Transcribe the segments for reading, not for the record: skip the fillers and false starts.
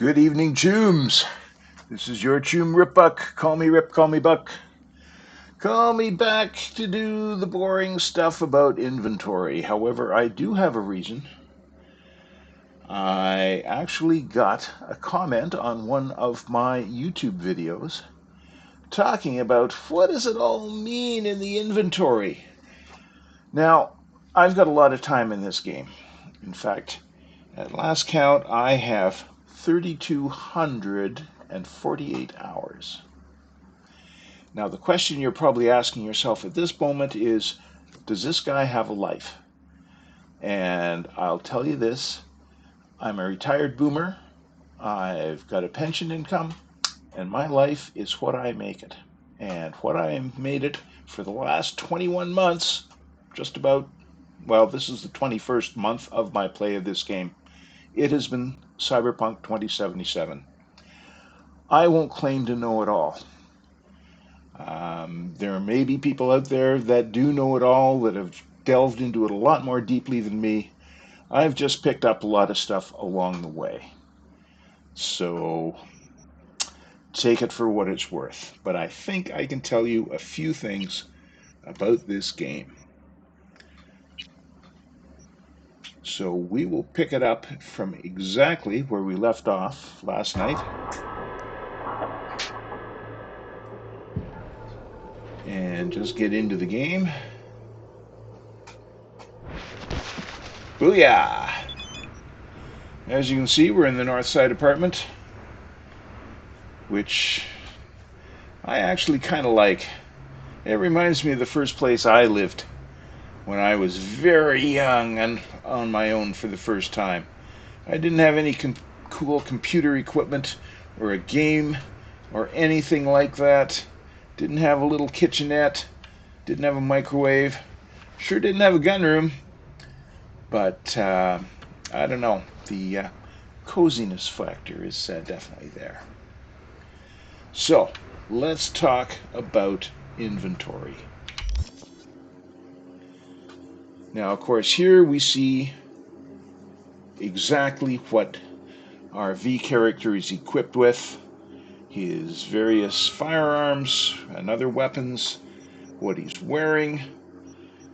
Good evening, Chooms. This is your Choom Ripbuck. Call me Rip, call me Buck. Call me back to do the boring stuff about inventory. However, I do have a reason. I actually got a comment on one of my YouTube videos talking about what does it all mean in the inventory. Now, I've got a lot of time in this game. In fact, at last count, I have 3,248 hours. Now, the question you're probably asking yourself at this moment is, does this guy have a life? And I'll tell you this, I'm a retired boomer, I've got a pension income, and my life is what I make it. And what I made it for the last 21 months, just about, well, this is the 21st month of my play of this game. It has been Cyberpunk 2077. I won't claim to know it all. There may be people out there that do know it all, that have delved into it a lot more deeply than me. I've just picked up a lot of stuff along the way. So take it for what it's worth. But I think I can tell you a few things about this game. So we will pick it up from exactly where we left off last night. And just get into the game. Booyah! As you can see, we're in the north side apartment, which I actually kind of like. It reminds me of the first place I lived when I was very young and on my own for the first time. I didn't have any cool computer equipment or a game or anything like that. Didn't have a little kitchenette. Didn't have a microwave. Sure didn't have a gun room. But I don't know. The coziness factor is definitely there. So let's talk about inventory. Now, of course, here we see exactly what our V character is equipped with. His various firearms and other weapons, what he's wearing,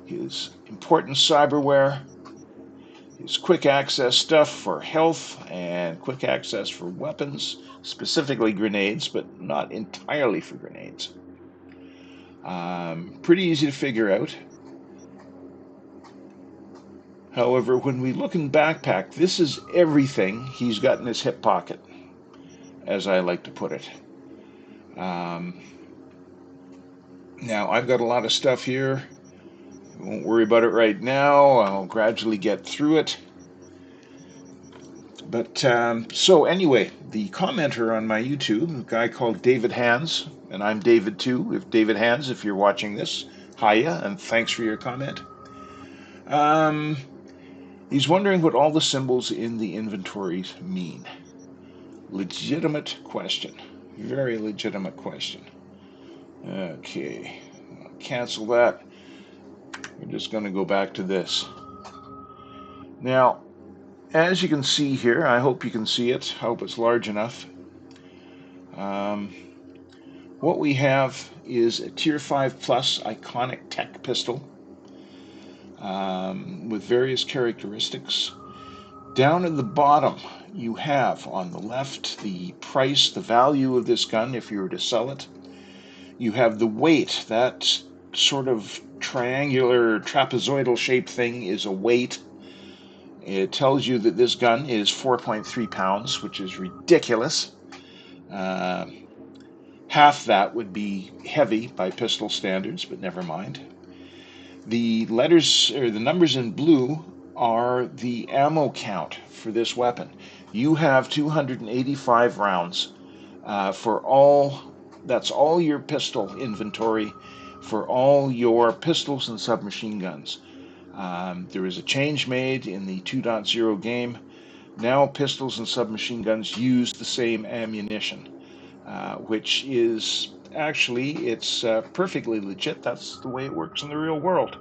his important cyberware, his quick access stuff for health and quick access for weapons, specifically grenades, but not entirely for grenades. Pretty easy to figure out. However, when we look in backpack, this is everything he's got in his hip pocket, as I like to put it. Now, I've got a lot of stuff here. Won't worry about it right now. I'll gradually get through it. But so anyway, the commenter on my YouTube, a guy called David Hands, and I'm David too. If David Hands, if you're watching this, hiya, and thanks for your comment. He's wondering what all the symbols in the inventories mean. Legitimate question. Very legitimate question. Okay, I'll cancel that. We're just going to go back to this. Now, as you can see here, I hope you can see it. I hope it's large enough. What we have is a Tier 5 Plus iconic tech pistol. With various characteristics. Down at the bottom, you have on the left the price, the value of this gun if you were to sell it. You have the weight. That sort of triangular trapezoidal shaped thing is a weight. It tells you that this gun is 4.3 pounds, which is ridiculous. Half that would be heavy by pistol standards, but never mind. The letters or the numbers in blue are the ammo count for this weapon. You have 285 rounds for all. That's all your pistol inventory for all your pistols and submachine guns. There was a change made in the 2.0 game. Now pistols and submachine guns use the same ammunition, which is actually, it's perfectly legit. That's the way it works in the real world.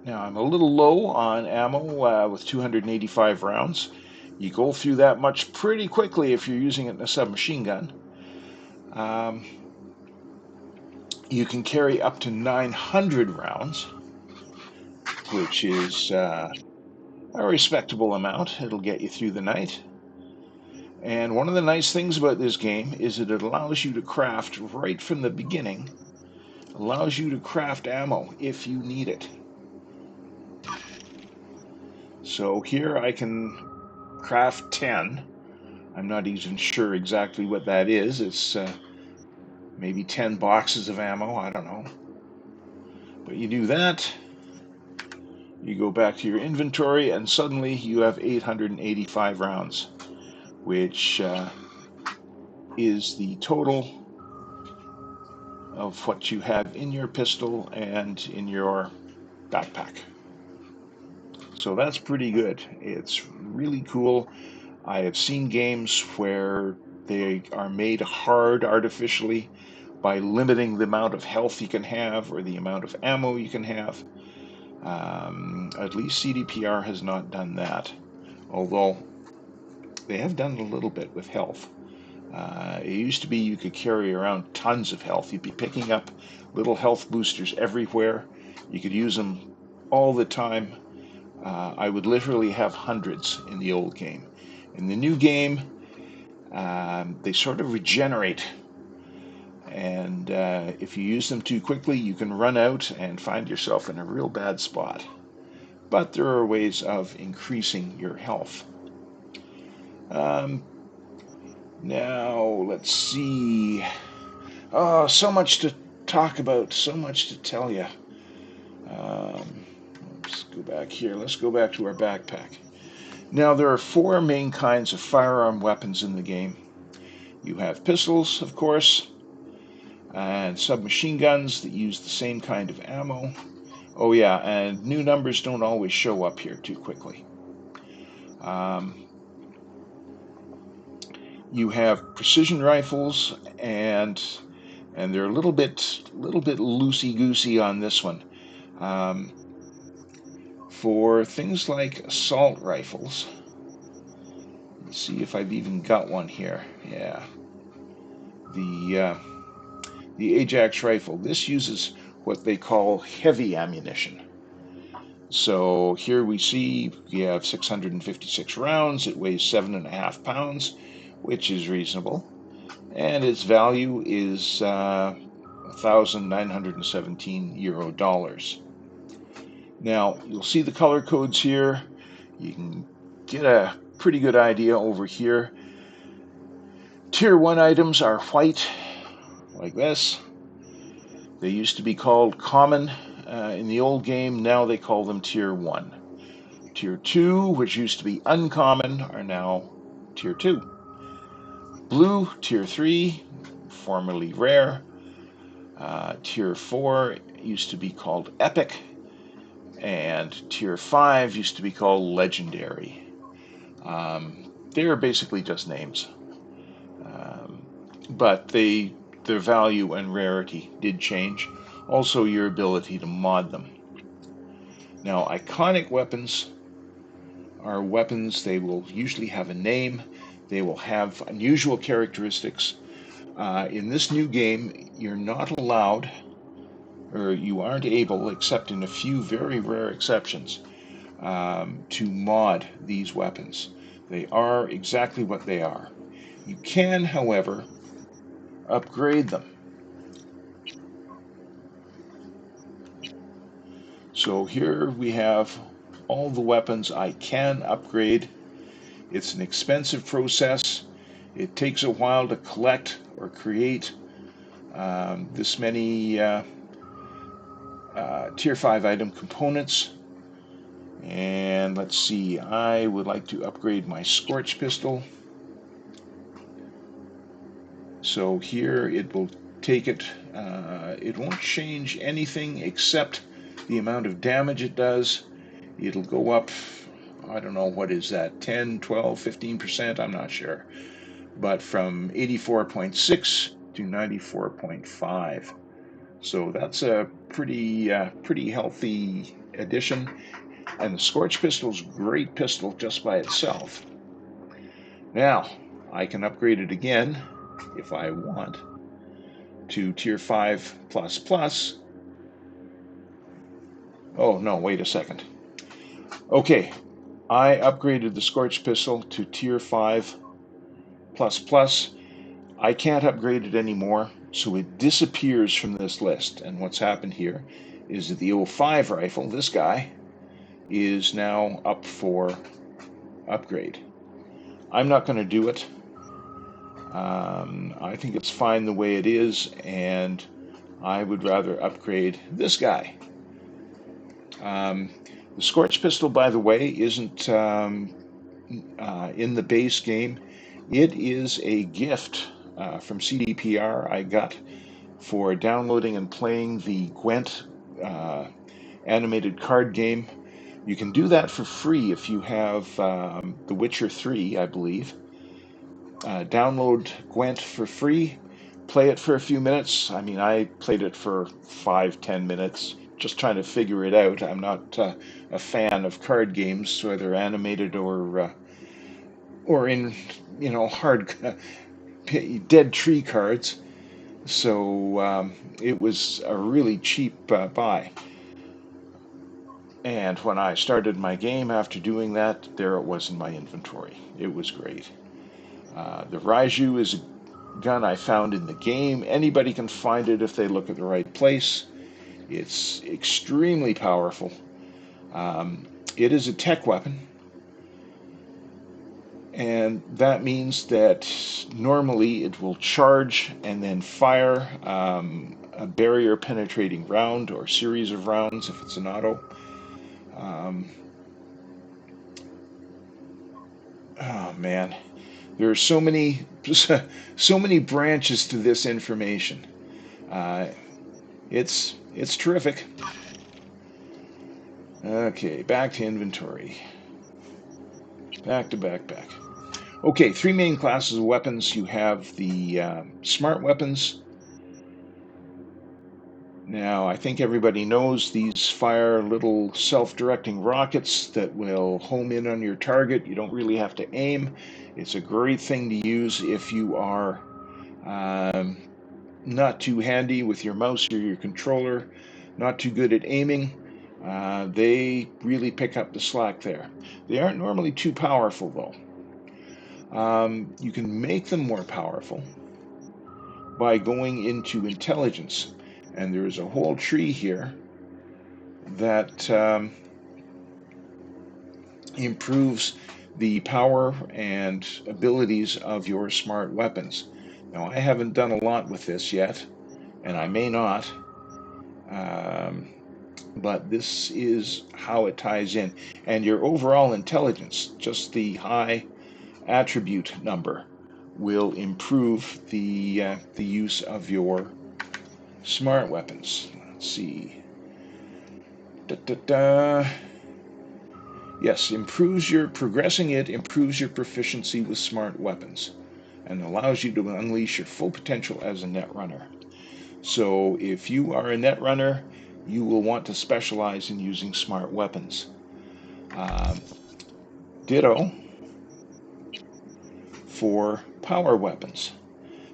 Now, I'm a little low on ammo with 285 rounds. You go through that much pretty quickly if you're using it in a submachine gun. Um, you can carry up to 900 rounds, which is a respectable amount. It'll get you through the night. And one of the nice things about this game is that it allows you to craft right from the beginning, allows you to craft ammo if you need it. So here I can craft 10. I'm not even sure exactly what that is. It's maybe 10 boxes of ammo, I don't know. But you do that, you go back to your inventory, and suddenly you have 885 rounds, which is the total of what you have in your pistol and in your backpack. So that's pretty good. It's really cool. I have seen games where they are made hard artificially by limiting the amount of health you can have or the amount of ammo you can have. At least CDPR has not done that, although they have done a little bit with health. It used to be you could carry around tons of health. You'd be picking up little health boosters everywhere. You could use them all the time. I would literally have hundreds in the old game. In the new game, they sort of regenerate. And if you use them too quickly, you can run out and find yourself in a real bad spot. But there are ways of increasing your health. Now, let's see. Oh, so much to talk about, so much to tell you. Let's go back here. Let's go back to our backpack. Now, there are 4 main kinds of firearm weapons in the game. You have pistols, of course, and submachine guns that use the same kind of ammo. Oh yeah, and new numbers don't always show up here too quickly. You have precision rifles, and they're a little bit loosey goosey on this one. For things like assault rifles, let's see if I've even got one here. Yeah, the Ajax rifle. This uses what they call heavy ammunition. So here we see you have 656 rounds. It weighs 7.5 pounds, which is reasonable, and its value is 1,917 euro dollars. Now you'll see the color codes here. You can get a pretty good idea over here. Tier 1 items are white, like this. They used to be called common in the old game. Now they call them Tier 1. Tier 2, which used to be uncommon, are now Tier 2. Blue, Tier 3, formerly rare. Tier 4 used to be called epic. And Tier 5 used to be called legendary. They are basically just names. But their value and rarity did change. Also, your ability to mod them. Now, iconic weapons are weapons. They will usually have a name. They will have unusual characteristics. In this new game, you're not allowed, or you aren't able, except in a few very rare exceptions, to mod these weapons. They are exactly what they are. You can, however, upgrade them. So here we have all the weapons I can upgrade. It's an expensive process. It takes a while to collect or create this many Tier 5 item components. And let's see, I would like to upgrade my Scorch pistol. So here it will take it, it won't change anything except the amount of damage it does. It'll go up, I don't know, what is that, 10, 12, 15%, I'm not sure. But from 84.6 to 94.5. So that's a pretty healthy addition. And the Scorch pistol's a great pistol just by itself. Now, I can upgrade it again if I want to tier 5 plus plus. Oh no, wait a second. Okay, I upgraded the Scorch Pistol to tier 5 plus plus. I can't upgrade it anymore, so it disappears from this list. And what's happened here is that the '05 rifle, this guy, is now up for upgrade. I'm not going to do it. I think it's fine the way it is, and I would rather upgrade this guy. Um, the Scorch Pistol, by the way, isn't in the base game. It is a gift from CDPR I got for downloading and playing the Gwent animated card game. You can do that for free if you have The Witcher 3, I believe. Download Gwent for free, play it for a few minutes. I mean, I played it for 5, 10 minutes, just trying to figure it out. I'm not a fan of card games, whether animated or in hard dead tree cards. So it was a really cheap buy. And when I started my game after doing that, there it was in my inventory. It was great. The Raiju is a gun I found in the game. Anybody can find it if they look at the right place. It's extremely powerful. Um, it is a tech weapon, and that means that normally it will charge and then fire a barrier penetrating round or series of rounds if it's an auto. Um, oh man, there are so many so many branches to this information. Uh, it's terrific. Okay, back to inventory. Back to back. Okay, three main classes of weapons. You have the smart weapons. Now, I think everybody knows these fire little self-directing rockets that will home in on your target. You don't really have to aim. It's a great thing to use if you are um, not too handy with your mouse or your controller, not too good at aiming. They really pick up the slack there. They aren't normally too powerful, though. You can make them more powerful by going into intelligence. And there's a whole tree here that improves the power and abilities of your smart weapons. Now, I haven't done a lot with this yet, and I may not, but this is how it ties in. And your overall intelligence, just the high attribute number, will improve the use of your smart weapons. Let's see. Da, da, da. Yes, progressing it improves your proficiency with smart weapons and allows you to unleash your full potential as a net runner. So if you are a net runner, you will want to specialize in using smart weapons. Ditto for power weapons.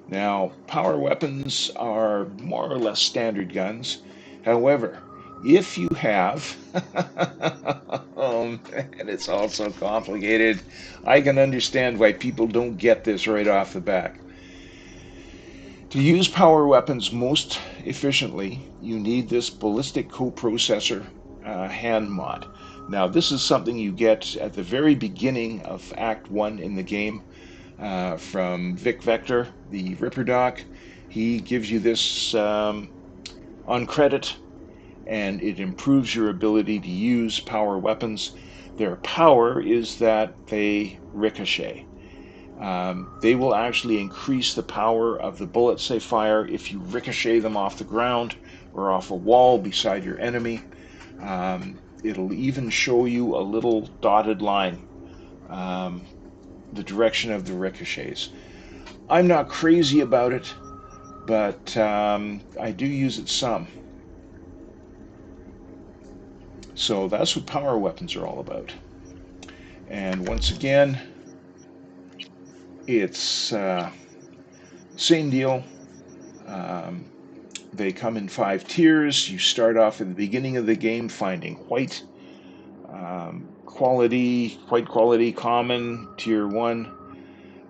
Now, power weapons are more or less standard guns. However, if you have, and it's all so complicated, I can understand why people don't get this right off the bat. To use power weapons most efficiently, you need this ballistic coprocessor hand mod. Now, this is something you get at the very beginning of Act 1 in the game from Vic Vector, the Ripper Doc. He gives you this on credit, and it improves your ability to use power weapons. Their power is that they ricochet. They will actually increase the power of the bullets they fire if you ricochet them off the ground or off a wall beside your enemy. It'll even show you a little dotted line, the direction of the ricochets. I'm not crazy about it, but I do use it some. So that's what power weapons are all about. And once again, It's same deal. Um, they come in 5 tiers. You start off at the beginning of the game finding white white quality, common, tier 1,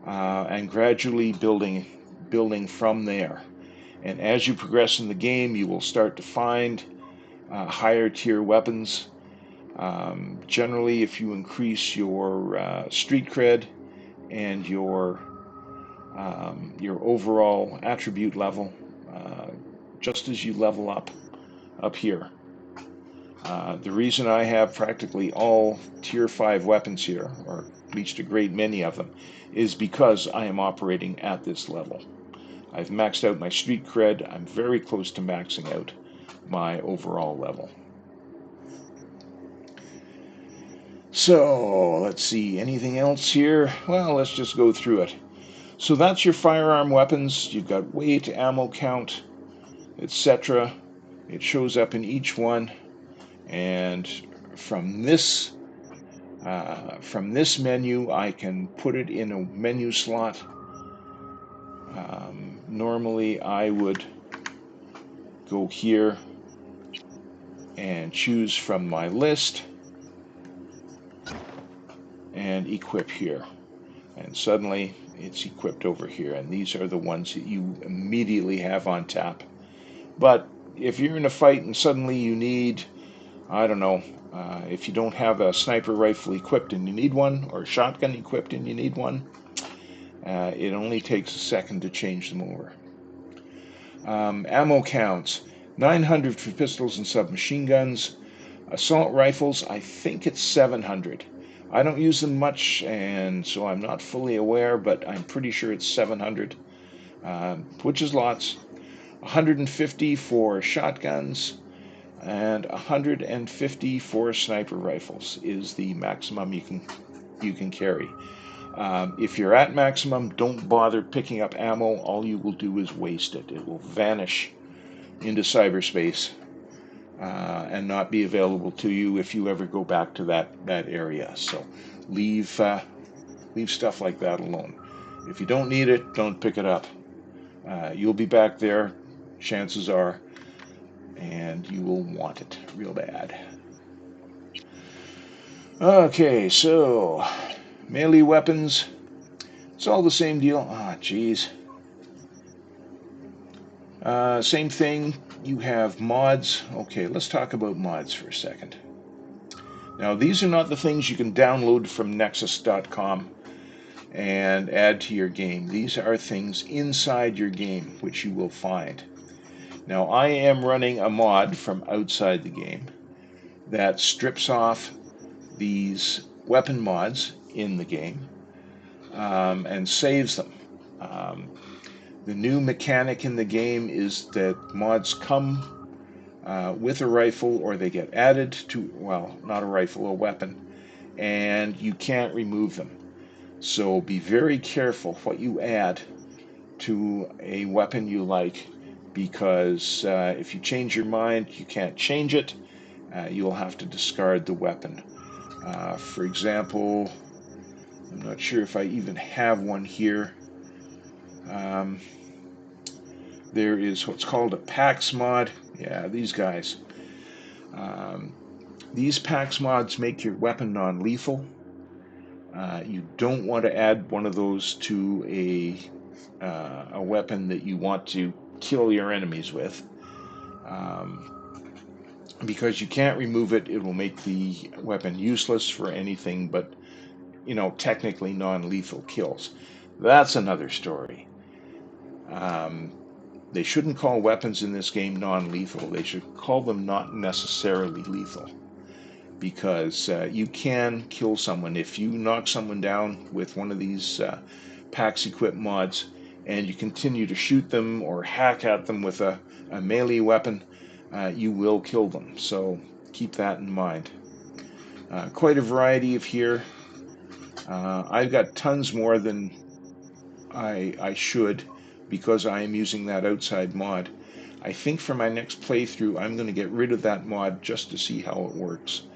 and gradually building from there. And as you progress in the game, you will start to find higher tier weapons. Generally, if you increase your street cred and your overall attribute level, uh, just as you level up here. The reason I have practically all tier 5 weapons here, or at least a great many of them, is because I am operating at this level. I've maxed out my street cred. I'm very close to maxing out my overall level. So, let's see, anything else here? Well, let's just go through it. So that's your firearm weapons. You've got weight, ammo count, etc. It shows up in each one. And from this menu, I can put it in a menu slot. Normally, I would go here and choose from my list and equip here. And suddenly, it's equipped over here. And these are the ones that you immediately have on tap. But if you're in a fight and suddenly you need, I don't know, if you don't have a sniper rifle equipped and you need one, or a shotgun equipped and you need one, it only takes a second to change them over. Ammo counts, 900 for pistols and submachine guns. Assault rifles, I think it's 700. I don't use them much, and so I'm not fully aware, but I'm pretty sure it's 700, which is lots. 150 for shotguns, and 150 for sniper rifles is the maximum you can carry. If you're at maximum, don't bother picking up ammo. All you will do is waste it. It will vanish into cyberspace and not be available to you if you ever go back to that area. So leave stuff like that alone. If you don't need it, don't pick it up. You'll be back there, chances are, and you will want it real bad. Okay, so melee weapons. It's all the same deal. Ah, geez. Same thing. You have mods. Okay, let's talk about mods for a second. Now, these are not the things you can download from nexus.com and add to your game. These are things inside your game, which you will find. Now, I am running a mod from outside the game that strips off these weapon mods in the game and saves them. The new mechanic in the game is that mods come with a rifle, or they get added to, well, not a rifle, a weapon, and you can't remove them. So be very careful what you add to a weapon you like, because if you change your mind, you can't change it. You'll have to discard the weapon. For example, I'm not sure if I even have one here. There is what's called a PAX mod. Yeah, these guys. These PAX mods make your weapon non-lethal. You don't want to add one of those to a weapon that you want to kill your enemies with. Because you can't remove it, it will make the weapon useless for anything but, technically non-lethal kills. That's another story. They shouldn't call weapons in this game non-lethal. They should call them not necessarily lethal, because you can kill someone. If you knock someone down with one of these PAX equip mods and you continue to shoot them or hack at them with a melee weapon, you will kill them. So keep that in mind. Quite a variety of here. I've got tons more than I should, because I am using that outside mod. I think for my next playthrough, I'm going to get rid of that mod just to see how it works.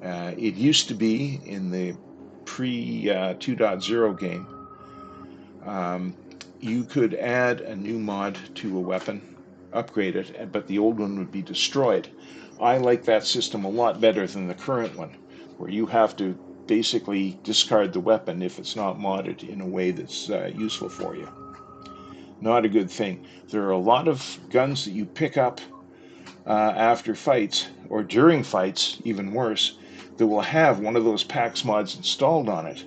It used to be in the pre 2.0 game Um, you could add a new mod to a weapon, upgrade it, but the old one would be destroyed. I like that system a lot better than the current one, where you have to basically discard the weapon if it's not modded in a way that's useful for you. Not a good thing. There are a lot of guns that you pick up after fights, or during fights, even worse, that will have one of those PAX mods installed on it.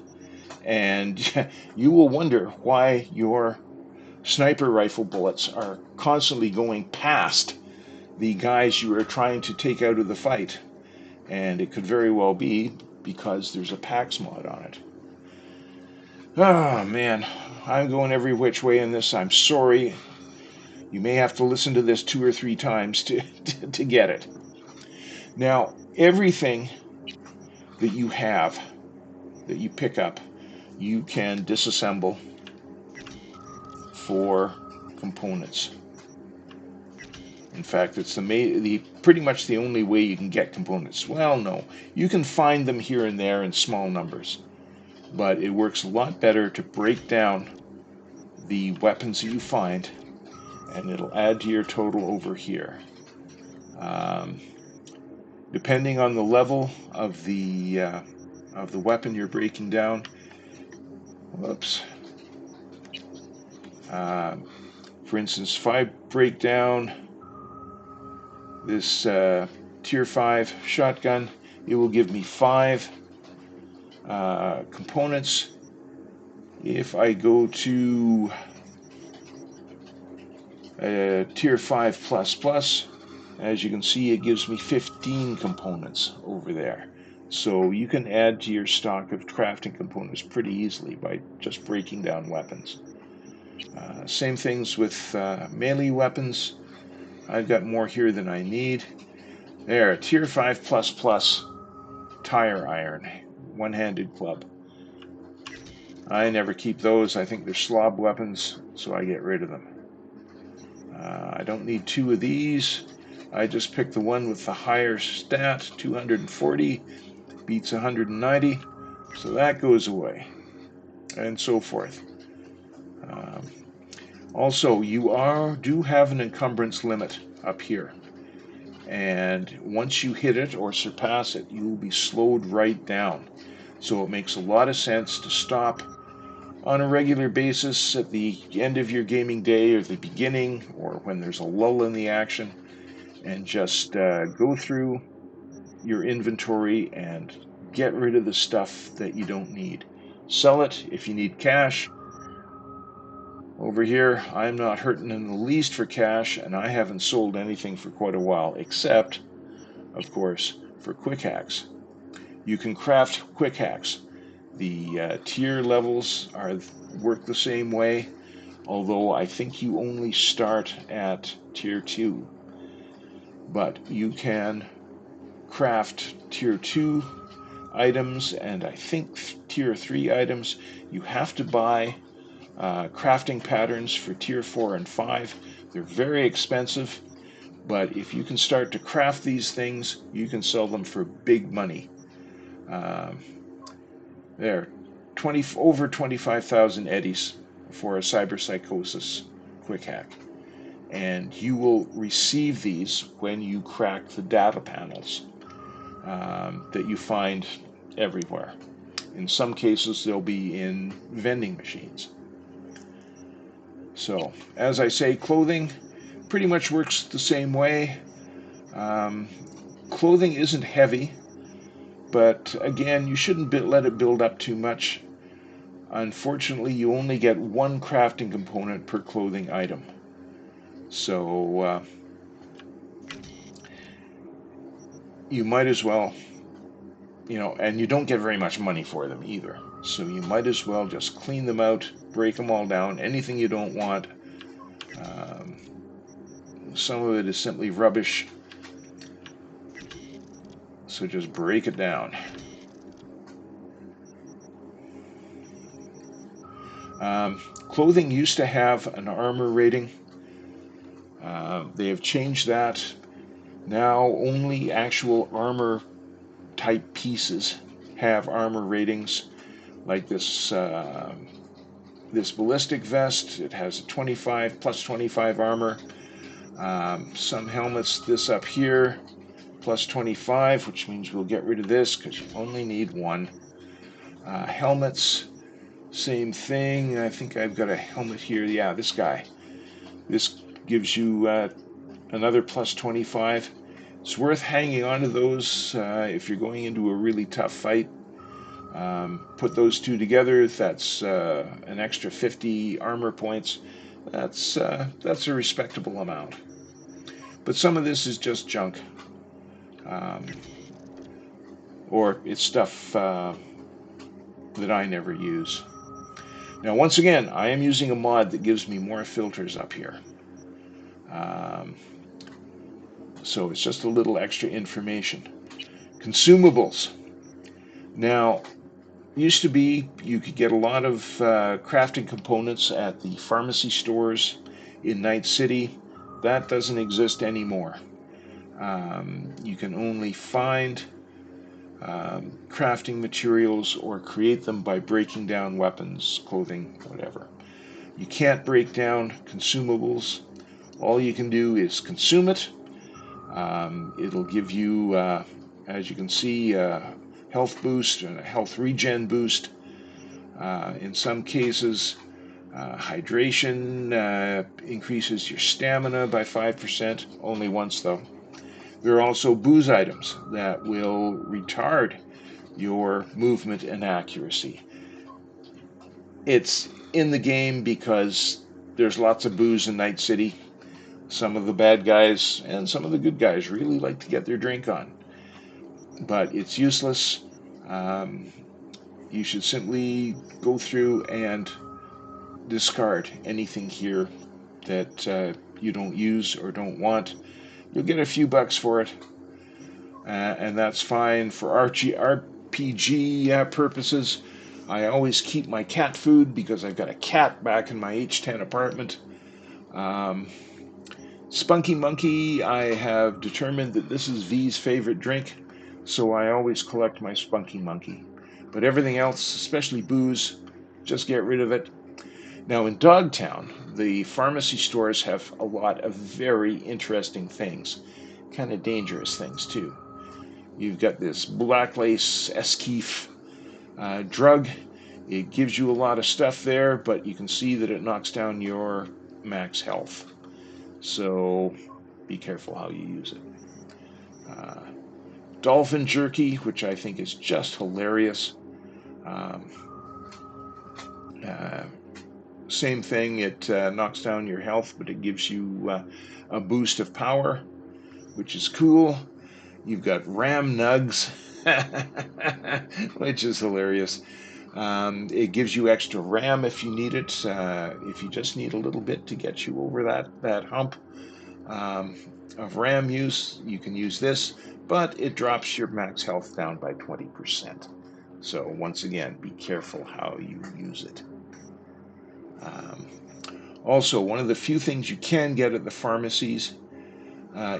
And you will wonder why your sniper rifle bullets are constantly going past the guys you are trying to take out of the fight. And it could very well be because there's a PAX mod on it. Oh man, I'm going every which way in this. I'm sorry. You may have to listen to this 2 or 3 times to get it. Now, everything that you have, that you pick up, you can disassemble for components. In fact, it's pretty much the only way you can get components. Well, no, you can find them here and there in small numbers, but it works a lot better to break down the weapons that you find, and it'll add to your total over here. Um, Depending on the level of the weapon you're breaking down, whoops. For instance, if I break down this tier 5 shotgun, it will give me 5 components. If I go to tier 5 plus plus, as you can see, it gives me 15 components over there. So you can add to your stock of crafting components pretty easily by just breaking down weapons. Same things with melee weapons. I've got more here than I need. There, tier 5 plus plus tire iron, one-handed club. I never keep those. I think they're slob weapons, so I get rid of them. I don't need 2 of these. I just pick the one with the higher stat, 240, beats 190, so that goes away, and so forth. Also, you do have an encumbrance limit up here, and once you hit it or surpass it, you will be slowed right down. So it makes a lot of sense to stop on a regular basis at the end of your gaming day or the beginning or when there's a lull in the action and just go through your inventory and get rid of the stuff that you don't need. Sell it if you need cash. Over here, I'm not hurting in the least for cash, and I haven't sold anything for quite a while, except, of course, for quick hacks. You can craft quick hacks. The tier levels work the same way, although I think you only start at tier 2. But you can craft tier 2 items, and I think tier 3 items. You have to buy crafting patterns for tier 4 and 5. They're very expensive, but if you can start to craft these things, you can sell them for big money. There, over 25,000 eddies for a cyberpsychosis quick hack. And you will receive these when you crack the data panels that you find everywhere. In some cases, they'll be in vending machines. So, as I say, clothing pretty much works the same way. Clothing isn't heavy, but again, you shouldn't let it build up too much. Unfortunately, you only get 1 crafting component per clothing item. So, you might as well, and you don't get very much money for them either. So you might as well just clean them out, break them all down, anything you don't want. Some of it is simply rubbish, so just break it down. Clothing used to have an armor rating. They have changed that. Now only actual armor type pieces have armor ratings, like this this ballistic vest. It has a 25 plus 25 armor. Some helmets, this up here, plus 25, which means we'll get rid of this because you only need one. Helmets, same thing. I think I've got a helmet here. Yeah, this guy. This gives you another plus 25. It's worth hanging on to those if you're going into a really tough fight. Put those two together. That's an extra 50 armor points. That's a respectable amount. But some of this is just junk, um, or it's stuff that I never use. Now, once again, I am using a mod that gives me more filters up here. Um, so it's just a little extra information. Consumables. Now, used to be you could get a lot of crafting components at the pharmacy stores in Night City. That doesn't exist anymore. You can only find crafting materials or create them by breaking down weapons, clothing, whatever. You can't break down consumables. All you can do is consume it. It'll give you, as you can see, a health boost and a health regen boost. In some cases, hydration increases your stamina by 5%, only once though. There are also booze items that will retard your movement and accuracy. It's in the game because there's lots of booze in Night City. Some of the bad guys and some of the good guys really like to get their drink on. But it's useless. Um, you should simply go through and discard anything here that you don't use or don't want. You'll get a few bucks for it, and that's fine. For RPG purposes, I always keep my cat food because I've got a cat back in my H10 apartment. Um, Spunky Monkey, I have determined that this is V's favorite drink, so I always collect my Spunky Monkey. But everything else, especially booze, just get rid of it. Now in Dogtown, the pharmacy stores have a lot of very interesting things, kind of dangerous things too. You've got this black lace eskeef drug. It gives you a lot of stuff there, but you can see that it knocks down your max health. So be careful how you use it. Uh, Dolphin jerky, which I think is just hilarious. Um, uh, Same thing, it knocks down your health, but it gives you a boost of power, which is cool. You've got Ram Nugs, which is hilarious. It gives you extra RAM if you need it, if you just need a little bit to get you over that hump of RAM use, you can use this, but it drops your max health down by 20%. So once again, be careful how you use it. Um, Also, one of the few things you can get at the pharmacies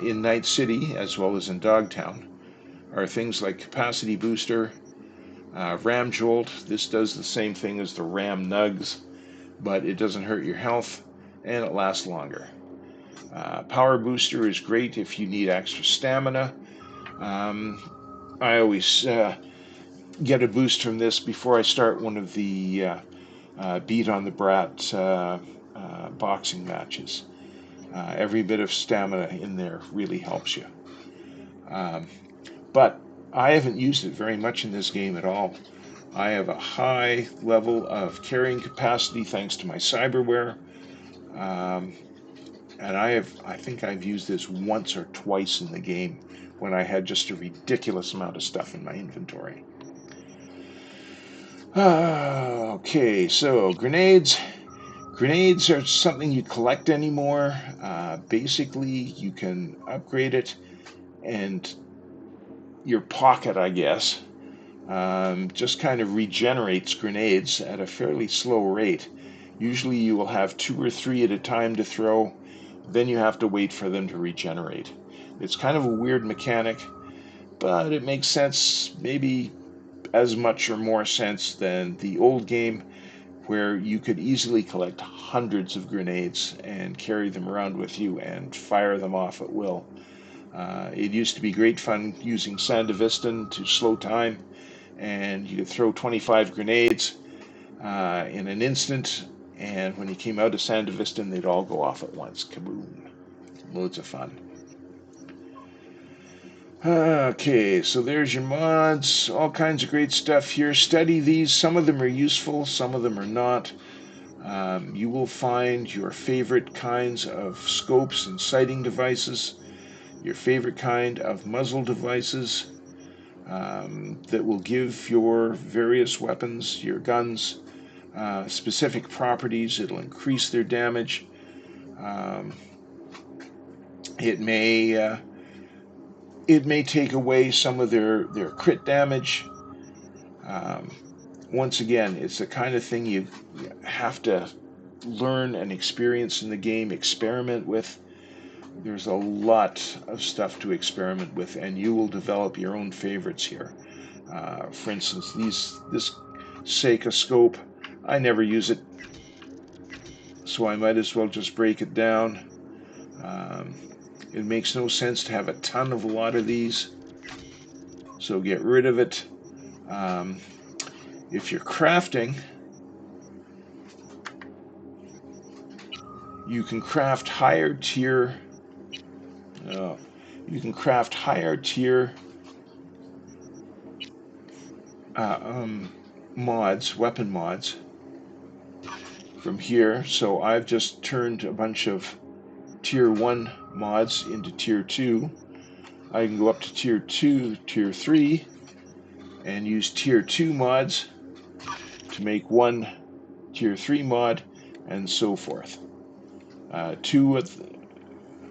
in Night City, as well as in Dogtown, are things like Capacity Booster, Ram Jolt. This does the same thing as the Ram Nugs, but it doesn't hurt your health, and it lasts longer. Power Booster is great if you need extra stamina. I always get a boost from this before I start one of the Beat on the Brat boxing matches. Every bit of stamina in there really helps you. Um, but I haven't used it very much in this game at all. I have a high level of carrying capacity thanks to my cyberware. Um, and I think I've used this once or twice in the game when I had just a ridiculous amount of stuff in my inventory. Okay, so grenades. Grenades are something you collect anymore. Basically, you can upgrade it, and your pocket, I guess, just kind of regenerates grenades at a fairly slow rate. Usually you will have 2 or 3 at a time to throw, then you have to wait for them to regenerate. It's kind of a weird mechanic, but it makes sense, maybe as much or more sense than the old game, where you could easily collect hundreds of grenades and carry them around with you and fire them off at will. It used to be great fun using Sandevistan to slow time, and you could throw 25 grenades in an instant, and when you came out of Sandevistan, they'd all go off at once. Kaboom. Loads of fun. Okay, so there's your mods. All kinds of great stuff here. Study these. Some of them are useful, some of them are not. You will find your favorite kinds of scopes and sighting devices, your favorite kind of muzzle devices that will give your various weapons, your guns, specific properties. It'll increase their damage. Um, it may it may take away some of their crit damage. Um, Once again, it's the kind of thing you have to learn and experience in the game, experiment with. There's a lot of stuff to experiment with, and you will develop your own favorites here. For instance, this Seika scope, I never use it, so I might as well just break it down. Um, it makes no sense to have a ton of a lot of these, so get rid of it. Um, if you're crafting, you can craft higher tier. Uh, you can craft higher tier uh, um, mods, weapon mods, from here. So I've just turned a bunch of tier 1 mods into tier 2. I can go up to tier 2, tier 3, and use tier 2 mods to make one tier 3 mod, and so forth.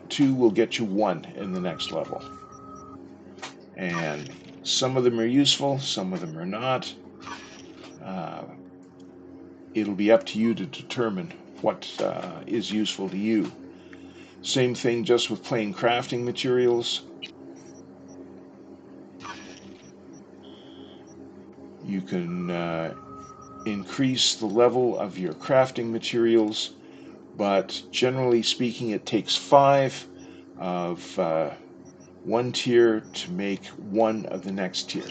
Two will get you one in the next level. And some of them are useful, some of them are not. Uh, it'll be up to you to determine what is useful to you. Same thing just with plain crafting materials. You can increase the level of your crafting materials, but generally speaking, it takes 5 of one tier to make one of the next tier.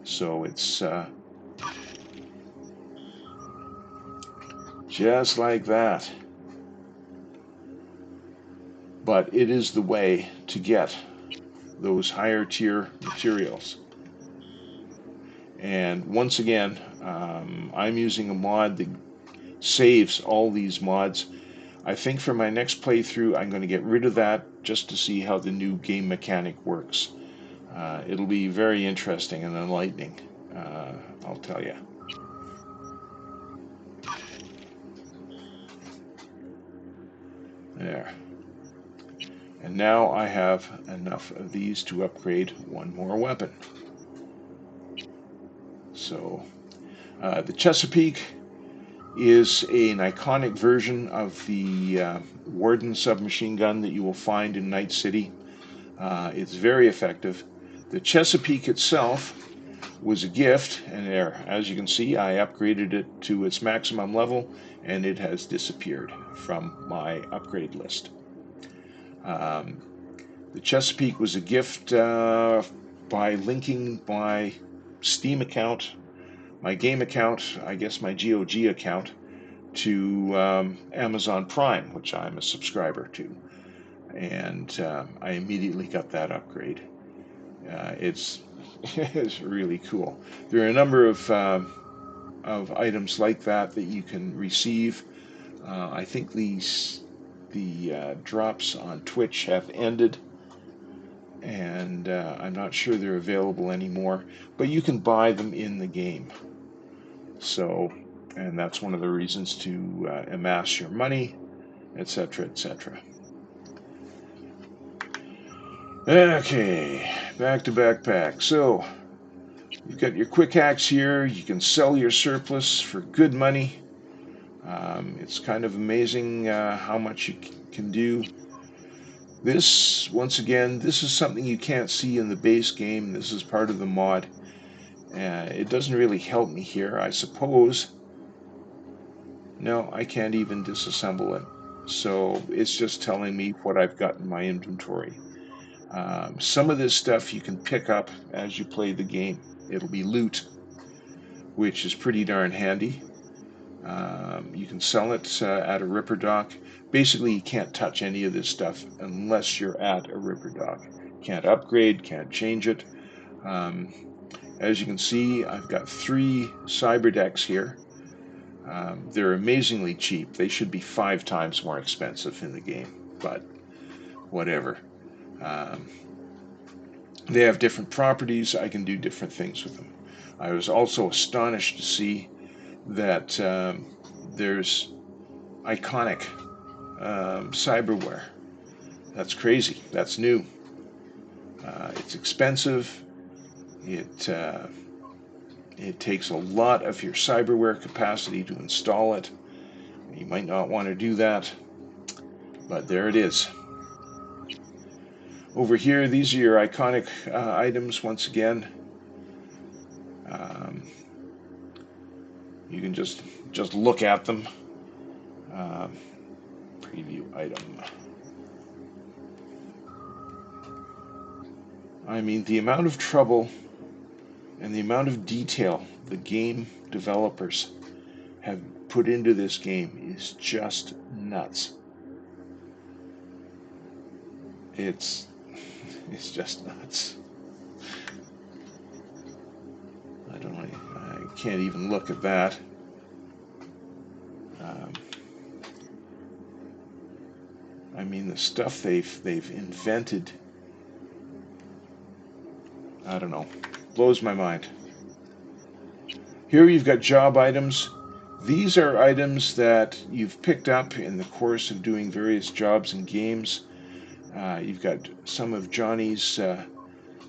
So it's just like that. But it is the way to get those higher tier materials. And once again, I'm using a mod that saves all these mods. I think for my next playthrough, I'm going to get rid of that just to see how the new game mechanic works. It'll be very interesting and enlightening, I'll tell you. There. And now I have enough of these to upgrade one more weapon. So the Chesapeake is an iconic version of the Warden submachine gun that you will find in Night City. It's very effective. The Chesapeake itself was a gift, and there, as you can see, I upgraded it to its maximum level, and it has disappeared from my upgrade list. The Chesapeake was a gift by linking my Steam account, my game account, I guess my GOG account, to Amazon Prime, which I'm a subscriber to. And I immediately got that upgrade. It's it's really cool. There are a number of items like that that you can receive. I think the drops on Twitch have ended, and I'm not sure they're available anymore. But you can buy them in the game. So, and that's one of the reasons to amass your money, etc., etc. Okay, back to backpack. So, you've got your quick axe here. You can sell your surplus for good money. It's kind of amazing how much you can do. This, once again, this is something you can't see in the base game. This is part of the mod. It doesn't really help me here. I suppose No, I can't even disassemble it. So it's just telling me what I've got in my inventory. Some of this stuff you can pick up as you play the game. It'll be loot, which is pretty darn handy. You can sell it at a ripper dock. Basically, you can't touch any of this stuff unless you're at a ripper dock. Can't upgrade, can't change it. Um, as you can see, I've got 3 cyber decks here. They're amazingly cheap. They should be 5 times more expensive in the game, but whatever. Um, they have different properties. I can do different things with them. I was also astonished to see that there's iconic cyberware. That's crazy. That's new. It's expensive. It it takes a lot of your cyberware capacity to install it. You might not want to do that, but there it is. Over here, these are your iconic items once again. Um, you can just look at them. Uh, preview item. I mean, the amount of trouble and the amount of detail the game developers have put into this game is just nuts. It's just nuts. I don't know. I can't even look at that. I mean, the stuff they've invented. I don't know. Blows my mind. Here you've got job items. These are items that you've picked up in the course of doing various jobs and games. You've got some of Johnny's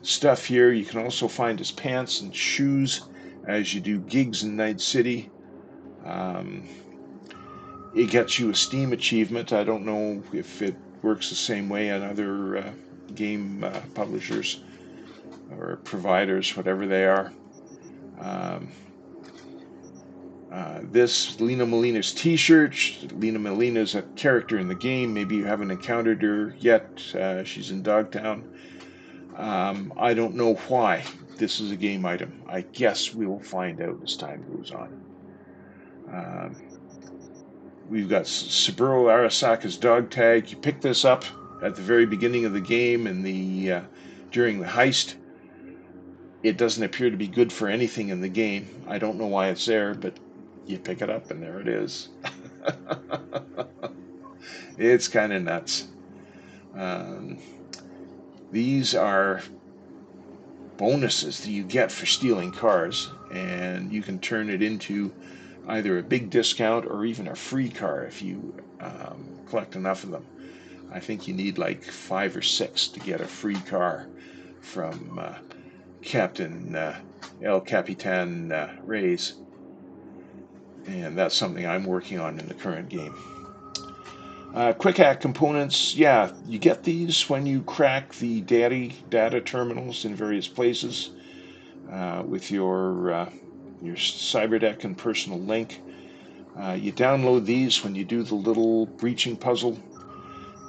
stuff here. You can also find his pants and shoes as you do gigs in Night City. It gets you a Steam achievement. I don't know if it works the same way on other game publishers or providers, whatever they are. Um, this Lena Molina's t-shirt. Lena Molina is a character in the game. Maybe you haven't encountered her yet. She's in Dogtown. I don't know why this is a game item. I guess we will find out as time goes on. We've got Saburo Arasaka's dog tag. You pick this up at the very beginning of the game and during the heist. It doesn't appear to be good for anything in the game. I don't know why it's there, but you pick it up and there it is. It's kind of nuts. These are bonuses that you get for stealing cars, and you can turn it into either a big discount or even a free car if you collect enough of them. I think you need like 5 or 6 to get a free car from Captain El Capitan Reyes, and that's something I'm working on in the current game. Quick hack components, yeah, you get these when you crack the data terminals in various places with your CyberDeck and personal link. You download these when you do the little breaching puzzle.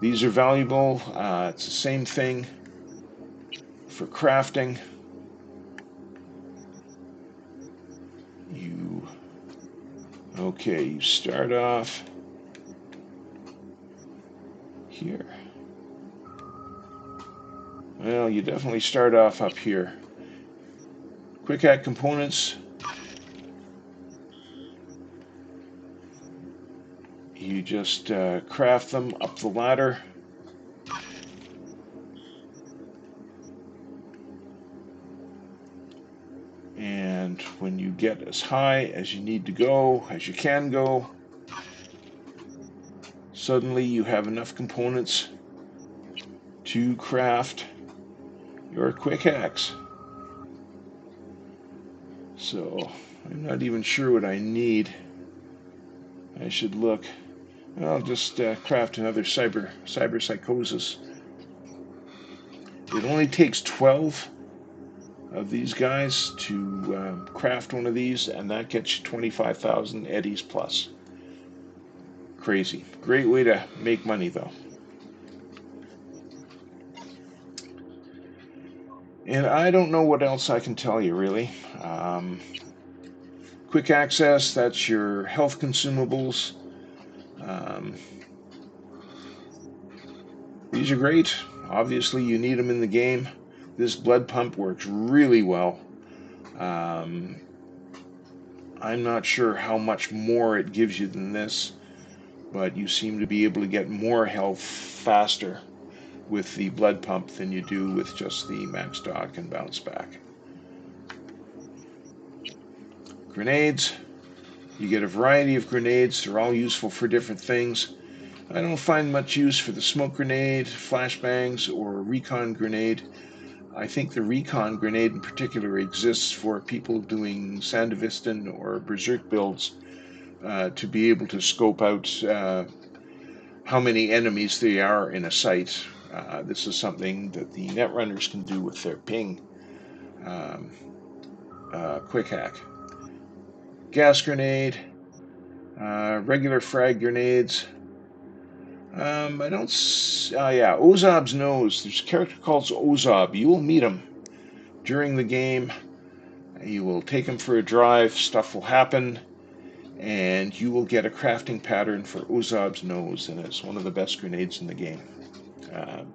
These are valuable. It's the same thing for crafting. You start off here. Well, you definitely start off up here. Quick hack components. You just craft them up the ladder. And when you get as high as you need to go, as you can go, suddenly you have enough components to craft your quick hacks. So I'm not even sure what I need. I should look. I'll just craft another cyber psychosis. It only takes 12 of these guys to craft one of these, and that gets you 25,000 eddies plus. Crazy. Great way to make money, though. And I don't know what else I can tell you, really. Um, Quick access, that's your health consumables. Um, these are great. Obviously, you need them in the game. This blood pump works really well. Um, I'm not sure how much more it gives you than this, but you seem to be able to get more health faster with the blood pump than you do with just the max stock and bounce back. Grenades. You get a variety of grenades. They're all useful for different things. I don't find much use for the smoke grenade, flashbangs, or recon grenade. I think the recon grenade in particular exists for people doing Sandevistan or Berserk builds to be able to scope out how many enemies there are in a site. This is something that the netrunners can do with their ping um, quick hack. Gas grenade, regular frag grenades. I don't. Yeah, Ozob's nose. There's a character called Ozob. You will meet him during the game. You will take him for a drive. Stuff will happen, and you will get a crafting pattern for Ozob's nose, and it's one of the best grenades in the game.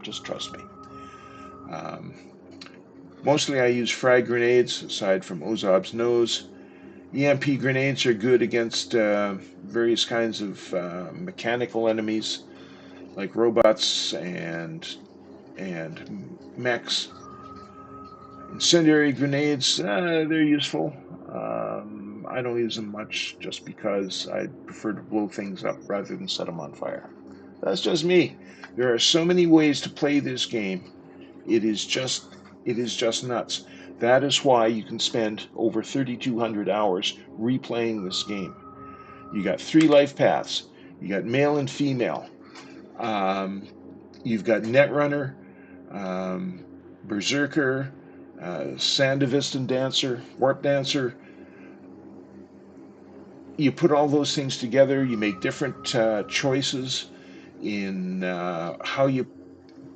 Just trust me. Um, Mostly I use frag grenades, aside from Ozob's nose. EMP grenades are good against various kinds of mechanical enemies, like robots and mechs. Incendiary grenades, they're useful. I don't use them much just because I prefer to blow things up rather than set them on fire. That's just me. There are so many ways to play this game. It is just it is just nuts. That is why you can spend over 3,200 hours replaying this game. You got three life paths. You got male and female. Um, you've got Netrunner, um, Berserker, Sandevistan Dancer, Warp Dancer. You put all those things together. You make different choices in how you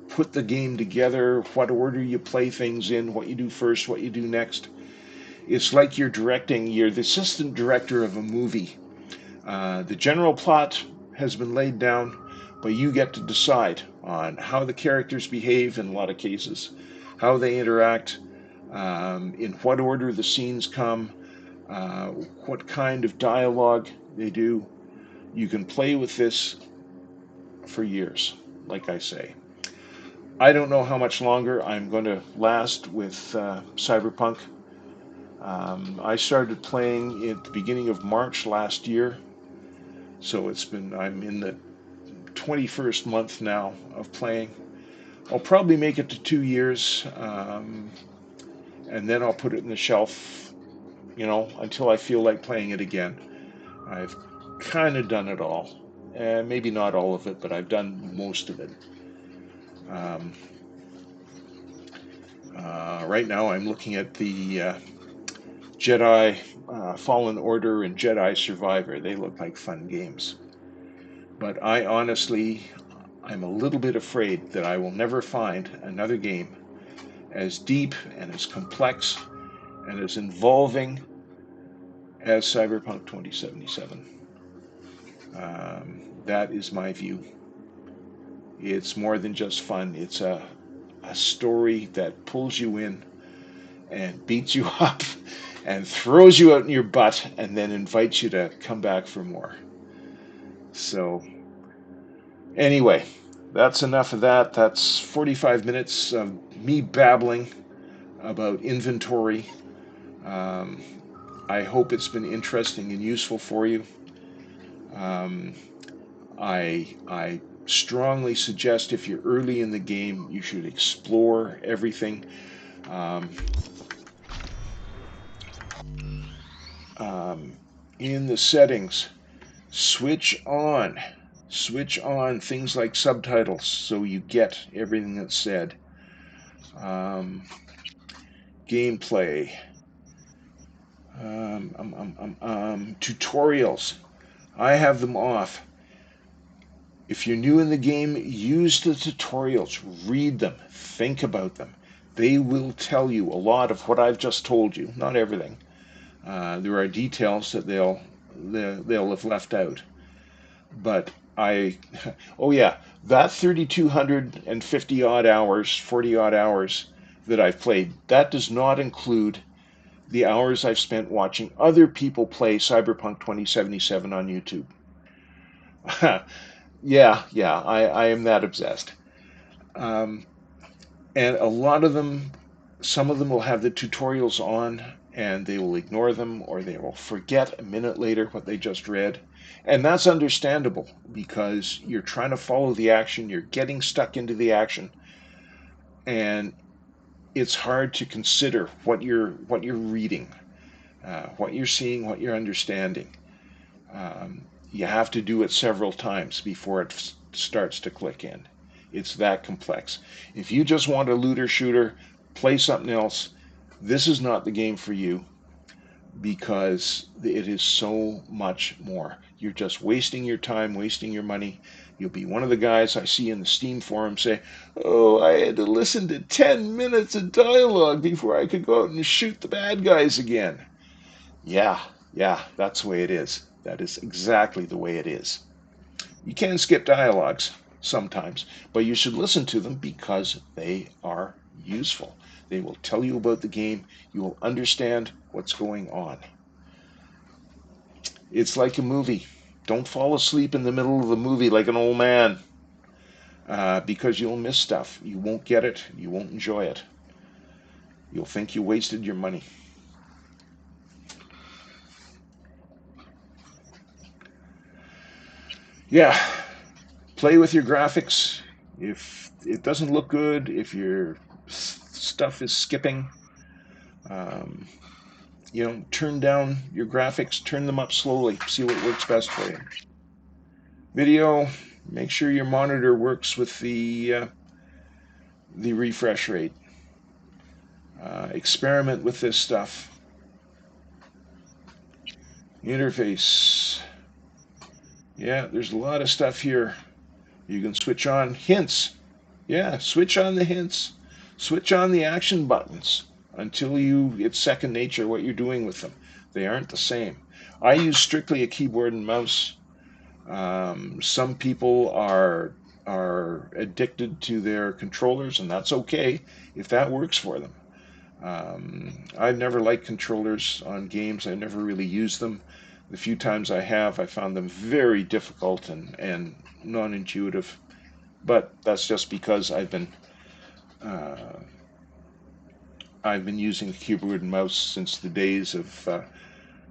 put the game together, what order you play things in, what you do first, what you do next. It's like you're the assistant director of a movie. The general plot has been laid down, but you get to decide on how the characters behave in a lot of cases, how they interact, in what order the scenes come, uh, what kind of dialogue they do. You can play with this for years, like I say. I don't know how much longer I'm going to last with Cyberpunk. I started playing at the beginning of March last year, so I'm in the 21st month now of playing. I'll probably make it to 2 years, and then I'll put it in the shelf, until I feel like playing it again. I've kind of done it all. Maybe not all of it, but I've done most of it. Um, right now, I'm looking at the Jedi Fallen Order and Jedi Survivor. They look like fun games. But I'm a little bit afraid that I will never find another game as deep and as complex and as involving as Cyberpunk 2077. That is my view. It's more than just fun. It's a story that pulls you in and beats you up and throws you out in your butt and then invites you to come back for more. So, anyway, that's enough of that. That's 45 minutes of me babbling about inventory. Um, I hope it's been interesting and useful for you. Um, I strongly suggest if you're early in the game, you should explore everything. Um, um, in the settings, switch on switch on things like subtitles so you get everything that's said. Um, Gameplay, tutorials. I have them off. If you're new in the game, use the tutorials, read them, think about them. They will tell you a lot of what I've just told you, not everything. There are details that they'll have left out. But I, oh yeah, that 3,250 odd hours, 40 odd hours that I've played, that does not include the hours I've spent watching other people play Cyberpunk 2077 on YouTube. Yeah, I am that obsessed. Um, and a lot of them, some of them will have the tutorials on and they will ignore them or they will forget a minute later what they just read. And that's understandable because you're trying to follow the action, you're getting stuck into the action, and it's hard to consider what you're reading, what you're seeing, what you're understanding. You have to do it several times before it starts to click in. It's that complex. If you just want a looter shooter, play something else. This is not the game for you because it is so much more. You're just wasting your time, wasting your money. You'll be one of the guys I see in the Steam forum say, "Oh, I had to listen to 10 minutes of dialogue before I could go out and shoot the bad guys again." Yeah, yeah, that's the way it is. That is exactly the way it is. You can skip dialogues sometimes, but you should listen to them because they are useful. They will tell you about the game. You will understand what's going on. It's like a movie. Don't fall asleep in the middle of the movie like an old man because you'll miss stuff. You won't get it. You won't enjoy it. You'll think you wasted your money. Yeah, play with your graphics. If it doesn't look good, if your stuff is skipping, um, turn down your graphics, turn them up slowly, see what works best for you. Video, make sure your monitor works with the refresh rate. Experiment with this stuff. Interface. Yeah, there's a lot of stuff here. You can switch on hints. Yeah, switch on the hints. Switch on the action buttons until it's second nature what you're doing with them. They aren't the same. I use strictly a keyboard and mouse. Some people are addicted to their controllers, and that's okay if that works for them. I've never liked controllers on games. I never really used them. The few times I have, I found them very difficult and non-intuitive. But that's just because uh, I've been using a keyboard and mouse since the days of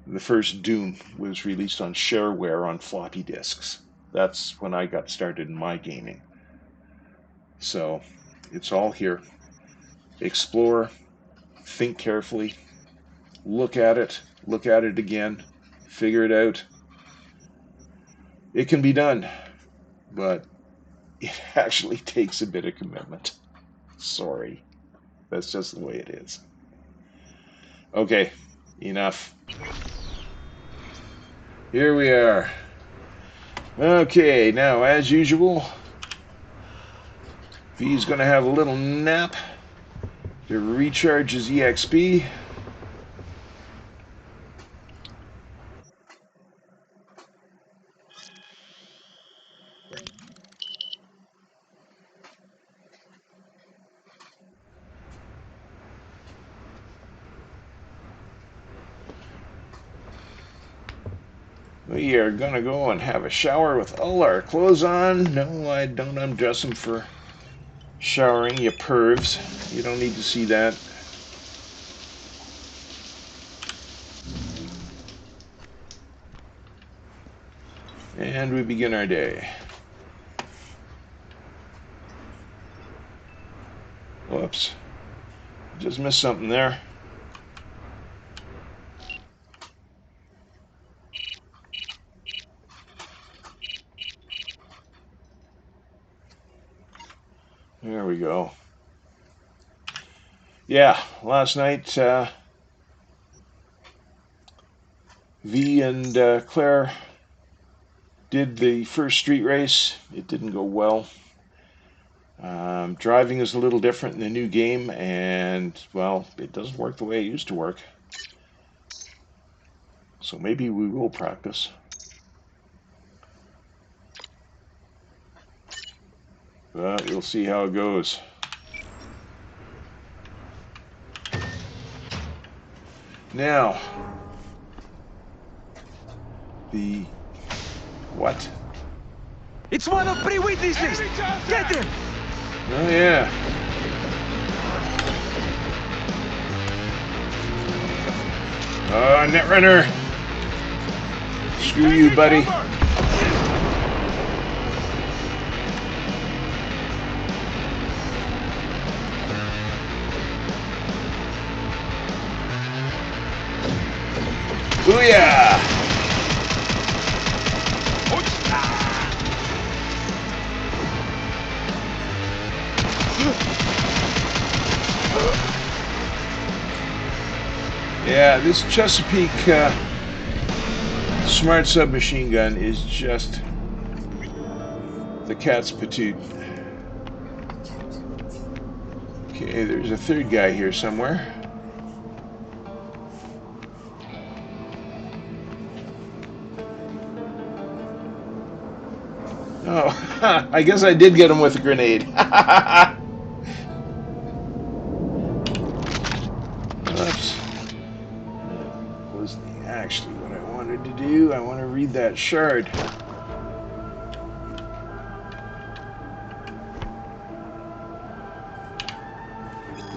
the first Doom was released on shareware on floppy disks. That's when I got started in my gaming. So it's all here. Explore, think carefully, look at it again, figure it out. It can be done, but it actually takes a bit of commitment. Sorry. That's just the way it is. Okay, enough. Here we are. Okay, now as usual, V's going to have a little nap to recharge his EXP. We are going to go and have a shower with all our clothes on. No, I don't undress him for showering, you pervs. You don't need to see that. And we begin our day. Whoops. Just missed something there. There we go. Yeah, last night V and Claire Did the first street race. It didn't go well. Driving is a little different in the new game, and, well, it doesn't work the way it used to work. So maybe we will practice. But we'll see how it goes. Now, the... what? It's one of pre-witnesses! Get him! Oh, yeah. Netrunner! Screw you, buddy. Booyah! Yeah, this Chesapeake smart submachine gun is just the cat's patoot. Okay, there's a third guy here somewhere. Oh, I guess I did get him with a grenade. Oops. That wasn't actually what I wanted to do. I want to read that shard.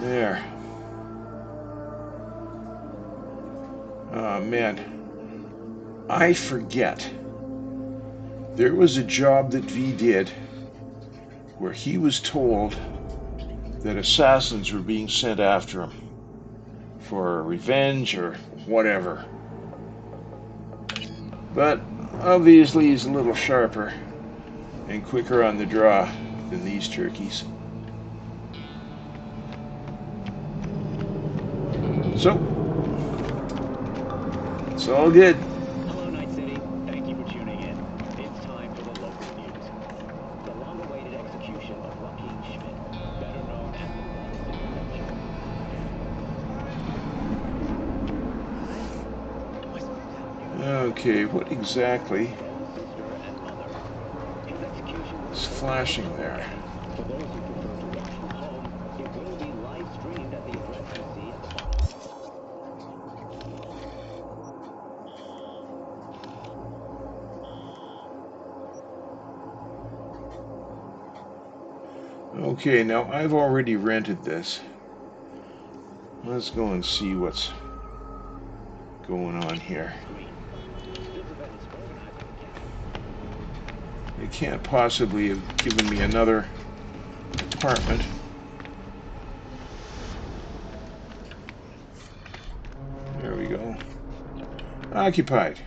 There. Oh, man. I forget. There was a job that V did where he was told that assassins were being sent after him for revenge or whatever. But obviously he's a little sharper and quicker on the draw than these turkeys. So, it's all good. Hello, Night City. Thank you for tuning in. It's time for the local news. The long-awaited execution of Joaquin Schmidt, better known as the Okay, what exactly is flashing there? For those who prefer to watch from home, it will be live streamed at the address you see at the bottom. Okay, now I've already rented this. Let's go and see what's going on here. They can't possibly have given me another apartment. There we go. Occupied.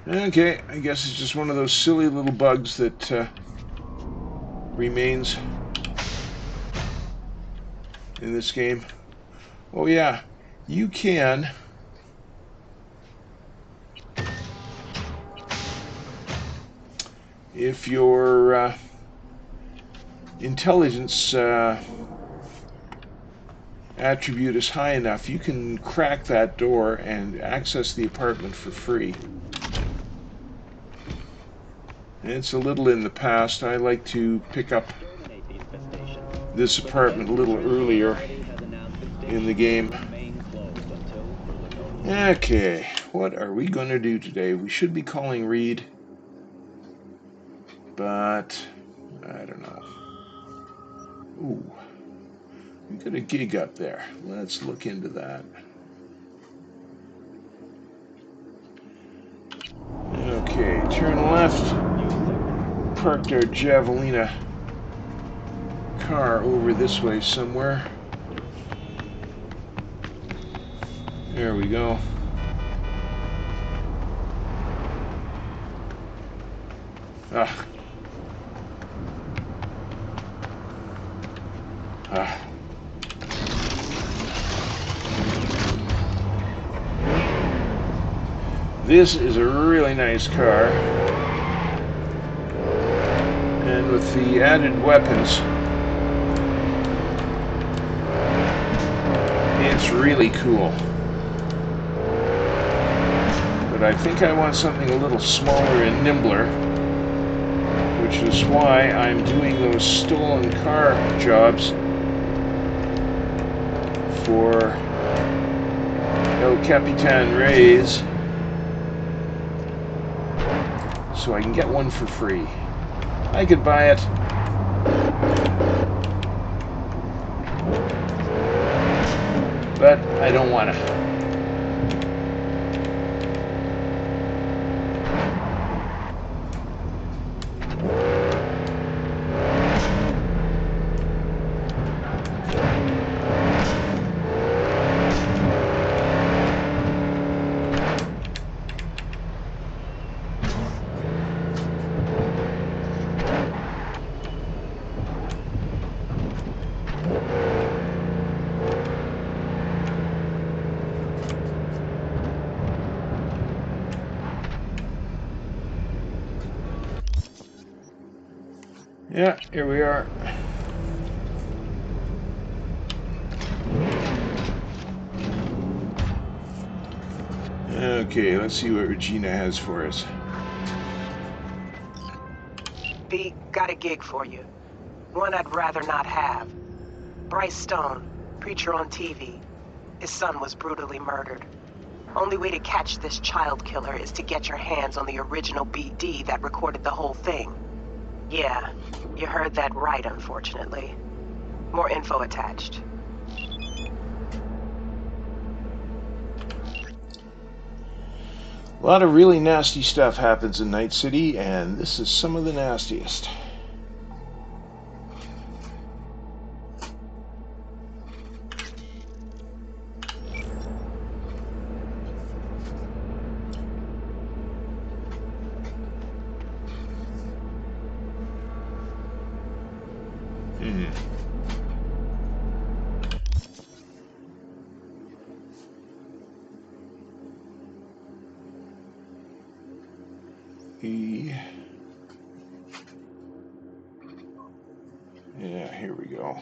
Okay, I guess it's just one of those silly little bugs that remains in this game. Oh yeah, you can if your intelligence attribute is high enough, you can crack that door and access the apartment for free. And it's a little in the past. I like to pick up this apartment a little earlier in the game. Okay, what are we going to do today? We should be calling Reed, but I don't know. Ooh, we got a gig up there. Let's look into that. Okay, turn left. Parked our Javelina car over this way somewhere. There we go. Ah. Ah. This is a really nice car. And with the added weapons, it's really cool. But I think I want something a little smaller and nimbler, which is why I'm doing those stolen car jobs for El Capitan Reyes, so I can get one for free. I could buy it, but I don't want to. Yeah, here we are. Okay, let's see what Regina has for us. B, got a gig for you. One I'd rather not have. Bryce Stone, preacher on TV. His son was brutally murdered. Only way to catch this child killer is to get your hands on the original BD that recorded the whole thing. Yeah, you heard that right, unfortunately. More info attached. A lot of really nasty stuff happens in Night City, and this is some of the nastiest. Yeah, here we go.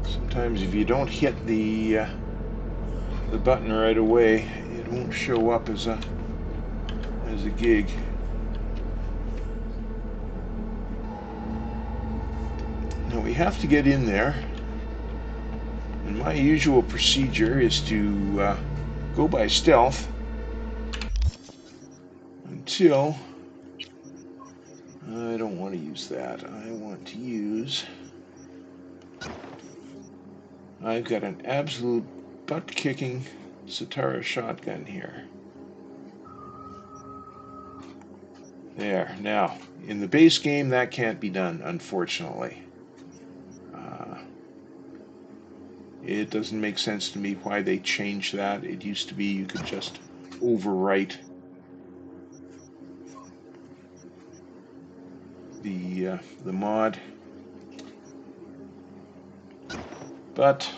Sometimes if you don't hit the button right away, it won't show up as a gig. Now we have to get in there, and my usual procedure is to go by stealth until I don't want to use that. I want to use... I've got an absolute butt-kicking Satara shotgun here. There. Now, in the base game, that can't be done, unfortunately. It doesn't make sense to me why they changed that. It used to be you could just overwrite the mod. But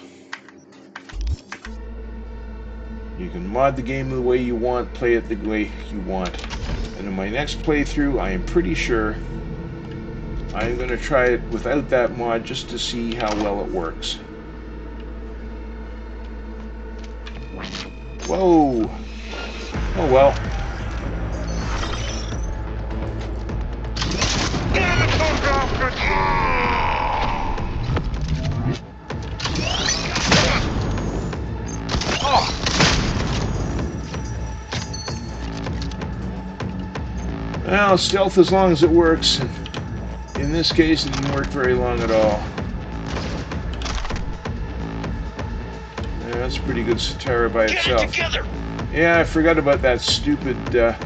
you can mod the game the way you want, play it the way you want. And in my next playthrough, I am pretty sure I'm going to try it without that mod just to see how well it works. Whoa! Oh well. Well, stealth as long as it works. In this case, it didn't work very long at all. Yeah, that's a pretty good Satara by itself. Get it together! Yeah, I forgot about that stupid camera.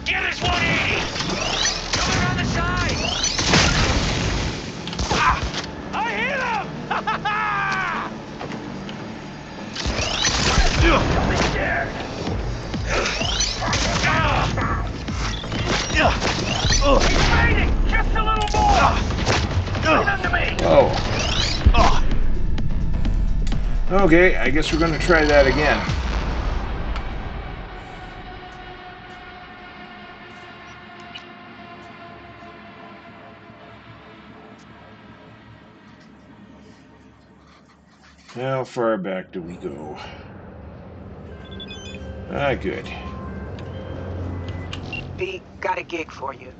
Get his 180! Coming on the side! Ah, I hit him! Ha ha ha! Don't be scared! He's fighting! Just a little more! Whoa. Okay, I guess we're going to try that again. How far back do we go? Ah, good. B, got a gig for you.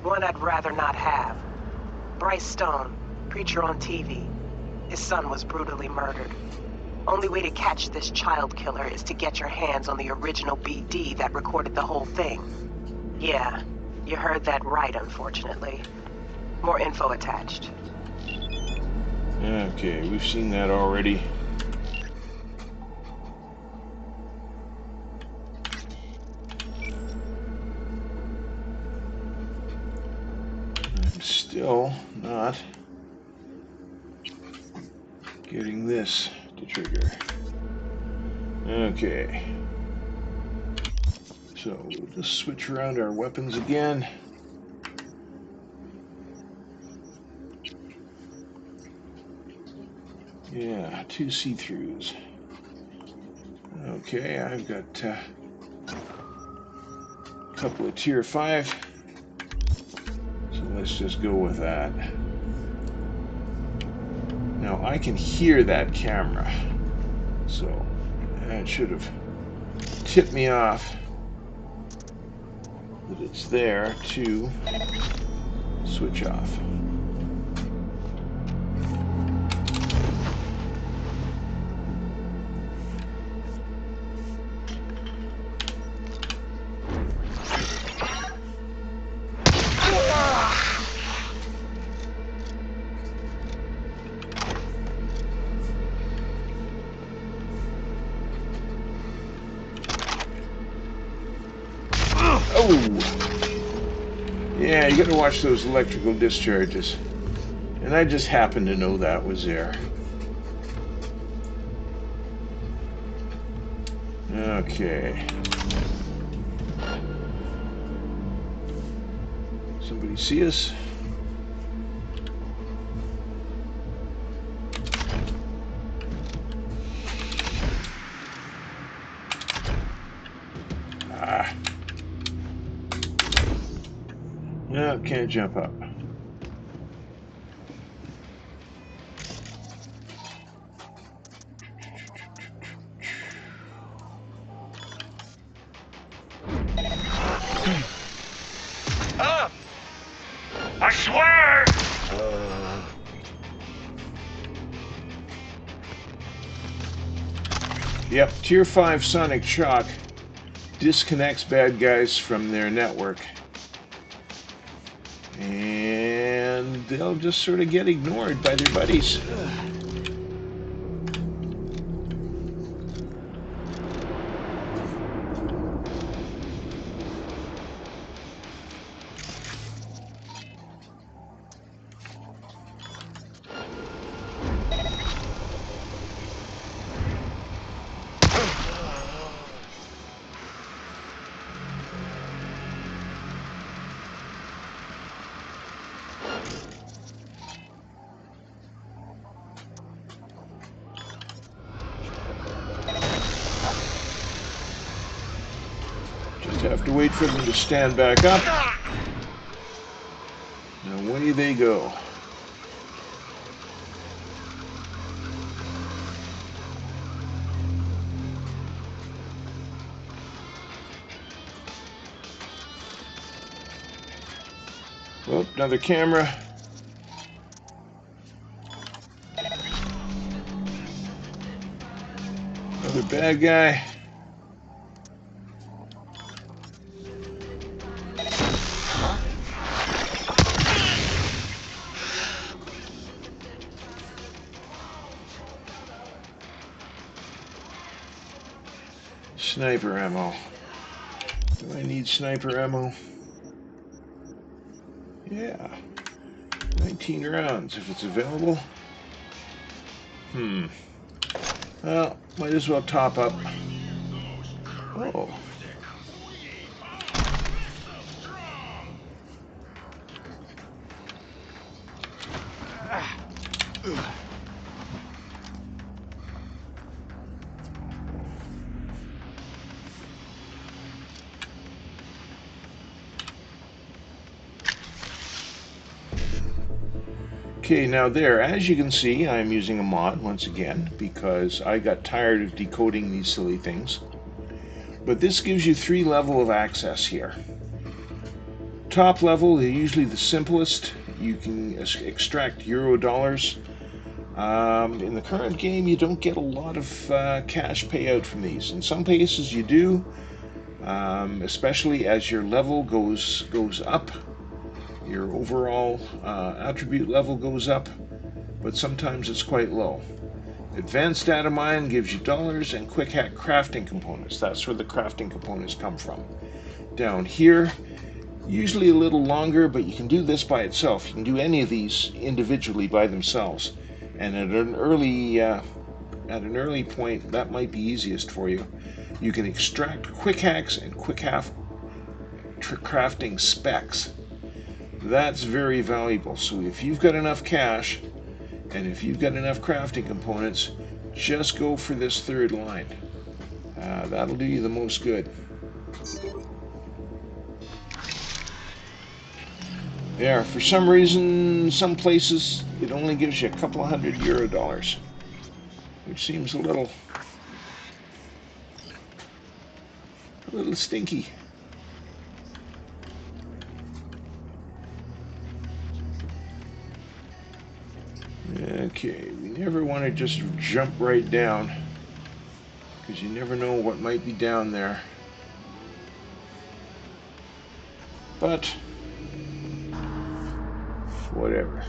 One I'd rather not have. Bryce Stone, preacher on TV. His son was brutally murdered. Only way to catch this child killer is to get your hands on the original BD that recorded the whole thing. Yeah, you heard that right, unfortunately. More info attached. Okay, we've seen that already. I'm still not getting this to trigger. Okay. So we'll just switch around our weapons again. Yeah, 2 see-throughs. Okay, I've got a couple of tier 5. So let's just go with that. Now I can hear that camera. So that should have tipped me off that it's there to switch off. Oh! Yeah, you gotta watch those electrical discharges. And I just happened to know that was there. Okay. Somebody see us? Ah. No, can't jump up. I swear! Yep, Tier 5 Sonic Shock disconnects bad guys from their network. And they'll just sort of get ignored by their buddies. Just have to wait for them to stand back up. And away they go. Oh, another camera. Another bad guy. Sniper ammo. Do I need sniper ammo? Yeah. 19 rounds if it's available. Well, might as well top up. Oh. Okay, now there, as you can see, I'm using a mod once again because I got tired of decoding these silly things. But this gives you 3 levels of access here. Top level is usually the simplest. You can extract euro dollars. In the current game, you don't get a lot of cash payout from these. In some cases, you do, especially as your level goes up. Your overall attribute level goes up, but sometimes it's quite low. Advanced data mine gives you dollars and quick hack crafting components. That's where the crafting components come from. Down here, usually a little longer, but you can do this by itself. You can do any of these individually by themselves. And at an early point, that might be easiest for you. You can extract quick hacks and quick hack crafting specs. That's very valuable. So if you've got enough cash and if you've got enough crafting components, just go for this 3rd line. That'll do you the most good. Yeah, for some reason, some places it only gives you a couple of hundred euro dollars, which seems a little stinky. Okay, we never want to just jump right down because you never know what might be down there. But whatever.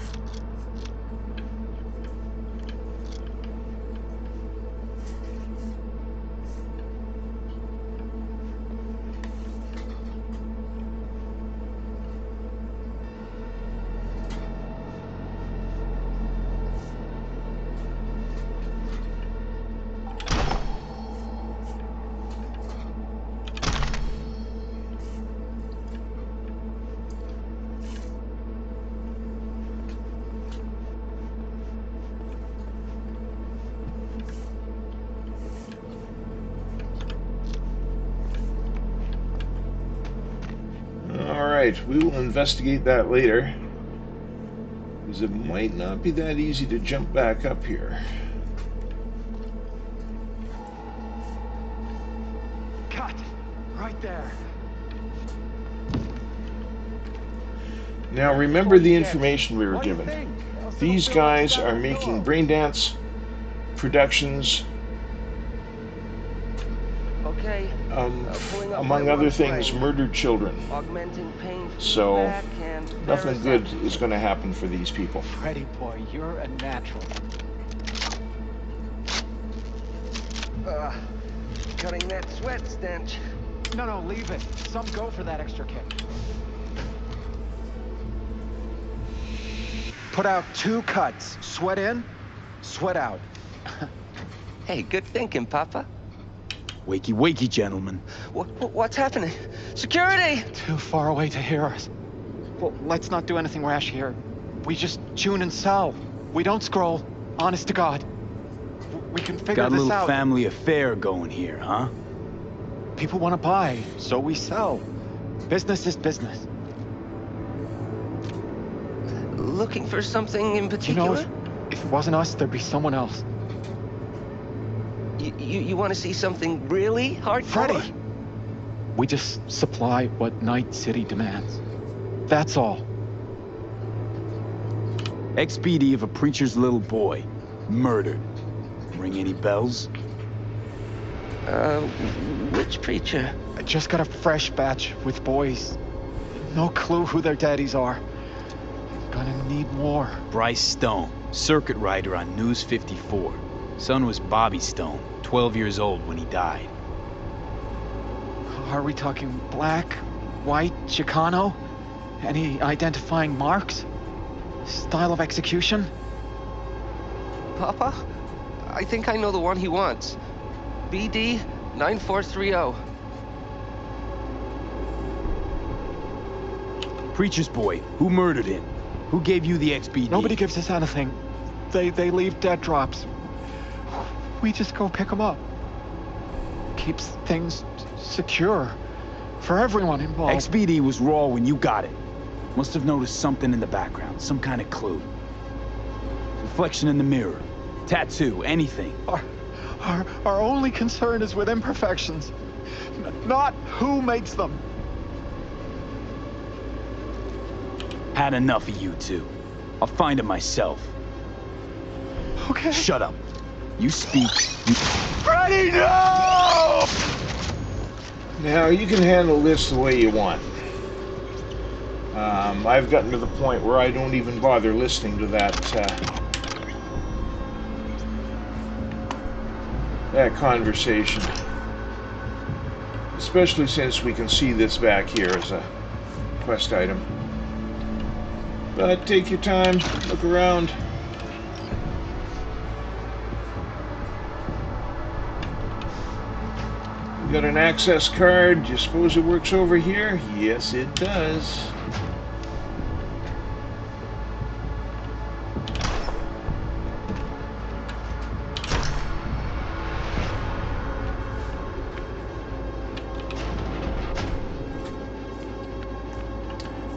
Alright, we will investigate that later, because it might not be that easy to jump back up here. Cut! Right there. Now remember the information we were given. These guys are making Braindance Productions, Okay. among other things, murdered children. Augmenting pain So, feedback and nothing good is going to happen for these people. Freddy boy, you're a natural. Cutting that sweat stench. No, leave it. Some go for that extra kick. Put out 2 cuts. Sweat in, sweat out. Hey, good thinking, Papa. Wakey, wakey, gentlemen. What's happening? Security! Too far away to hear us. Well, let's not do anything rash here. We just tune and sell. We don't scroll. Honest to God. We can figure Got a this little out. family affair going here, huh? People want to buy, so we sell. Business is business. Looking for something in You particular? know, if it wasn't us, there'd be someone else. You want to see something really hardcore? Freddy! We just supply what Night City demands. That's all. XPD of a preacher's little boy. Murdered. Ring any bells? Which preacher? I just got a fresh batch with boys. No clue who their daddies are. Gonna need more. Bryce Stone, circuit rider on News 54. Son was Bobby Stone, 12 years old when he died. Are we talking black, white, Chicano? Any identifying marks? Style of execution? Papa? I think I know the one he wants. BD 9430. Preacher's boy, who murdered him? Who gave you the XPD? Nobody gives us anything. They leave dead drops. We just go pick them up. Keeps things secure for everyone involved. XBD was raw when you got it. Must have noticed something in the background, some kind of clue. Reflection in the mirror, tattoo, anything. Our only concern is with imperfections, not who makes them. Had enough of you two. I'll find it myself. Okay. Shut up. You speak. Freddy, no! Now, you can handle this the way you want. I've gotten to the point where I don't even bother listening to that conversation. Especially since we can see this back here as a quest item. But take your time, look around. We got an access card. Do you suppose it works over here? Yes, it does.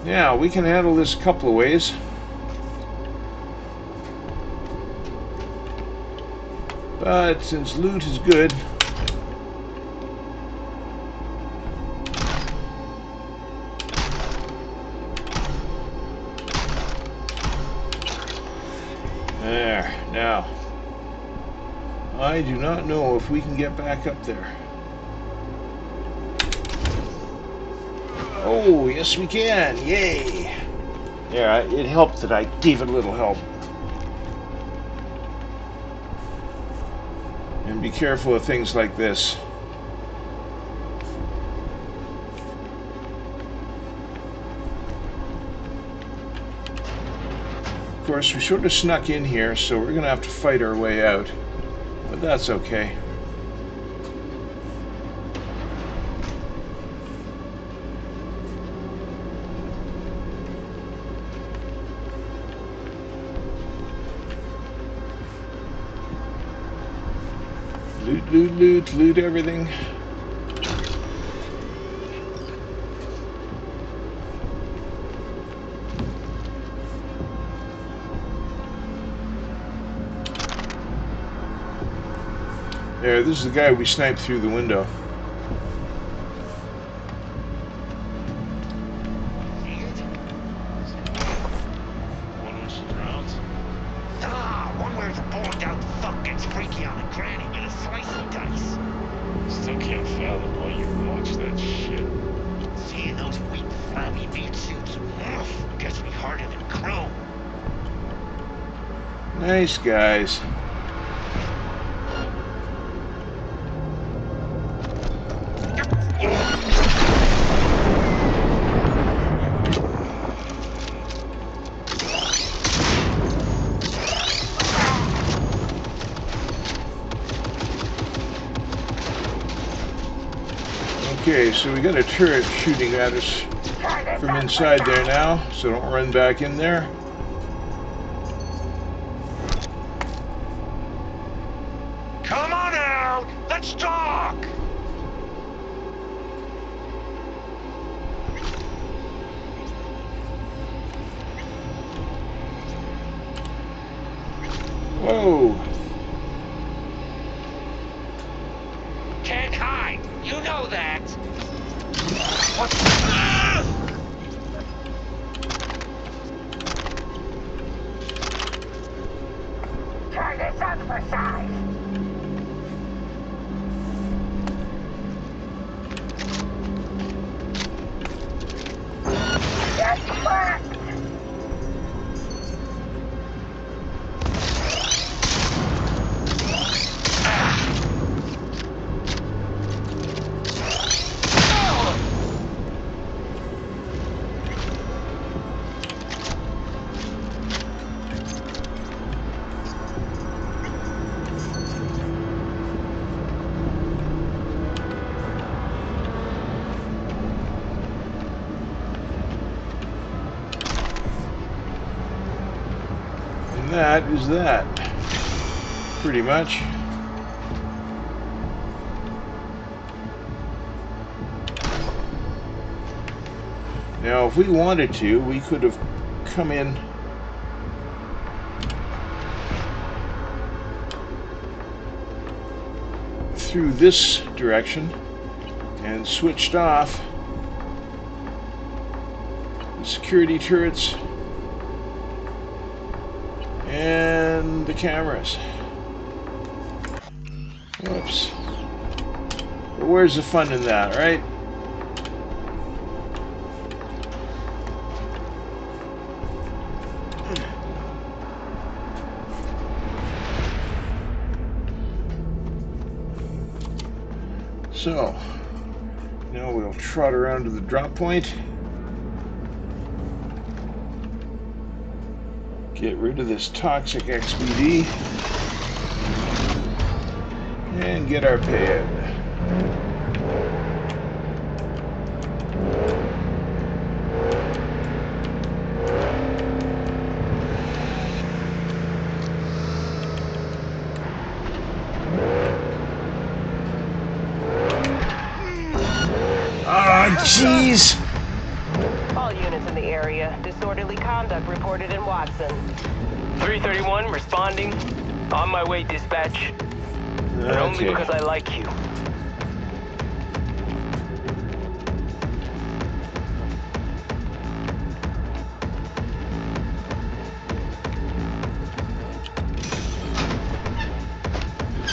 Now, we can handle this a couple of ways. But since loot is good, there, now, I do not know if we can get back up there. Oh, yes we can, yay! Yeah, it helped that I gave it a little help. And be careful of things like this. Of course, we sort of snuck in here, so we're going to have to fight our way out. But that's okay. Loot, loot, loot, loot everything. There, this is the guy we sniped through the window. One when she drowns? Ah, one where the bored out fuck gets freaky on a granny with a slicey dice. Still can't fathom why you watch that shit. Seeing those weak, flabby meat suits, gets me harder than chrome. Nice guys. Okay, so we got a turret shooting at us from inside there now, so don't run back in there. Come on out! Let's talk! Whoa! Can't hide! You know that! Try this on for size! Get marked! that is that. Pretty much. Now, if we wanted to, we could have come in through this direction and switched off the security turrets and the cameras. Whoops. But where's the fun in that, right? So, now we'll trot around to the drop point. Get rid of this toxic XBD. And get our pay out. Ah, jeez! All units in the area. Disorderly conduct reported in Watson. 331 responding. On my way, dispatch. But only Okay. because I like you.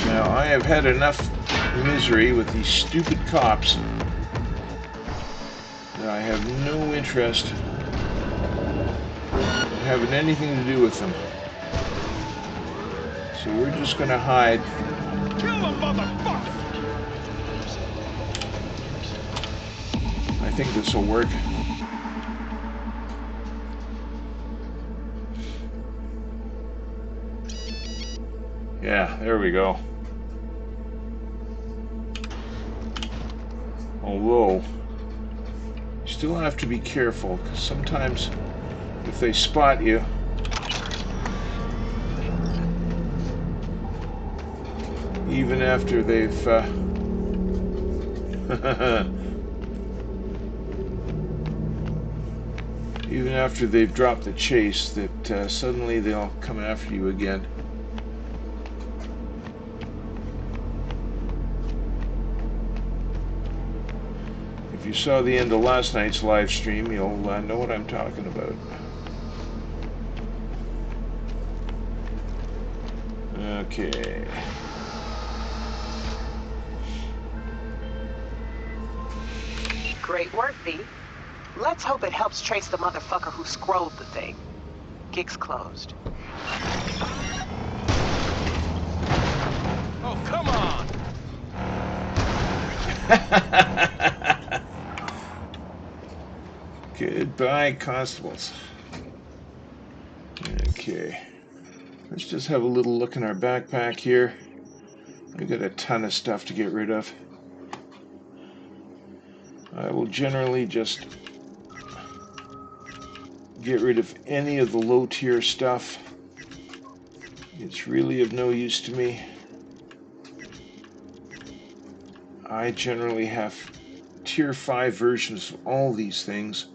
Now, I have had enough misery with these stupid cops that I have no interest in having anything to do with them. So we're just gonna hide. Kill him, motherfucker! I think this will work. Yeah, there we go. Although, you still have to be careful, because sometimes if they spot you, even after they've even after they've dropped the chase, that suddenly they'll come after you again. If you saw the end of last night's live stream, you'll know what I'm talking about. Okay. Great work, V. Let's hope it helps trace the motherfucker who scrolled the thing. Gig's closed. Oh, come on! Goodbye, constables. Okay. Let's just have a little look in our backpack here. We've got a ton of stuff to get rid of. I will generally just get rid of any of the low-tier stuff. It's really of no use to me. I generally have tier 5 versions of all these things.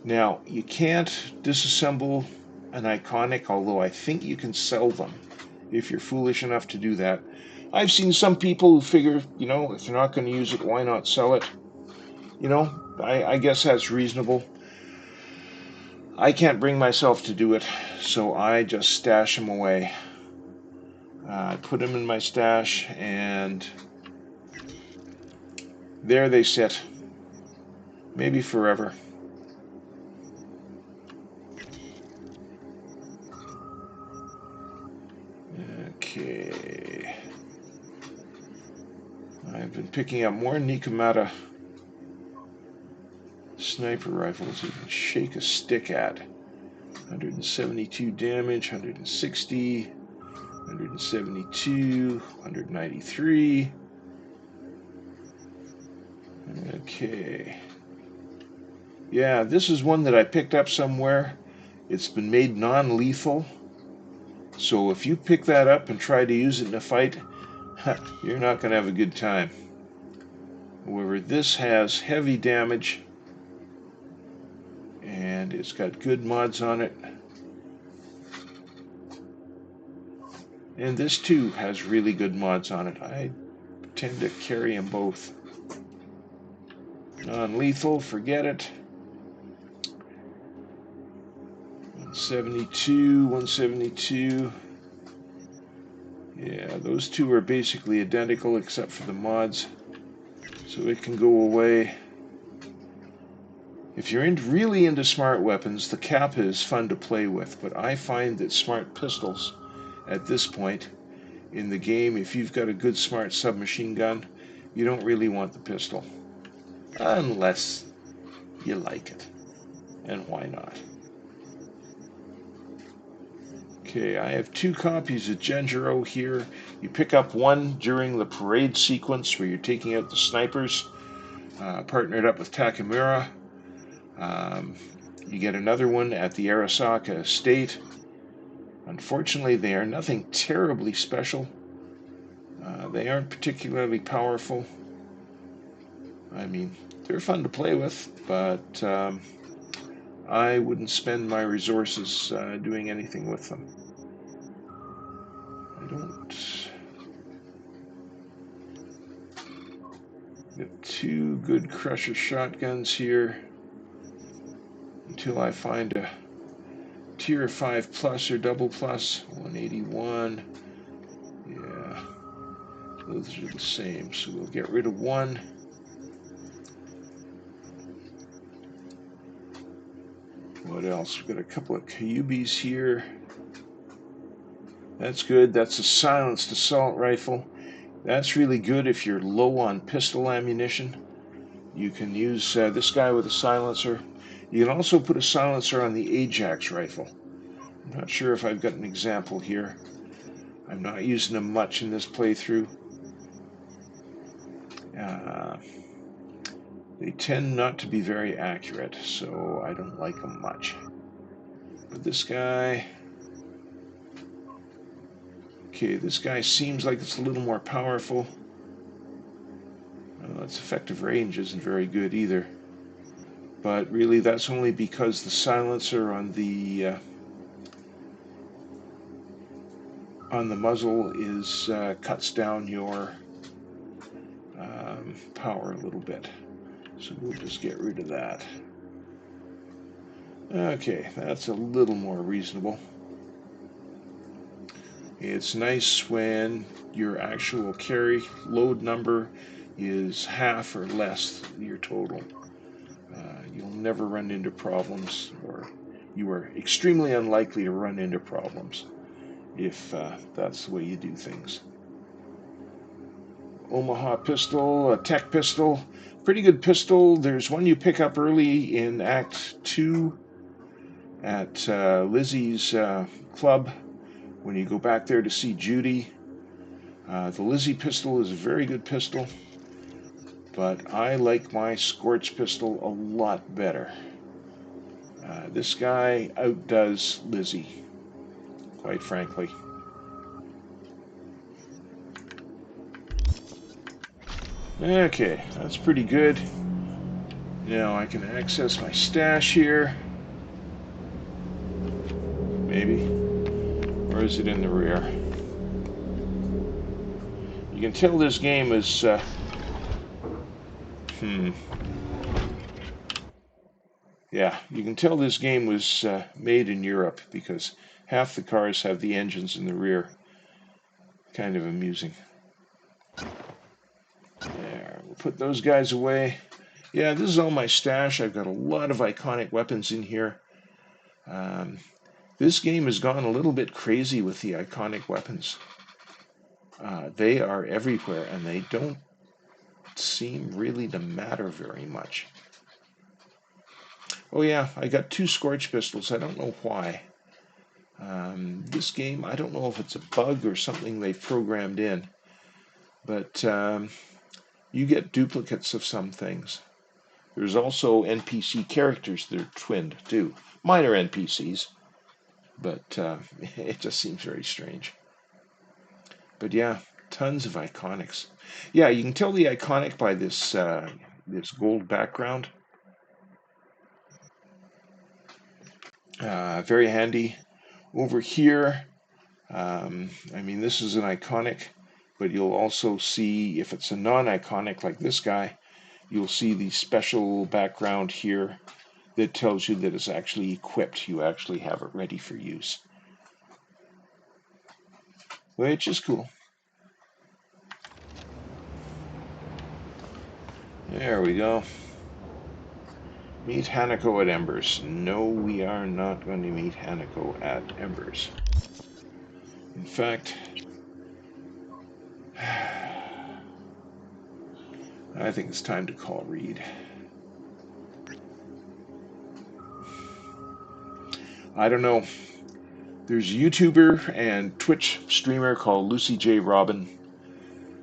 Now, you can't disassemble an iconic, although I think you can sell them if you're foolish enough to do that. I've seen some people who figure, you know, if they're not going to use it, why not sell it? You know, I guess that's reasonable. I can't bring myself to do it, so I just stash them away. I put them in my stash, and there they sit. Maybe forever. Okay. I've been picking up more Nikomata sniper rifles you can shake a stick at. 172 damage, 160, 172, 193. Okay. Yeah, this is one that I picked up somewhere. It's been made non-lethal. So if you pick that up and try to use it in a fight, you're not going to have a good time. However, this has heavy damage, and it's got good mods on it. And this too has really good mods on it. I tend to carry them both. Non-lethal, forget it. 172, 172. Yeah, those two are basically identical except for the mods. So it can go away. If you're really into smart weapons, the Kappa is fun to play with, but I find that smart pistols, at this point in the game, if you've got a good smart submachine gun, you don't really want the pistol. Unless you like it. And why not? Okay, I have 2 copies of Genjiro here. You pick up one during the parade sequence where you're taking out the snipers, partnered up with Takamura. You get another one at the Arasaka estate. Unfortunately, they are nothing terribly special. They aren't particularly powerful. I mean, they're fun to play with, but I wouldn't spend my resources doing anything with them. I don't. Got 2 good Crusher shotguns here until I find a tier 5 plus or double plus. 181. Yeah, those are the same, so we'll get rid of one. What else? We've got a couple of Kyubis here. That's good. That's a silenced assault rifle. That's really good if you're low on pistol ammunition. You can use this guy with a silencer. You can also put a silencer on the Ajax rifle. I'm not sure if I've got an example here. I'm not using them much in this playthrough. They tend not to be very accurate, so I don't like them much. But this guy... Okay, this guy seems like it's a little more powerful. Its effective range isn't very good either. But really, that's only because the silencer on the muzzle is cuts down your power a little bit. So we'll just get rid of that. Okay, that's a little more reasonable. It's nice when your actual carry load number is half or less your total. You'll never run into problems, or you are extremely unlikely to run into problems if that's the way you do things. Omaha pistol, a tech pistol, pretty good pistol. There's one you pick up early in Act 2 at Lizzie's club when you go back there to see Judy. The Lizzie pistol is a very good pistol, but I like my Scorch pistol a lot better. This guy outdoes Lizzie, quite frankly. Okay, that's pretty good. Now I can access my stash here. Maybe. Or is it in the rear? You can tell this game is... Yeah, you can tell this game was made in Europe because half the cars have the engines in the rear. Kind of amusing. There, we'll put those guys away. Yeah, this is all my stash. I've got a lot of iconic weapons in here. This game has gone a little bit crazy with the iconic weapons. They are everywhere, and they don't seem really to matter very much. Oh yeah, I got 2 Scorch pistols. I don't know why. This game, I don't know if it's a bug or something they've programmed in, but you get duplicates of some things. There's also NPC characters that are twinned too. Minor NPCs, but it just seems very strange. But yeah, tons of iconics. Yeah, you can tell the iconic by this this gold background. Very handy. Over here, I mean, this is an iconic, but you'll also see, if it's a non-iconic like this guy, you'll see the special background here that tells you that it's actually equipped. You actually have it ready for use, which is cool. There we go. Meet Hanako at Embers. No, we are not going to meet Hanako at Embers. In fact, I think it's time to call Reed. I don't know. There's a YouTuber and Twitch streamer called Lucy J. Robin.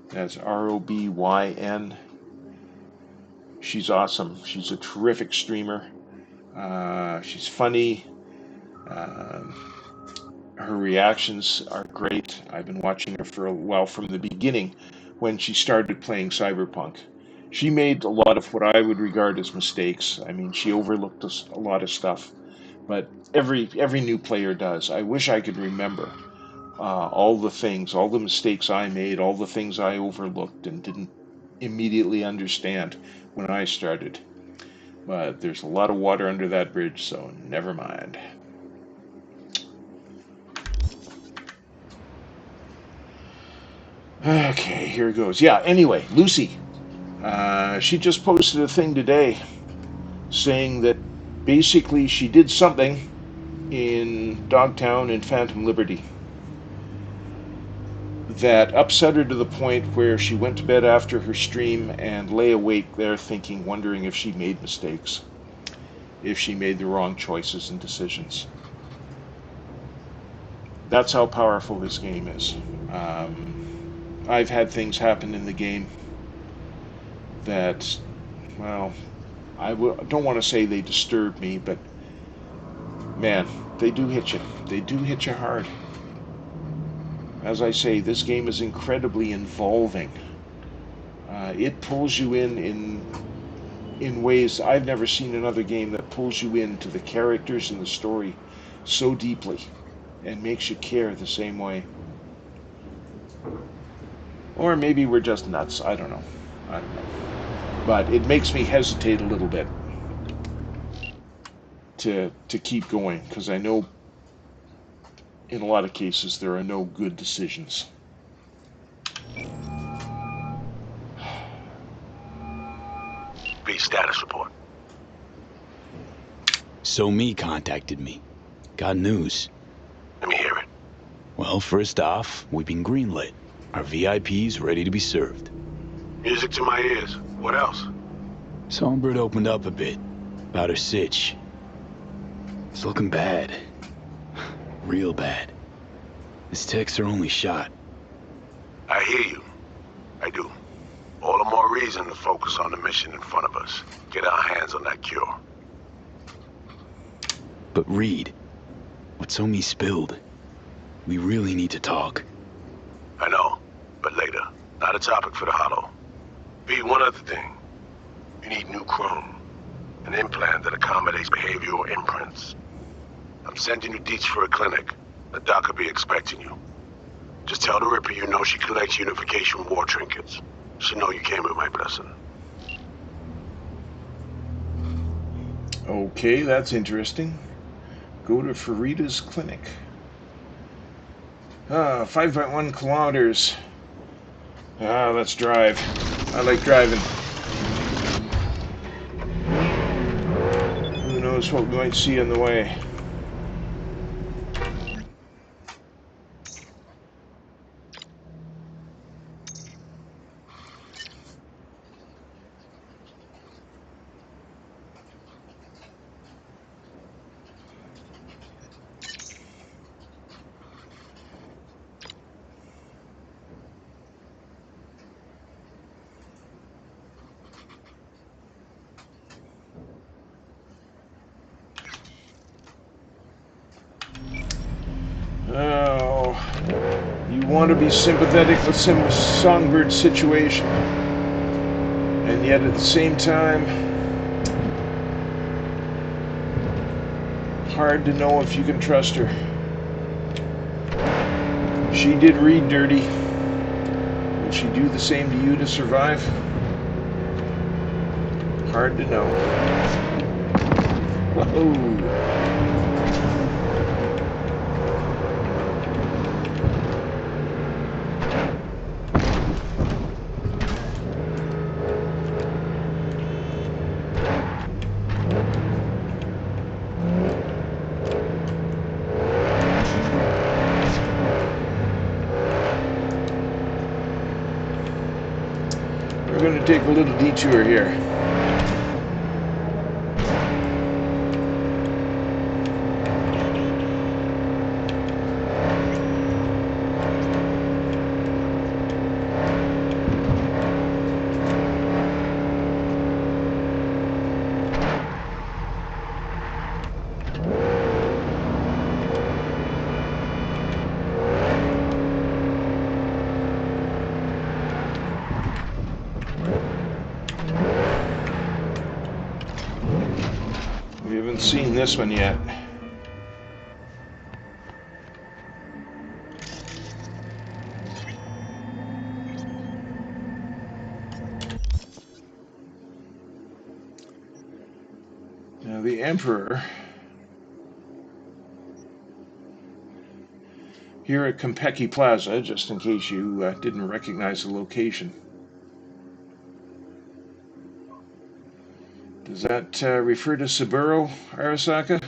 That's Robyn. She's awesome. She's a terrific streamer. She's funny. Her reactions are great. I've been watching her for a while, from the beginning when she started playing Cyberpunk. She made a lot of what I would regard as mistakes. I mean, she overlooked a lot of stuff, but every new player does. I wish I could remember all the things, all the mistakes I made, all the things I overlooked and didn't immediately understand when I started. But there's a lot of water under that bridge, so never mind. Okay, here it goes. Yeah, anyway, Lucy. She just posted a thing today saying that basically she did something in Dogtown and Phantom Liberty that upset her to the point where she went to bed after her stream and lay awake there thinking, wondering if she made mistakes, if she made the wrong choices and decisions. That's how powerful this game is. I've had things happen in the game that, well, don't want to say they disturb me, but man, they do hit you. They do hit you hard. As I say, this game is incredibly involving. It pulls you in ways I've never seen another game that pulls you into the characters and the story so deeply and makes you care the same way. Or maybe we're just nuts. I don't know. But it makes me hesitate a little bit to keep going, because I know in a lot of cases there are no good decisions. B, status report. So me contacted me. Got news. Let me hear it. Well, first off, we've been greenlit. Our VIP's ready to be served. Music to my ears. What else? Songbird opened up a bit about her sitch. It's looking bad. Real bad. This tech's her only shot. I hear you. I do. All the more reason to focus on the mission in front of us. Get our hands on that cure. But Reed, what's on me spilled? We really need to talk. I know, but later. Not a topic for the hollow. B, one other thing. You need new chrome. An implant that accommodates behavioral imprints. I'm sending you deets for a clinic. The doc will be expecting you. Just tell the Ripper you know she collects unification war trinkets. She'll know you came with my blessing. Okay, that's interesting. Go to Farida's clinic. 5.1 kilometers. Let's drive. I like driving. Who knows what we might see on the way. want to be sympathetic with Songbird's situation. And yet at the same time, hard to know if you can trust her. She did read dirty. Will she do the same to you to survive? Hard to know. Whoa. We're going to take a little detour here. We haven't seen this one yet. Now the Emperor here at Konpeki Plaza, just in case you didn't recognize the location. Does that refer to Saburo, Arasaka?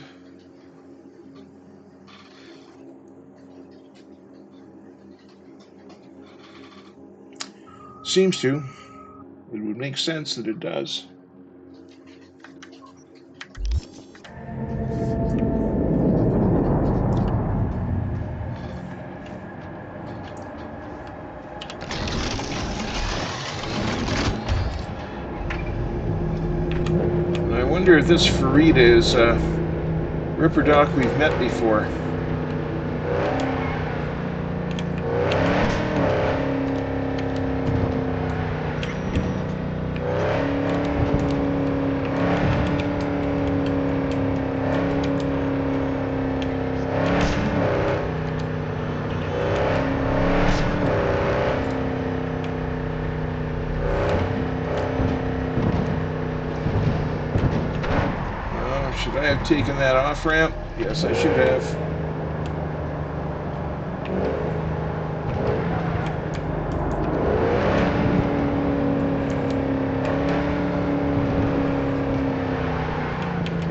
Seems to. It would make sense that it does. And I wonder if this Farida is Ripper Doc we've met before. Should I have taken that off ramp? Yes, I should have.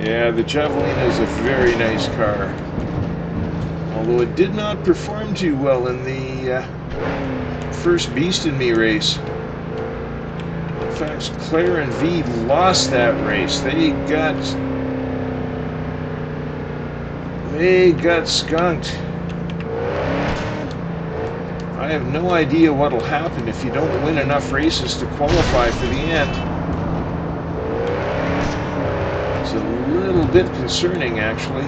Yeah, the Javelina is a very nice car. Although it did not perform too well in the first Beast in Me race. In fact, Claire and V lost that race. They got skunked. I have no idea what'll happen if you don't win enough races to qualify for the end. It's a little bit concerning, actually.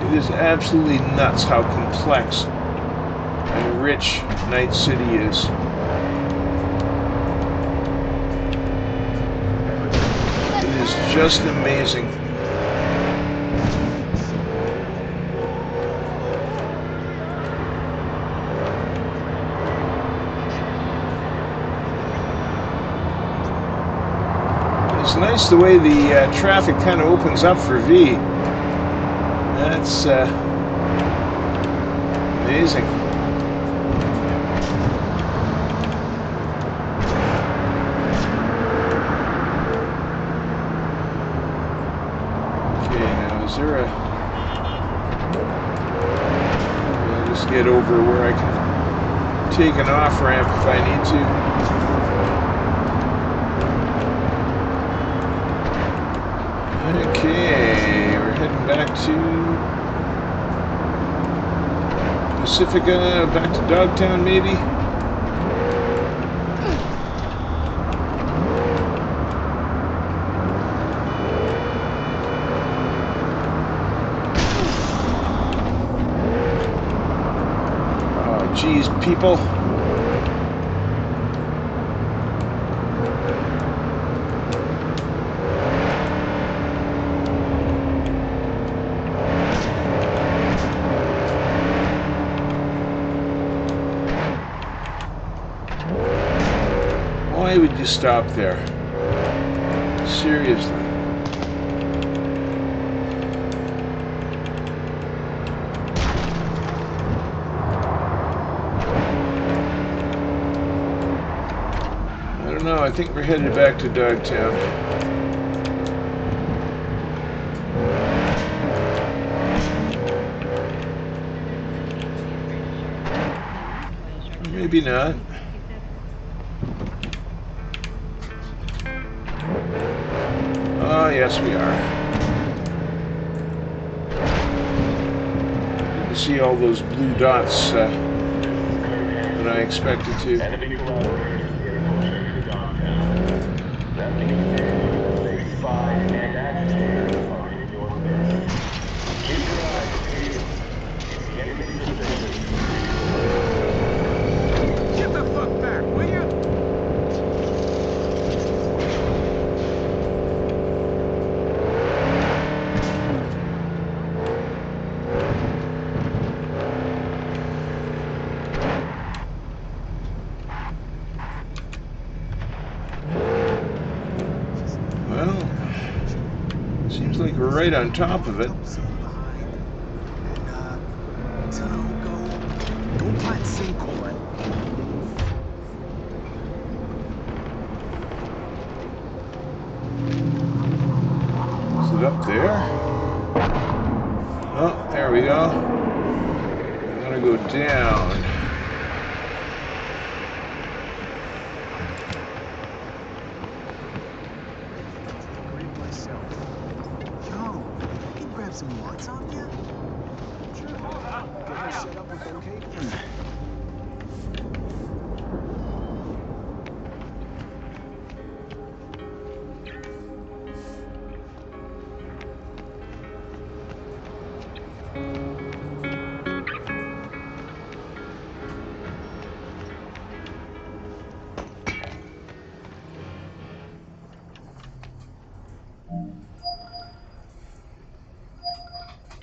It is absolutely nuts how complex and rich Night City is. It is just amazing. It's nice the way the traffic kind of opens up for V. That's amazing. Okay, now is there a... I'll just get over where I can take an off-ramp if I need to. heading back to Pacifica, back to Dogtown maybe. Oh, geez, people. Why would you stop there? Seriously. I don't know, I think we're headed back to Dogtown. Or maybe not. Oh, yes, we are. Didn't see all those blue dots that I expected to. Enemy collaborators getting closer to Dogtown. That means Phase 5 and agitators are in your space. Keep your eyes peeled. If you see anything suspicious, Get the fuck back, will you? Well, seems like we're right on top of it. Go plant sinkhole. Is it up there? Oh, there we go. I'm gonna go down. Grab myself. Yo, can you grab some nuts on you? Sure. Get you set up with them cables.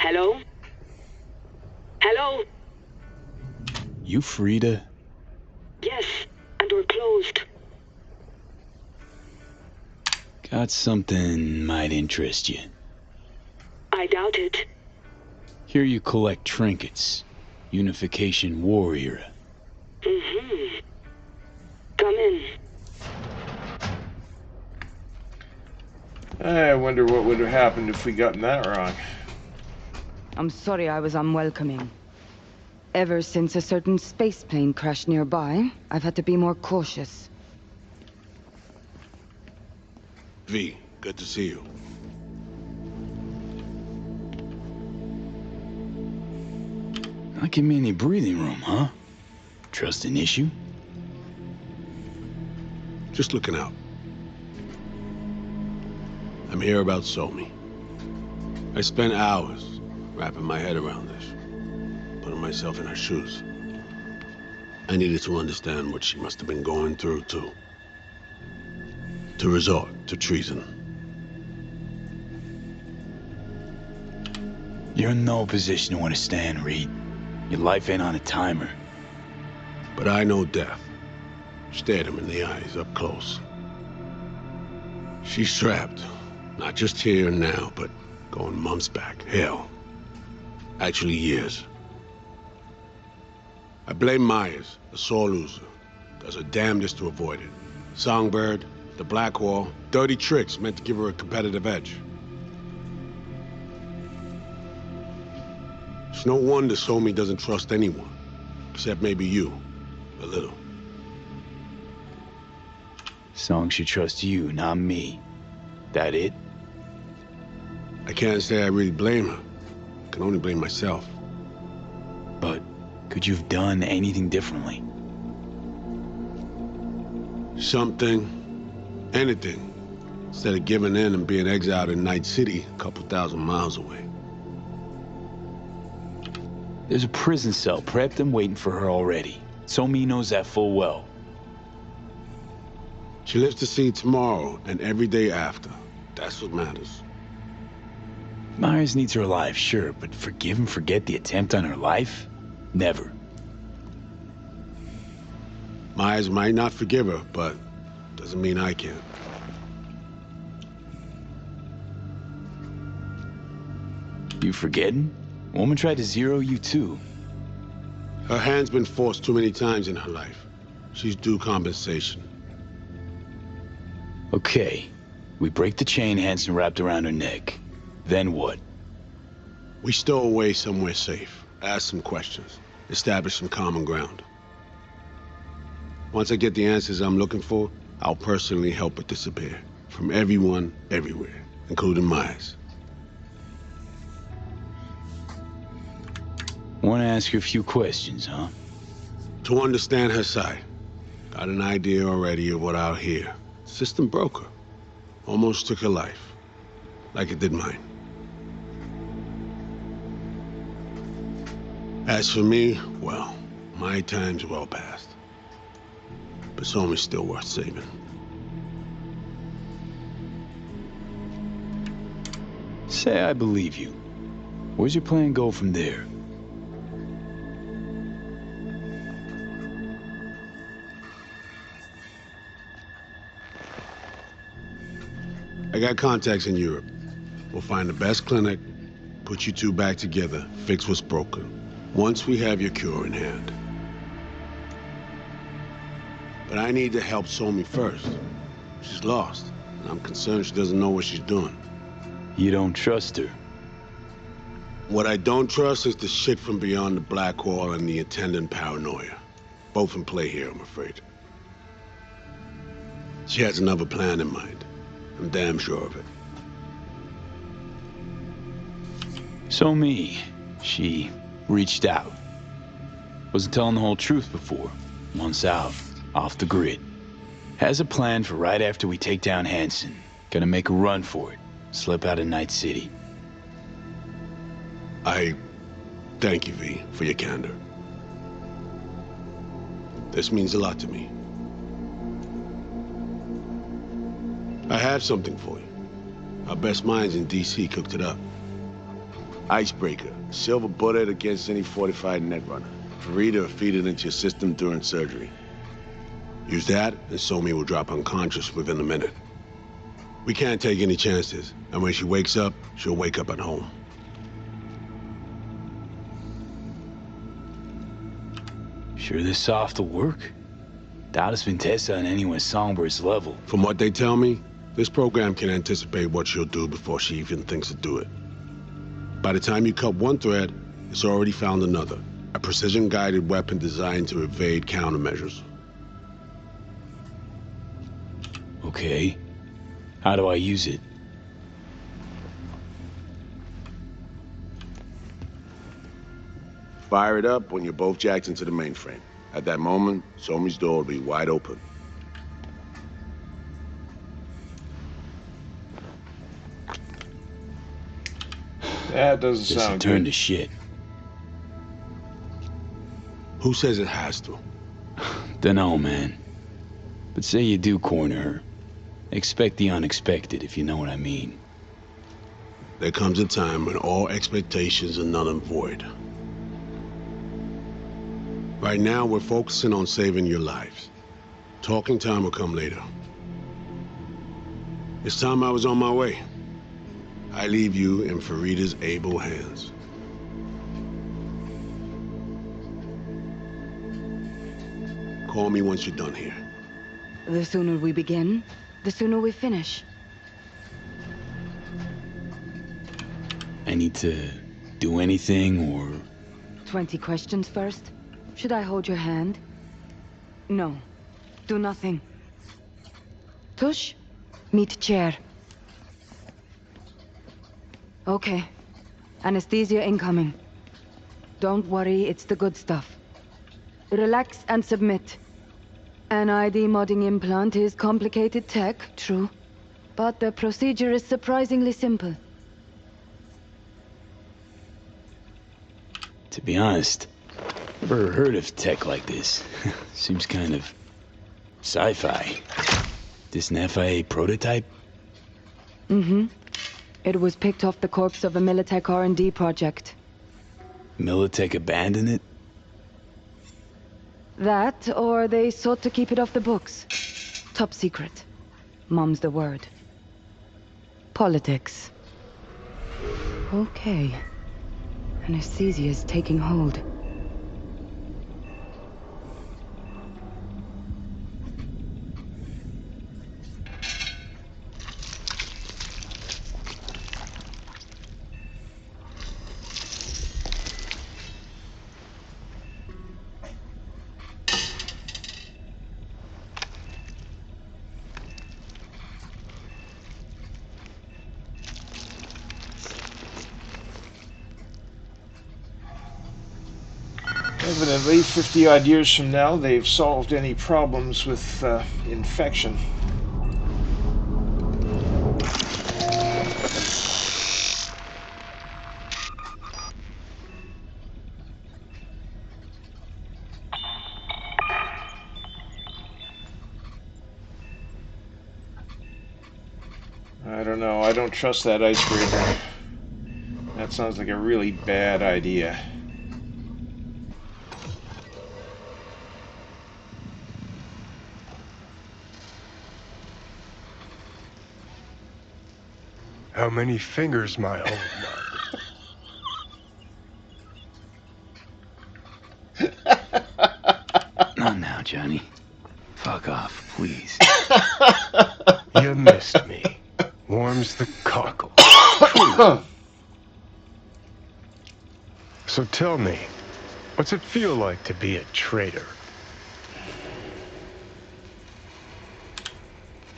Hello? Hello? You Farida? Yes, and we're closed. Got something might interest you. I doubt it. Here you collect trinkets. Unification War era. Mm-hmm. Come in. I wonder what would have happened if we gotten that wrong. I'm sorry I was unwelcoming. Ever since a certain space plane crashed nearby, I've had to be more cautious. V, good to see you. Not give me any breathing room, huh? Trust an issue? Just looking out. I'm here about Somi. I spent hours wrapping my head around this, putting myself in her shoes. I needed to understand what she must have been going through to resort to treason. You're in no position to understand, Reed. Your life ain't on a timer. But I know death. Stared him in the eyes up close. She's trapped. Not just here and now, but going months back. Hell. Actually years. I blame Myers, a sore loser. Does her damnedest to avoid it. Songbird, the Blackwall, dirty tricks meant to give her a competitive edge. It's no wonder Somi doesn't trust anyone. Except maybe you. A little. Song should trust you, not me. That it? I can't say I really blame her. I can only blame myself. But could you have done anything differently? Something. Anything. Instead of giving in and being exiled in Night City, a couple thousand miles away. There's a prison cell prepped and waiting for her already. Somi knows that full well. She lives to see tomorrow and every day after. That's what matters. Myers needs her alive, sure, but forgive and forget the attempt on her life? Never. Myers might not forgive her, but doesn't mean I can. You forgetting? Woman tried to zero you too. Her hand's been forced too many times in her life. She's due compensation. Okay. We break the chain Hansen wrapped around her neck. Then what? We stow away somewhere safe. Ask some questions. Establish some common ground. Once I get the answers I'm looking for, I'll personally help her disappear. From everyone, everywhere, including Myers. Want to ask you a few questions, huh? To understand her side. Got an idea already of what I'll hear. System broke her. Almost took her life. Like it did mine. As for me, well, my time's well past. But Somi's still worth saving. Say I believe you. Where's your plan go from there? I got contacts in Europe. We'll find the best clinic, put you two back together, fix what's broken. Once we have your cure in hand. But I need to help Somi first. She's lost, and I'm concerned she doesn't know what she's doing. You don't trust her? What I don't trust is the shit from beyond the black wall and the attendant paranoia. Both in play here, I'm afraid. She has another plan in mind. I'm damn sure of it. Somi, she reached out. Wasn't telling the whole truth before. Months out, off the grid. Has a plan for right after we take down Hansen. Gonna make a run for it. Slip out of Night City. I thank you, V, for your candor. This means a lot to me. I have something for you. Our best minds in DC cooked it up. Icebreaker, silver bullet against any fortified netrunner. Farida will feed it into your system during surgery. Use that, and Somi will drop unconscious within a minute. We can't take any chances, and when she wakes up, she'll wake up at home. Sure this soft will work? Doubt it's been tested on anyone Songbird's level. From what they tell me, this program can anticipate what she'll do before she even thinks to do it. By the time you cut one thread, it's already found another. A precision-guided weapon designed to evade countermeasures. Okay. How do I use it? Fire it up when you're both jacked into the mainframe. At that moment, Somi's door will be wide open. That doesn't This sound turn good. to shit. Who says it has to? Dunno, man. But say you do corner her. Expect the unexpected, if you know what I mean. There comes a time when all expectations are null and void. Right now, we're focusing on saving your lives. Talking time will come later. It's time I was on my way. I leave you in Farida's able hands. Call me once you're done here. The sooner we begin, the sooner we finish. I need to do anything, or... 20 questions first? Should I hold your hand? No. Do nothing. Tush, meet chair. Okay. Anesthesia incoming. Don't worry, it's the good stuff. Relax and submit. An ID modding implant is complicated tech, true. But the procedure is surprisingly simple. To be honest, never heard of tech like this. Seems kind of sci-fi. This an FIA prototype? Mm-hmm. It was picked off the corpse of a Militech R&D project. Militech abandoned it? That, or they sought to keep it off the books. Top secret. Mom's the word. Politics. Okay. Anesthesia is taking hold. Evidently, 50-odd years from now, they've solved any problems with infection. I don't know. I don't trust that icebreaker. That sounds like a really bad idea. How many fingers my old nut? Not now, Johnny. Fuck off, please. You missed me. Warms the cockle. So tell me, what's it feel like to be a traitor?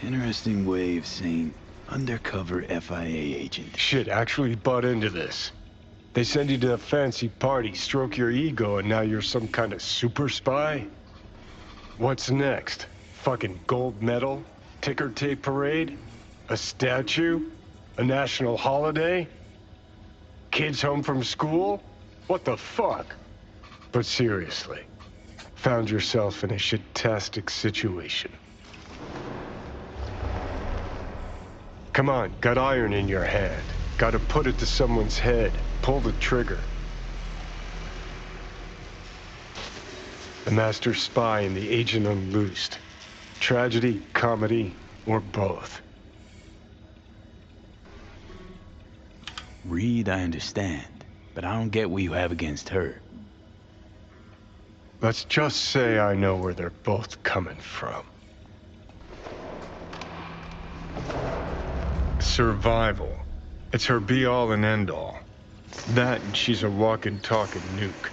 Interesting way of saying undercover FIA agent. Shit, actually butt into this. They send you to a fancy party, stroke your ego, and now you're some kind of super spy? What's next? Fucking gold medal? Ticker tape parade? A statue? A national holiday? Kids home from school? What the fuck? But seriously, found yourself in a shit-tastic situation. Come on, got iron in your hand. Gotta put it to someone's head. Pull the trigger. The master spy and the agent unloosed. Tragedy, comedy, or both. Reed, I understand, but I don't get what you have against her. Let's just say I know where they're both coming from. Survival. It's her be-all and end-all. That and she's a walking, talking nuke.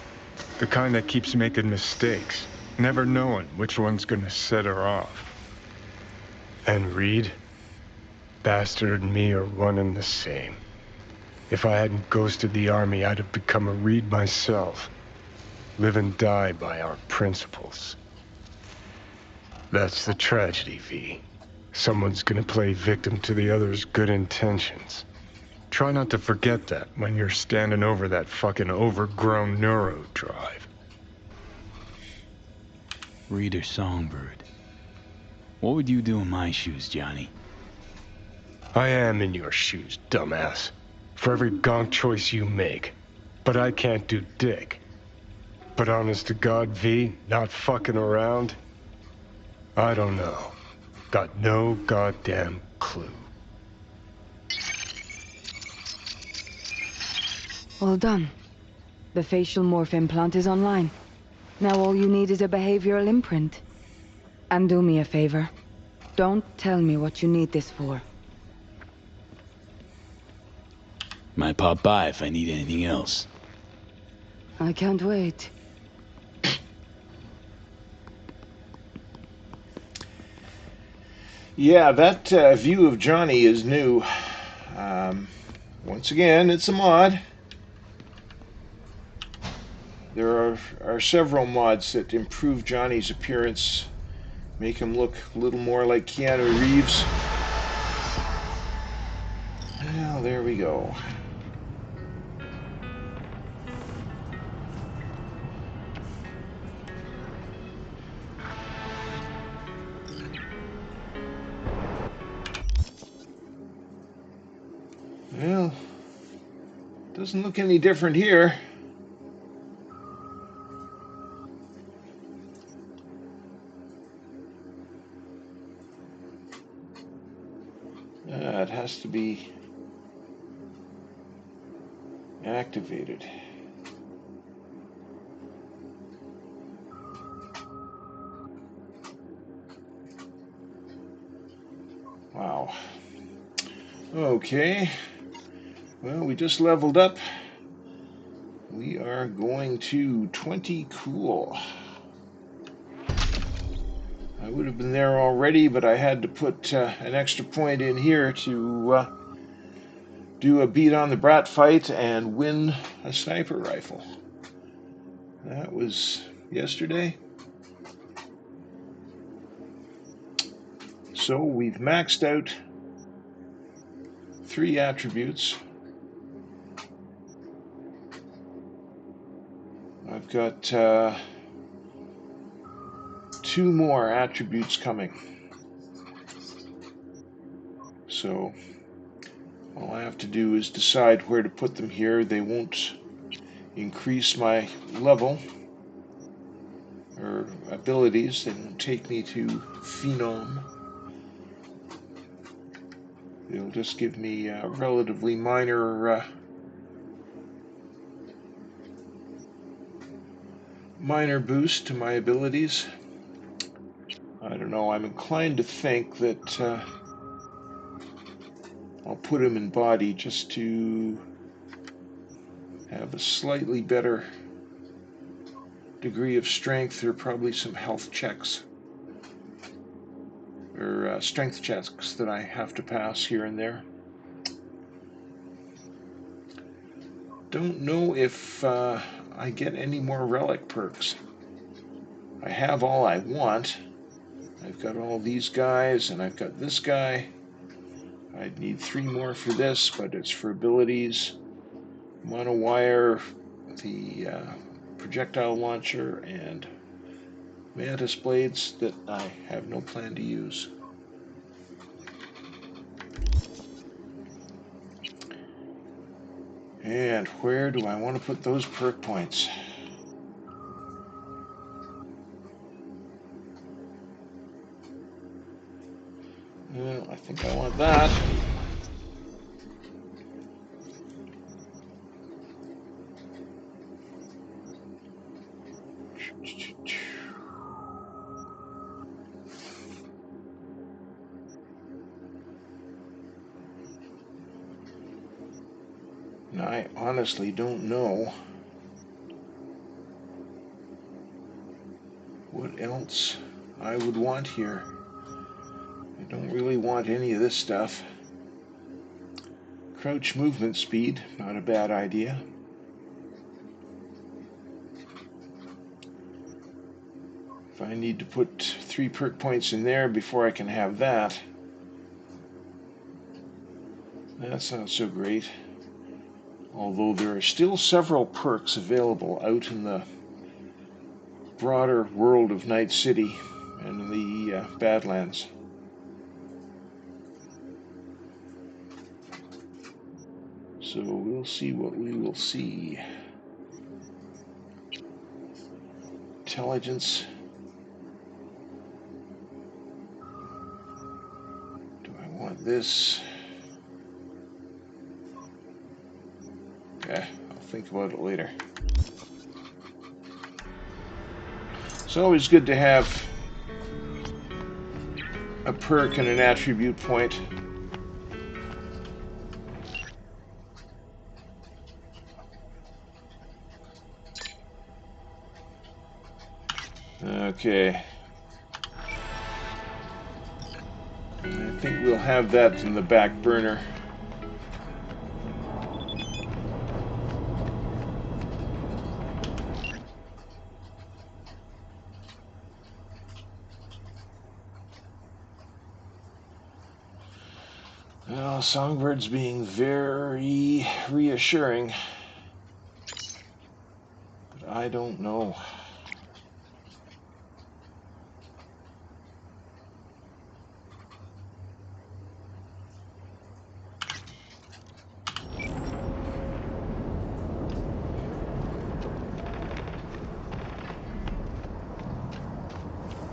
The kind that keeps making mistakes, never knowing which one's gonna set her off. And Reed? Bastard and me are one and the same. If I hadn't ghosted the army, I'd have become a Reed myself. Live and die by our principles. That's the tragedy, V. Someone's gonna play victim to the other's good intentions. Try not to forget that when you're standing over that fucking overgrown neuro drive. Reader Songbird. What would you do in my shoes, Johnny? I am in your shoes, dumbass. For every gonk choice you make. But I can't do dick. But honest to God, V, not fucking around? I don't know. Got no goddamn clue. Well done. The facial morph implant is online. Now all you need is a behavioral imprint. And do me a favor. Don't tell me what you need this for. Might pop by if I need anything else. I can't wait. Yeah, that view of Johnny is new. Once again, it's a mod. There are several mods that improve Johnny's appearance, make him look a little more like Keanu Reeves. Well, there we go. Well, doesn't look any different here. It has to be activated. Wow. Okay. Well, we just leveled up. We are going to 20 cool. I would have been there already, but I had to put an extra point in here to do a beat on the brat fight and win a sniper rifle. That was yesterday. So we've maxed out 3 attributes. I've got 2 more attributes coming. So all I have to do is decide where to put them here. They won't increase my level or abilities. They won't take me to Phenom. They'll just give me a relatively minor boost to my abilities. I don't know, I'm inclined to think that I'll put him in body just to have a slightly better degree of strength. There are probably some health checks or strength checks that I have to pass here and there. Don't know if I get any more relic perks. I have all I want. I've got all these guys and I've got this guy. I'd need 3 more for this, but it's for abilities. Monowire, the projectile launcher, and mantis blades that I have no plan to use. And where do I want to put those perk points? Well, I think I want that. I honestly don't know what else I would want here. I don't really want any of this stuff. Crouch movement speed, not a bad idea. If I need to put 3 perk points in there before I can have that, that's not so great. Although there are still several perks available out in the broader world of Night City and in the Badlands. So we'll see what we will see. Intelligence. Do I want this? I'll think about it later. It's always good to have a perk and an attribute point. Okay. I think we'll have that in the back burner. Oh, Songbird's being very reassuring. But I don't know.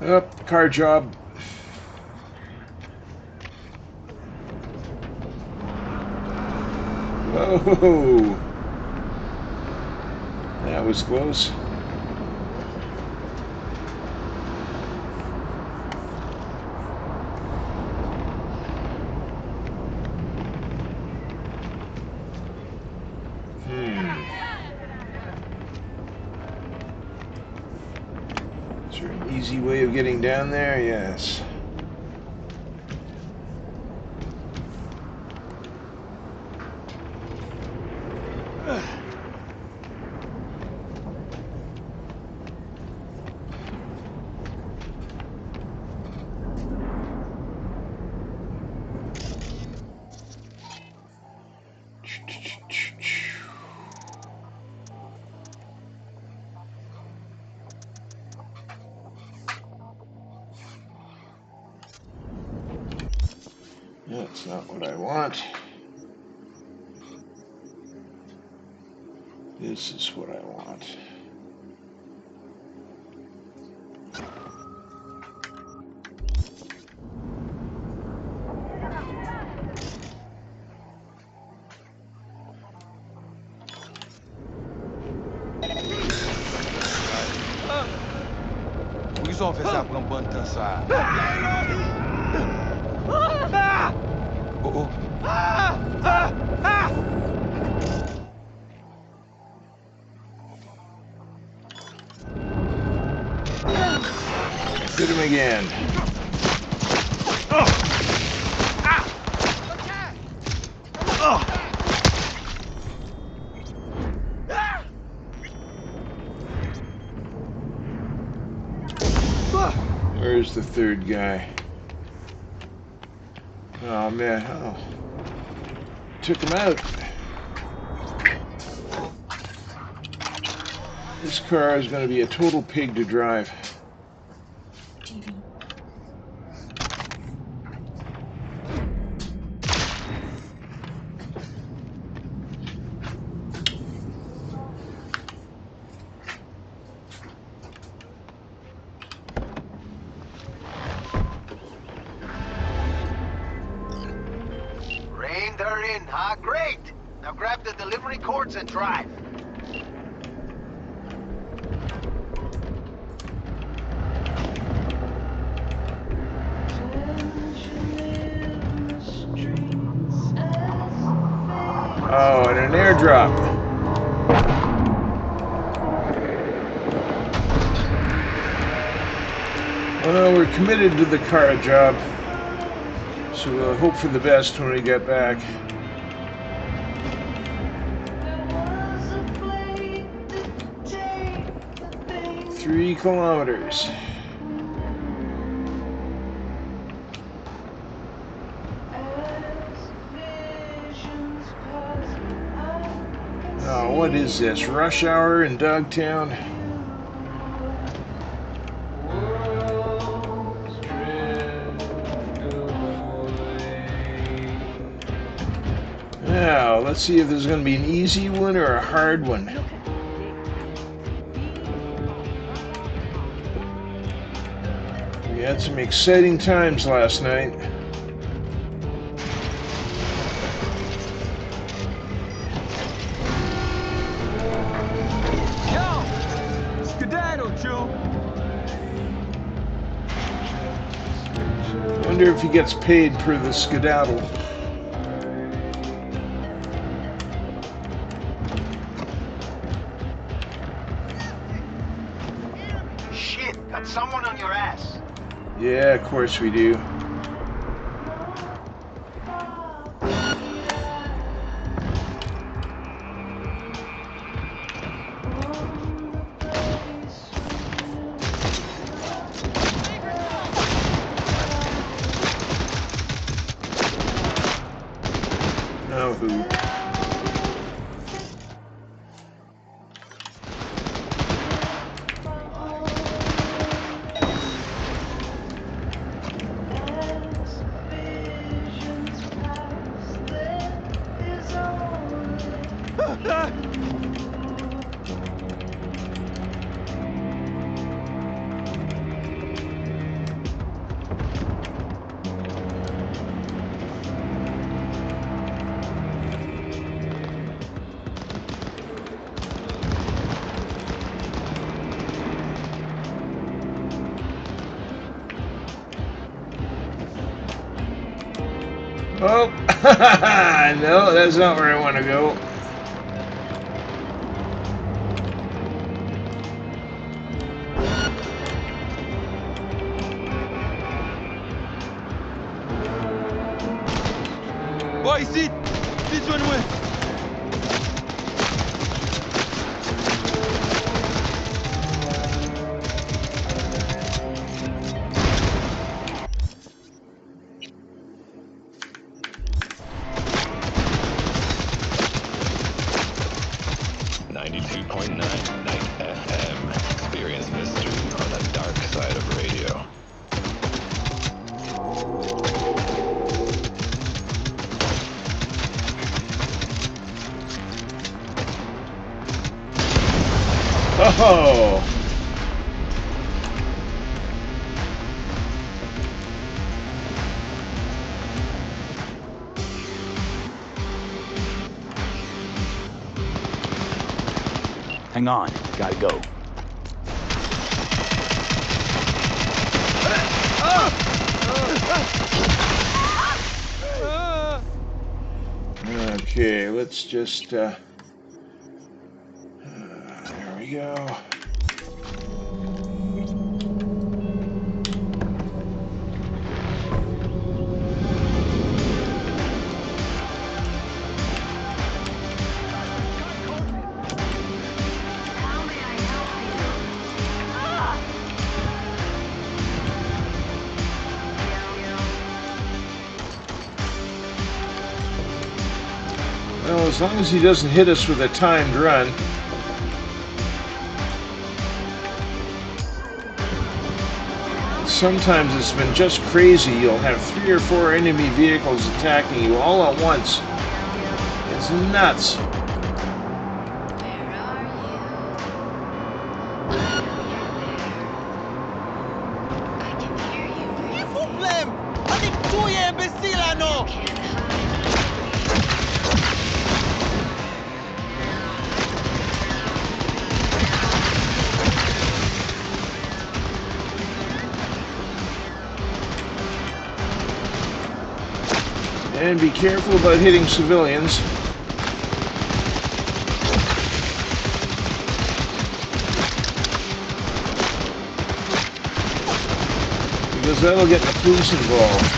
Up, car job. Whoa! That was close. Is there an easy way of getting down there? Yes. That's not what I want. This is what I want. O que os oficiais vão dançar? Oh. Hit him again. Where's the third guy? Oh man, oh. Took him out. This car is going to be a total pig to drive. They're in, huh? Great! Now grab the delivery cords and drive. Oh, and an airdrop. Well, we're committed to the car job, so we'll hope for the best when we get back. Three kilometers. Oh, what is this? Rush hour in Dogtown? Now, let's see if there's going to be an easy one or a hard one. We had some exciting times last night. Wonder if he gets paid per the skedaddle. Shit, got someone on your ass. Yeah, of course we do. Oh, no, that's not where I want to go. Oh, ici! Ici, joins-nous! Experience mystery on the dark side of radio. Oh! Hang on, gotta go. Okay, let's just, there we go. Well, as long as he doesn't hit us with a timed run. Sometimes it's been just crazy. You'll have 3 or 4 enemy vehicles attacking you all at once. It's nuts. And be careful about hitting civilians. Because that'll get the police involved.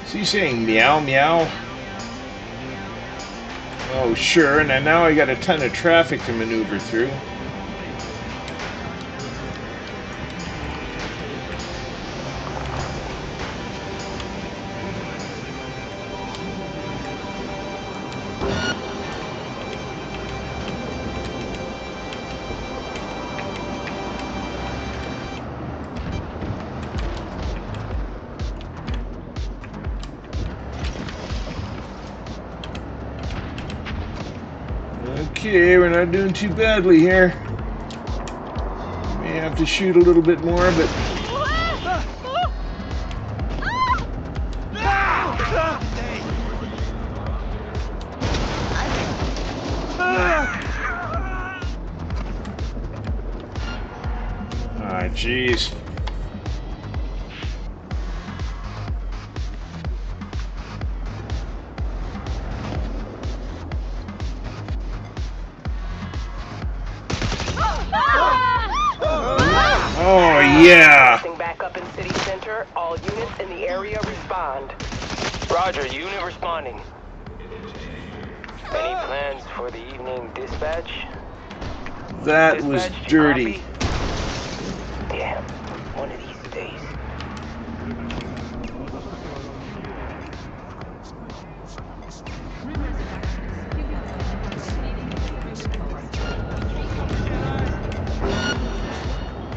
Is he saying meow meow? Oh sure, and now I got a ton of traffic to maneuver through. Okay, we're not doing too badly here. May have to shoot a little bit more, but... Ah, jeez. Oh, yeah! Back up in city center, all units in the area respond. Roger, unit responding. Any plans for the evening dispatch? That was Dispatch, dirty. copy? Damn, one of these days.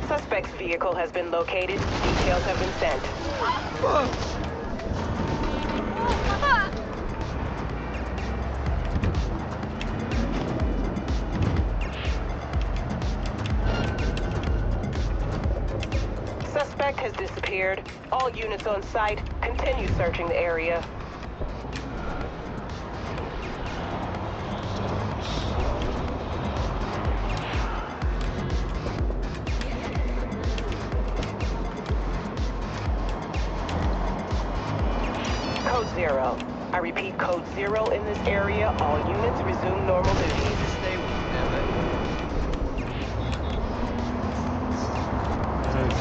Suspect's vehicle has been located. Details have been sent. Suspect has disappeared. All units on site, continue searching the area. Code 0. I repeat, Code 0 in this area. All units resume normal duties.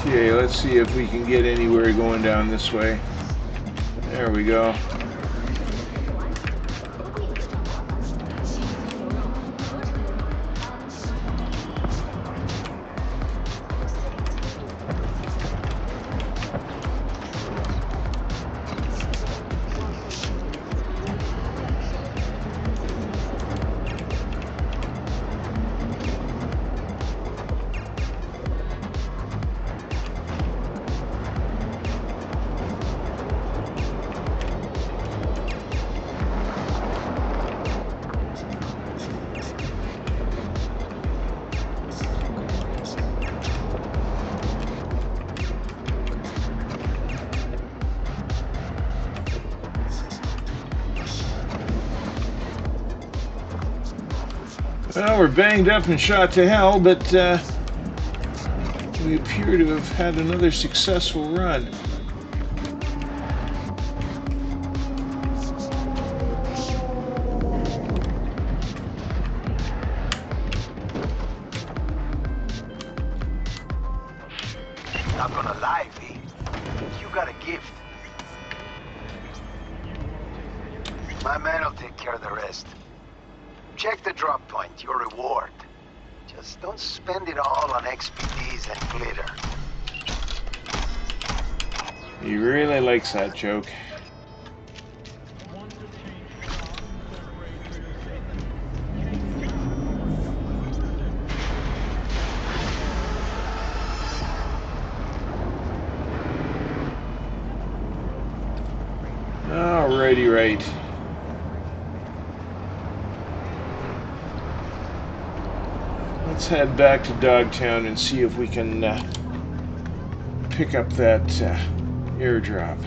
Okay, let's see if we can get anywhere going down this way. There we go. Well, we're banged up and shot to hell, but we appear to have had another successful run. Not gonna lie, V. You got a gift. My man will take care of the rest. Check the drop point, your reward. Just don't spend it all on XPDs and glitter. He really likes that joke. Alrighty, right. Let's head back to Dogtown and see if we can pick up that airdrop.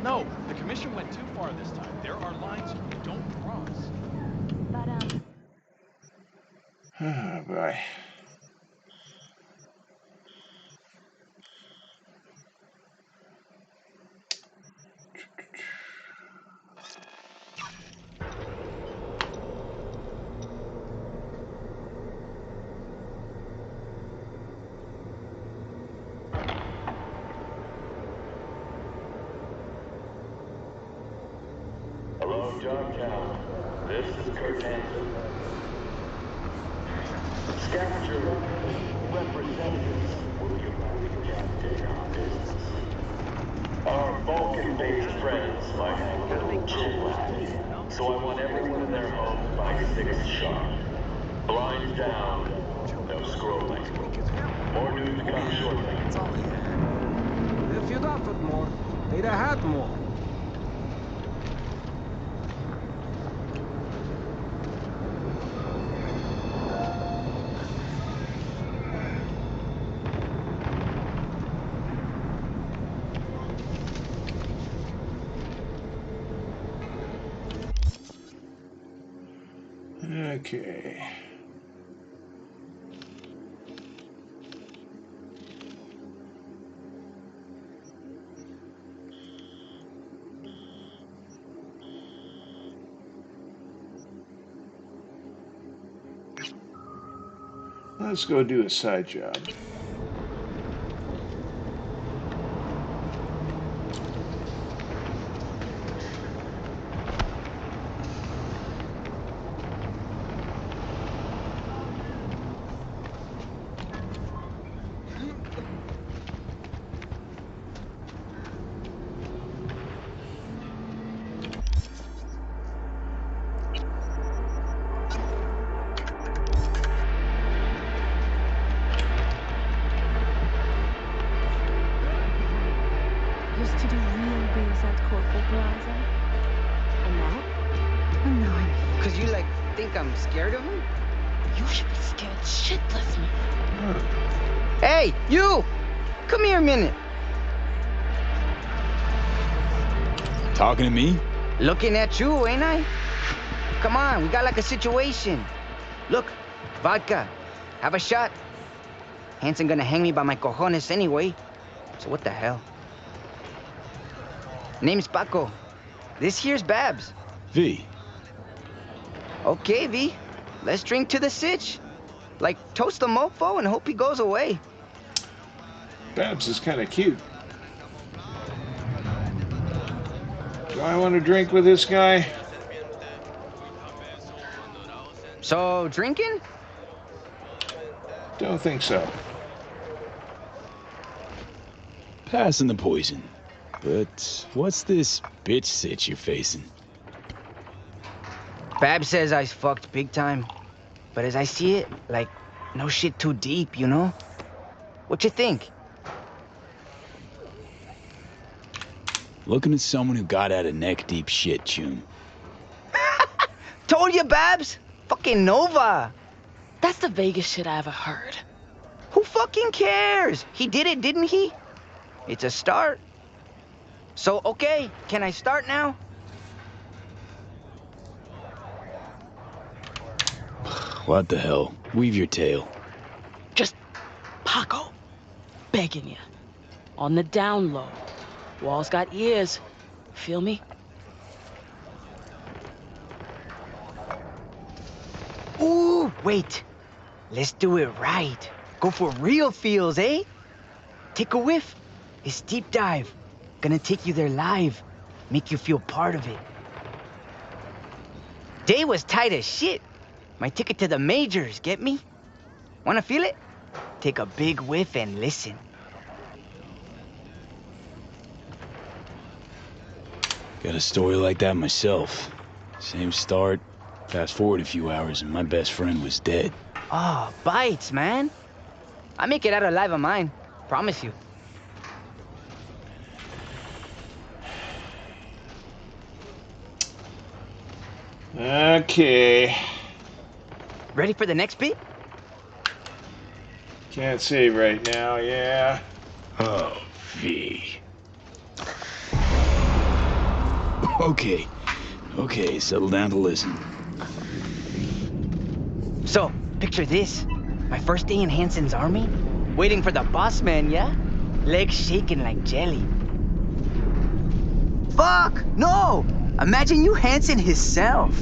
No, the commission went too far this time. There are lines you don't cross. But, Oh, boy. Hello, Dogtown. This is Kurt Hansen. Scavenger representatives will be arriving today on business. Our Balkan-based friends might have a little jet lag, so I want everyone in their homes by 6 sharp. Blinds down, no scrolling. More news to come shortly. That's all he had. If you'd offered more, they'd have had more. Okay. Let's go do a side job. Used to do real biz at Corporate Plaza. And now? And now I'm here. Cause you like think I'm scared of him? You should be scared shitless me. Hey, you! Come here a minute. Talking to me? Looking at you, ain't I? Come on, we got like a situation. Look, vodka. Have a shot. Hanson gonna hang me by my cojones anyway. So what the hell? Name's Paco. This here's Babs. V. Okay, V. Let's drink to the sitch. Like, toast the mofo and hope he goes away. Babs is kind of cute. Do I want to drink with this guy? So, drinking? Don't think so. Passing the poison. But what's this bitch sitch you're facing? Babs says I's fucked big time. But as I see it, like, no shit too deep, you know? What you think? Looking at someone who got out of neck-deep shit, Chum. Told you, Babs! Fucking Nova! That's the vaguest shit I ever heard. Who fucking cares? He did it, didn't he? It's a start. So, okay, can I start now? What the hell? Weave your tale. Just Paco. Begging you. On the down low. Walls got ears. Feel me? Ooh, wait. Let's do it right. Go for real feels, eh? Take a whiff. It's deep dive. Gonna take you there live. Make you feel part of it. Day was tight as shit. My ticket to the majors, get me? Wanna feel it? Take a big whiff and listen. Got a story like that myself. Same start. Fast forward a few hours and my best friend was dead. Oh, bites, man. I make it out alive of mine. Promise you. Okay. Ready for the next beat? Can't say right now, yeah. Oh, V. Okay, settle down to listen. So, picture this. My first day in Hanson's army. Waiting for the boss man, yeah? Legs shaking like jelly. Fuck! No! Imagine you Hanson himself.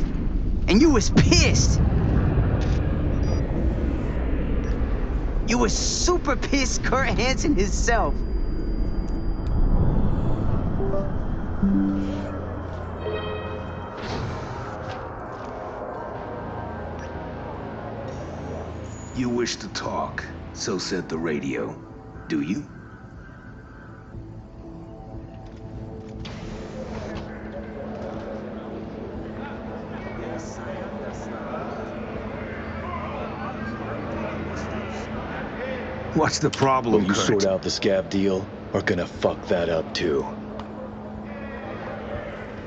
And you was pissed. You was super pissed Kurt Hanson himself. You wish to talk, so said the radio. Do you? What's the problem, When you Kurt? sort out the scab deal, are gonna fuck that up too.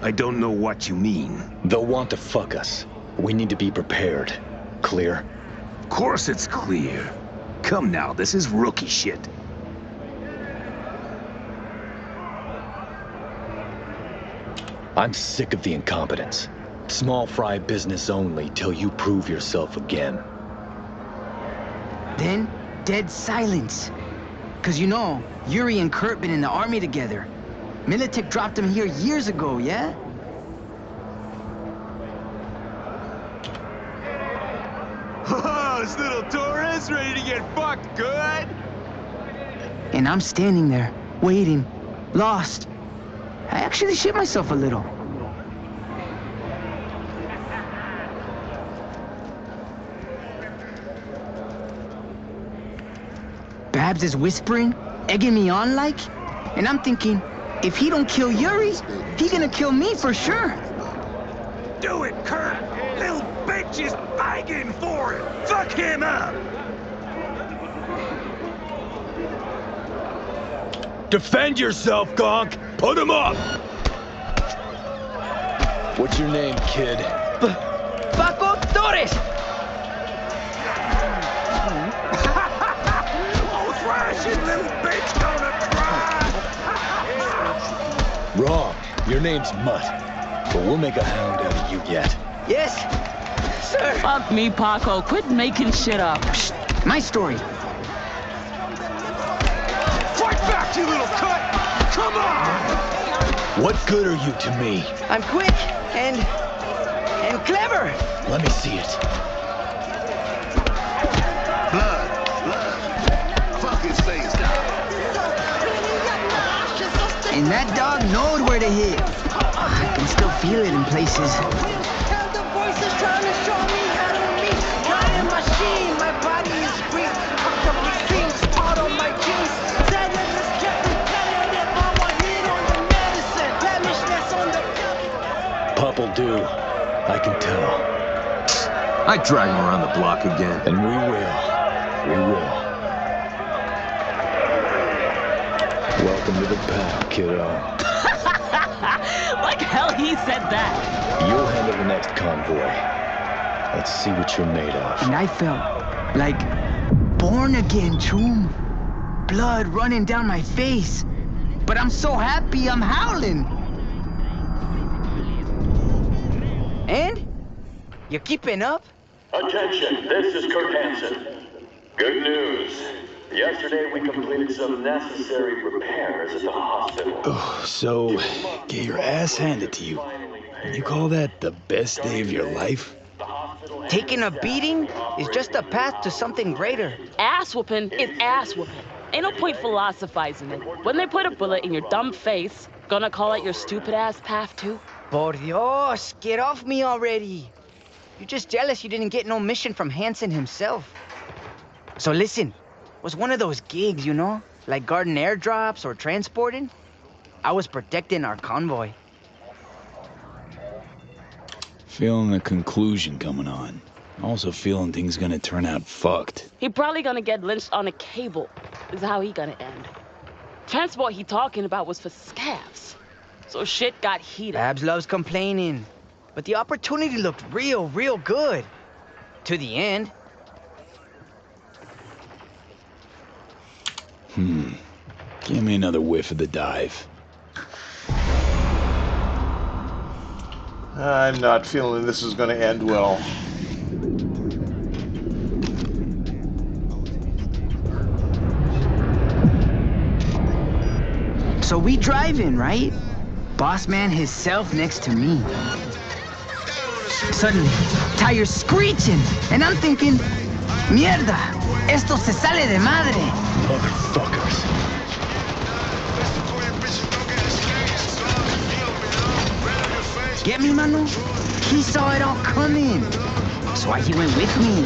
I don't know what you mean. They'll want to fuck us. We need to be prepared. Clear? Of course it's clear. Come now, this is rookie shit. I'm sick of the incompetence. Small fry business only till you prove yourself again. Then, dead silence. Cause you know, Yuri and Kurt been in the army together. Militech dropped him here years ago, yeah? Oh, this little Torres ready to get fucked good? And I'm standing there, waiting, lost. I actually shit myself a little. Babs is whispering, egging me on like, and I'm thinking, if he don't kill Yuri, he gonna kill me for sure. Do it, Kurt! Little bitch is begging for it! Fuck him up! Defend yourself, Gonk! Put him up! What's your name, kid? Paco Torres! Oh, thrashing little bitch gonna cry! Wrong. Your name's Mutt. But we'll make a hound out of you yet. Yes, sir. Fuck me, Paco. Quit making shit up. Psst, my story. Fight back, you little cunt! Come on! What good are you to me? I'm quick and clever. Let me see it. Blood. Fuck his face down. And that dog knowed where to hit. I can still feel it in places. Tell the voices trying to show me how to meet. Giant machine, my body is weak. Hooked up with things, part on my jeans. Said it is kept repetitive. I want heat on the medicine. Blemishness on the Pup'll do. I can tell. I drag him around the block again. And we will. We will. Welcome to the pack, kiddo. Like hell he said that. You'll handle the next convoy. Let's see what you're made of. And I felt like born again, Choom. Blood running down my face. But I'm so happy I'm howling. And? You keeping up? Attention, this is Kurt Hansen. Good news. Yesterday we completed some necessary repairs at the hospital. Oh, so, get your ass handed to you. You call that the best day of your life? Taking a beating is just a path to something greater. Ass whooping is ass whooping. Ain't no point philosophizing it. When they put a bullet in your dumb face, gonna call it your stupid ass path too? Por Dios, get off me already. You're just jealous you didn't get no mission from Hansen himself. So listen, was one of those gigs, you know? Like guarding airdrops or transporting? I was protecting our convoy. Feeling the conclusion coming on. Also feeling things gonna turn out fucked. He probably gonna get lynched on a cable. Is how he gonna end. Transport he talking about was for scavs. So shit got heated. Babs loves complaining. But the opportunity looked real good. To the end. Give me another whiff of the dive. I'm not feeling this is going to end well. So we drive in, right? Boss man himself next to me. Suddenly, tires screeching, and I'm thinking, mierda, esto se sale de madre. Motherfuckers. Get me, mano? He saw it all coming. That's why he went with me.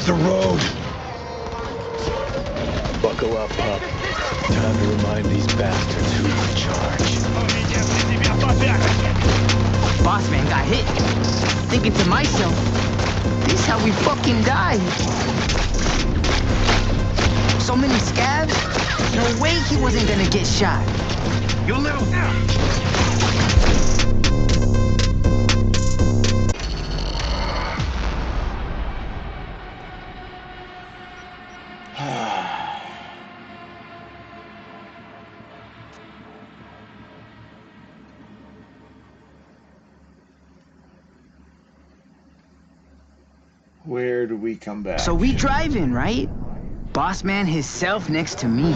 the road. Buckle up, pup. Time to remind these bastards who's in charge. Boss man got hit. Thinking to myself, this is how we fucking die. So many scabs? No way he wasn't gonna get shot. You little... Where do we come back? So we driving, right? Boss man himself next to me.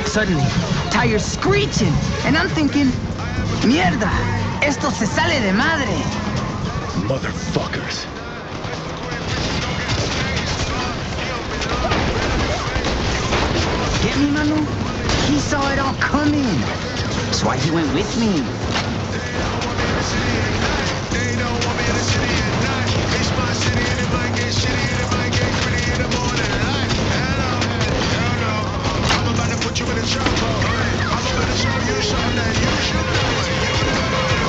Suddenly, tires screeching, and I'm thinking, mierda, esto se sale de madre. Motherfuckers. Get me, Manu? He saw it all coming. That's why he went with me.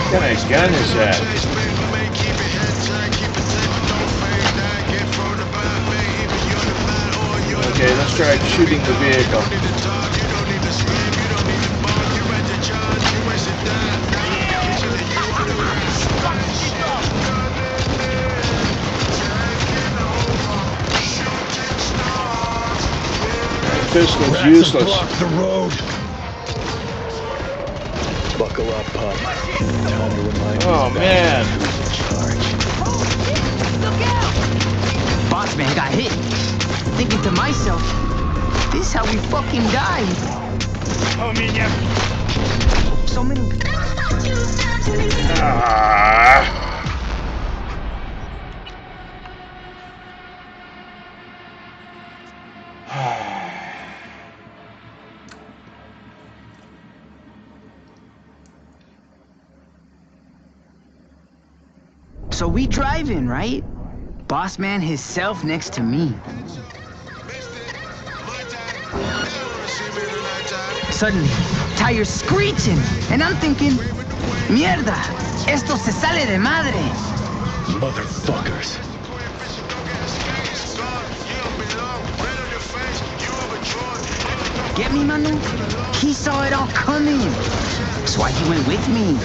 What kind of gun is that? Okay, let's try shooting the vehicle. That pistol's useless. Block the road. Buckle up, pup. Time to remind Oh, man. who's in charge. Look out! Boss man got hit. Thinking to myself, this is how we fucking die. So many... So we driving, right? Boss man himself next to me. Suddenly, tires screeching, and I'm thinking, mierda, esto se sale de madre. Motherfuckers. Get me, Manu? He saw it all coming. That's why he went with me.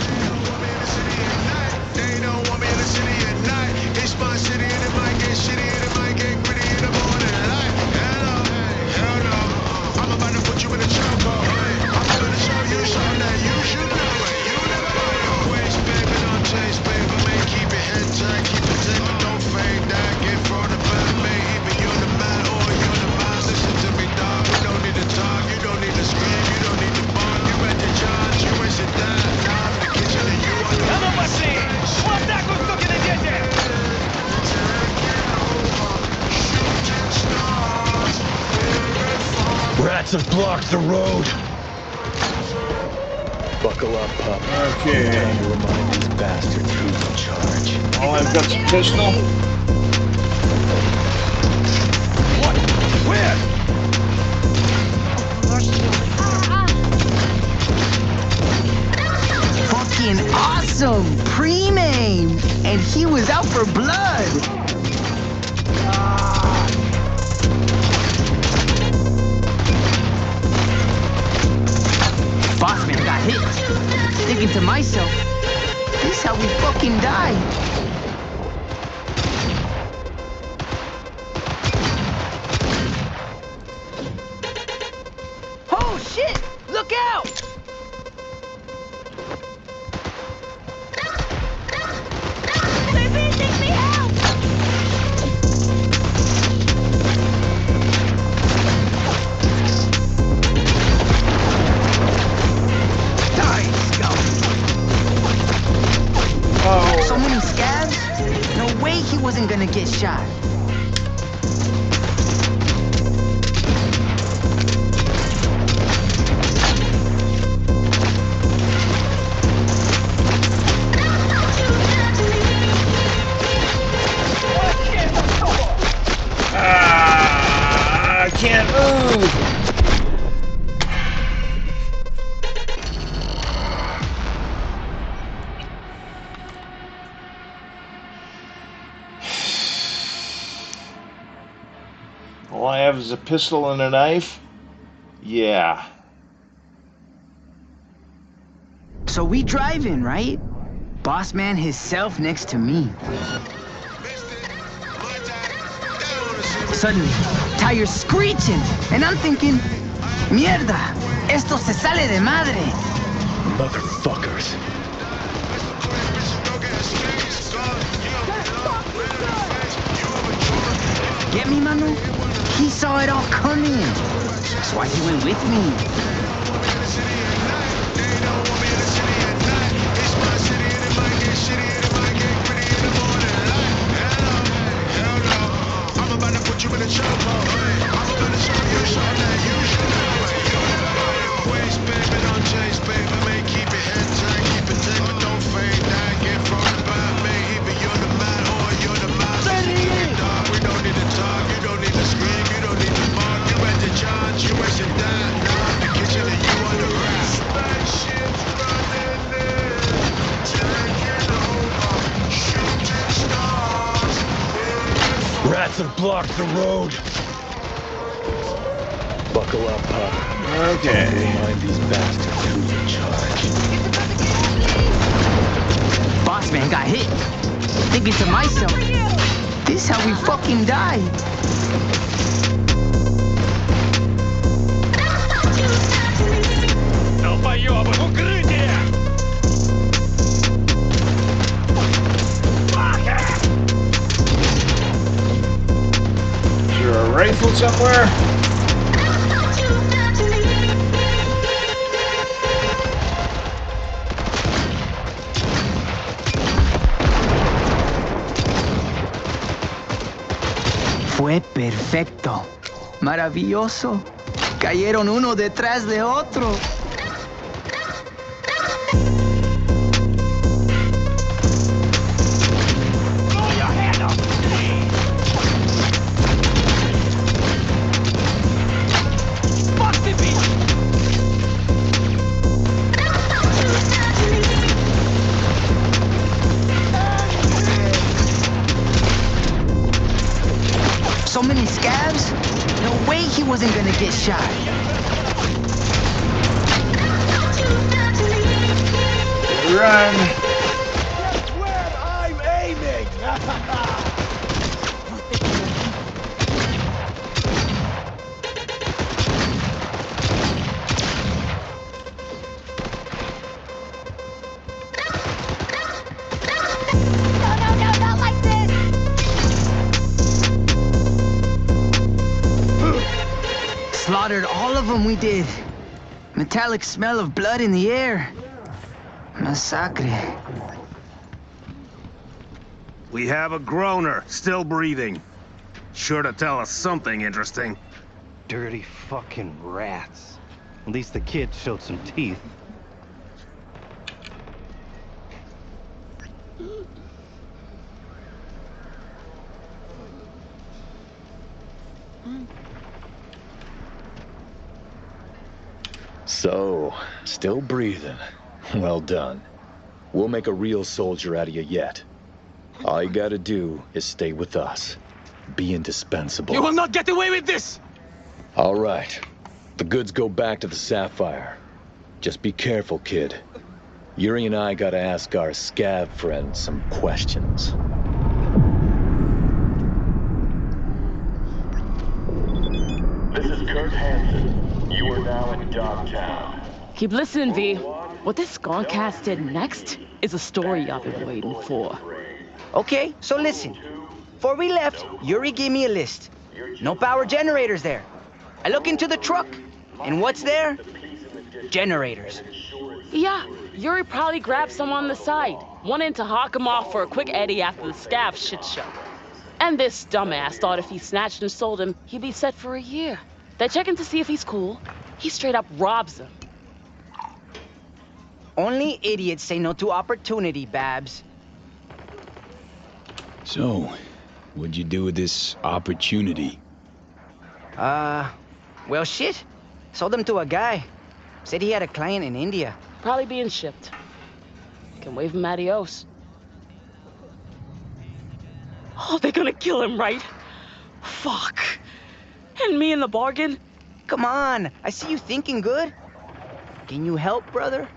Rats have blocked the road. Buckle up, pup. Okay. Time to remind these bastards who's in charge. Oh, I've got some pistol. What? Where? Fucking awesome! Pre-name! And he was out for blood! Boss man got hit. Thinking to myself, this is how we fucking die. Oh shit! Look out! So many scabs? No way he wasn't gonna get shot. can't move! All I have is a pistol and a knife? Yeah. So we driving, right? Boss man himself next to me. Suddenly, tires screeching, and I'm thinking, mierda, esto se sale de madre. Motherfuckers. Get me, Manu? He saw it all coming. That's why he went with me. Rats have blocked the road. Buckle up, Pop. Okay. Time to remind these bastards who's in charge. Boss man got hit. Thinking to myself, this is how we fucking die. Долбоёбы, в укрытие! Is there a rifle somewhere? Fue perfecto. Maravilloso. Cayeron uno detrás de otro. So many scabs? No way he wasn't gonna get shot. Run! Guess where I'm aiming! Slaughtered all of them, we did. Metallic smell of blood in the air. Massacre. We have a groaner, still breathing. Sure to tell us something interesting. Dirty fucking rats. At least the kid showed some teeth. So, still breathing. Well done. We'll make a real soldier out of you yet. All you gotta do is stay with us. Be indispensable. You will not get away with this! All right. The goods go back to the Sapphire. Just be careful, kid. Yuri and I gotta ask our scav friend some questions. This is Kurt Hansen. You are now in Dogtown. Keep listening, V. What this Skunkcast did next is a story I've been waiting for. Okay, so listen. Before we left, Yuri gave me a list. No power generators there. I look into the truck, and what's there? Generators. Yeah, Yuri probably grabbed some on the side, wanting to hawk him off for a quick eddy after the scav shit show. And this dumbass thought if he snatched and sold him, he'd be set for a year. They're checking to see if he's cool. He straight up robs them. Only idiots say no to opportunity, Babs. So, what'd you do with this opportunity? Well, shit. Sold them to a guy. Said he had a client in India. Probably being shipped. Can wave him adios. Oh, they're gonna kill him, right? Fuck. And me in the bargain? Come on, I see you thinking good. Can you help, brother?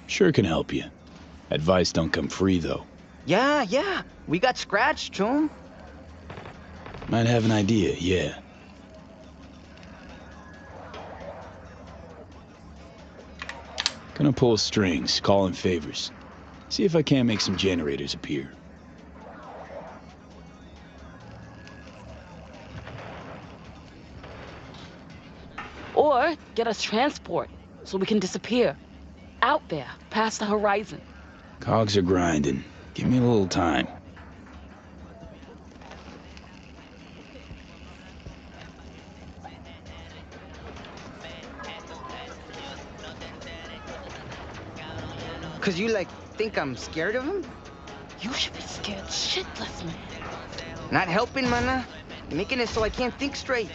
Sure can help you. Advice don't come free, though. Yeah. We got scratched, Chum. Might have an idea, yeah. Gonna pull strings, call in favors. See if I can't make some generators appear. Or get us transport so we can disappear. Out there, past the horizon. Cogs are grinding. Give me a little time. Cause you, think I'm scared of him? You should be scared shitless, man. Not helping, mana. Making it so I can't think straight.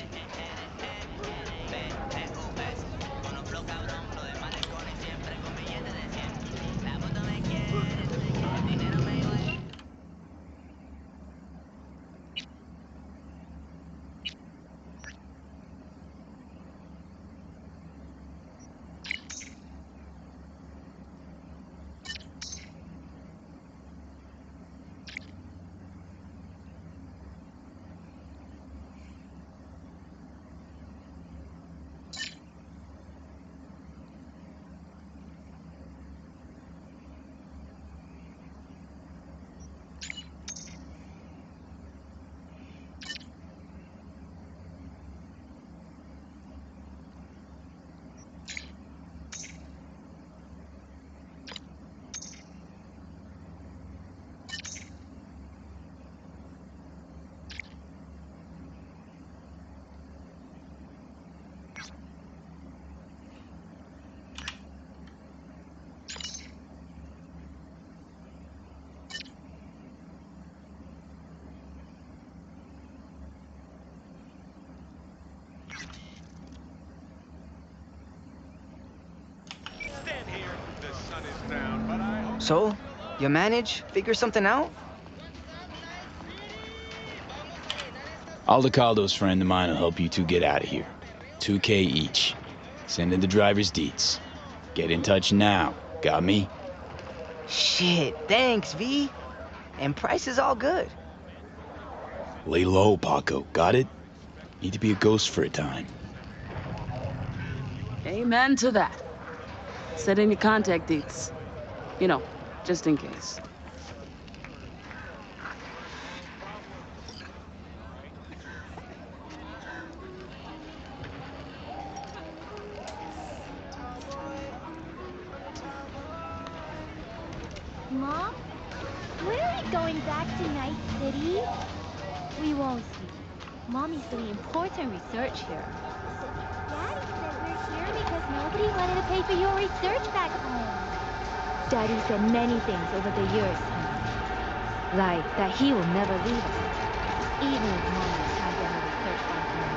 So, you manage? Figure something out? Aldecaldo's friend of mine will help you two get out of here. $2K each. Send in the driver's deets. Get in touch now. Got me? Shit, thanks, V. And price is all good. Lay low, Paco. Got it? Need to be a ghost for a time. Amen to that. Set in your contact dates. You know, just in case. Mom? When are we going back to Night City? We won't see. Mommy's doing important research here. Daddy said we're here because nobody wanted to pay for your research back home. Daddy said many things over the years, honey. Like that he will never leave us, even if Mommy can't get her research back home.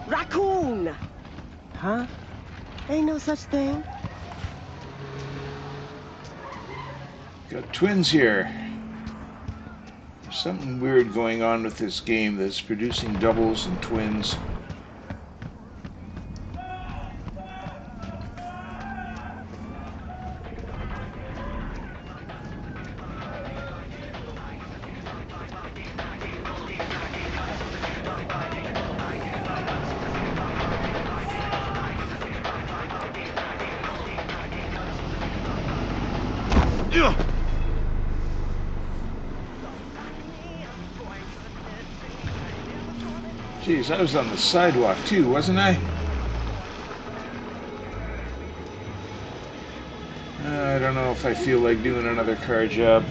Raccoon! Huh? Ain't no such thing. Got twins here. There's something weird going on with this game that's producing doubles and twins. Jeez, I was on the sidewalk too, wasn't I? I don't know if I feel like doing another car job.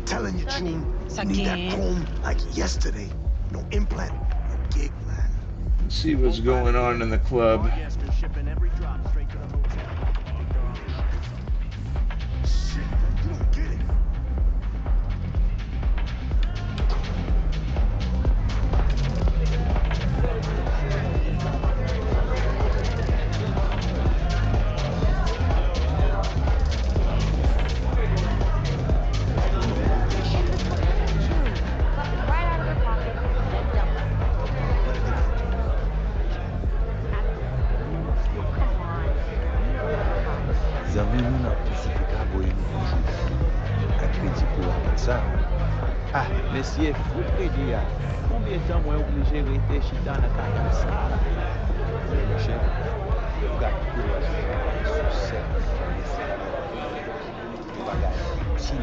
Telling you, June, you need that chrome like yesterday. No implant, no gig, man. Let's see what's going on in the club. Shit, you don't get it. Ah, mesye, fout kredi ya. Combien de temps mwen oblige rete chita nan kaka sa? Mwen chè, ou gak kou la sou travay sou set. Ou bagay, si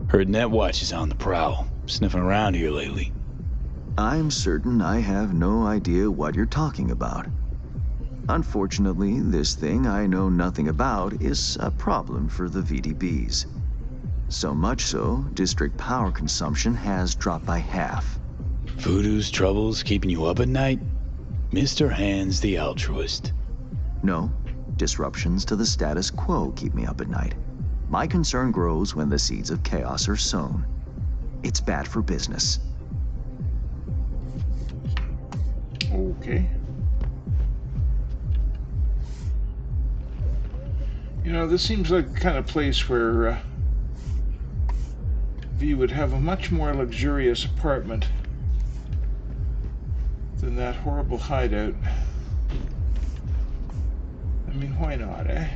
Heard Netwatch is on the prowl, sniffing around here lately. I'm certain I have no idea what you're talking about. Unfortunately, this thing I know nothing about is a problem for the VDBs. So much so, district power consumption has dropped by half. Voodoo's troubles keeping you up at night? Mr. Hands the altruist. No, disruptions to the status quo keep me up at night. My concern grows when the seeds of chaos are sown. It's bad for business. Okay. You know, this seems like the kind of place where V would have a much more luxurious apartment than that horrible hideout. I mean, why not, eh?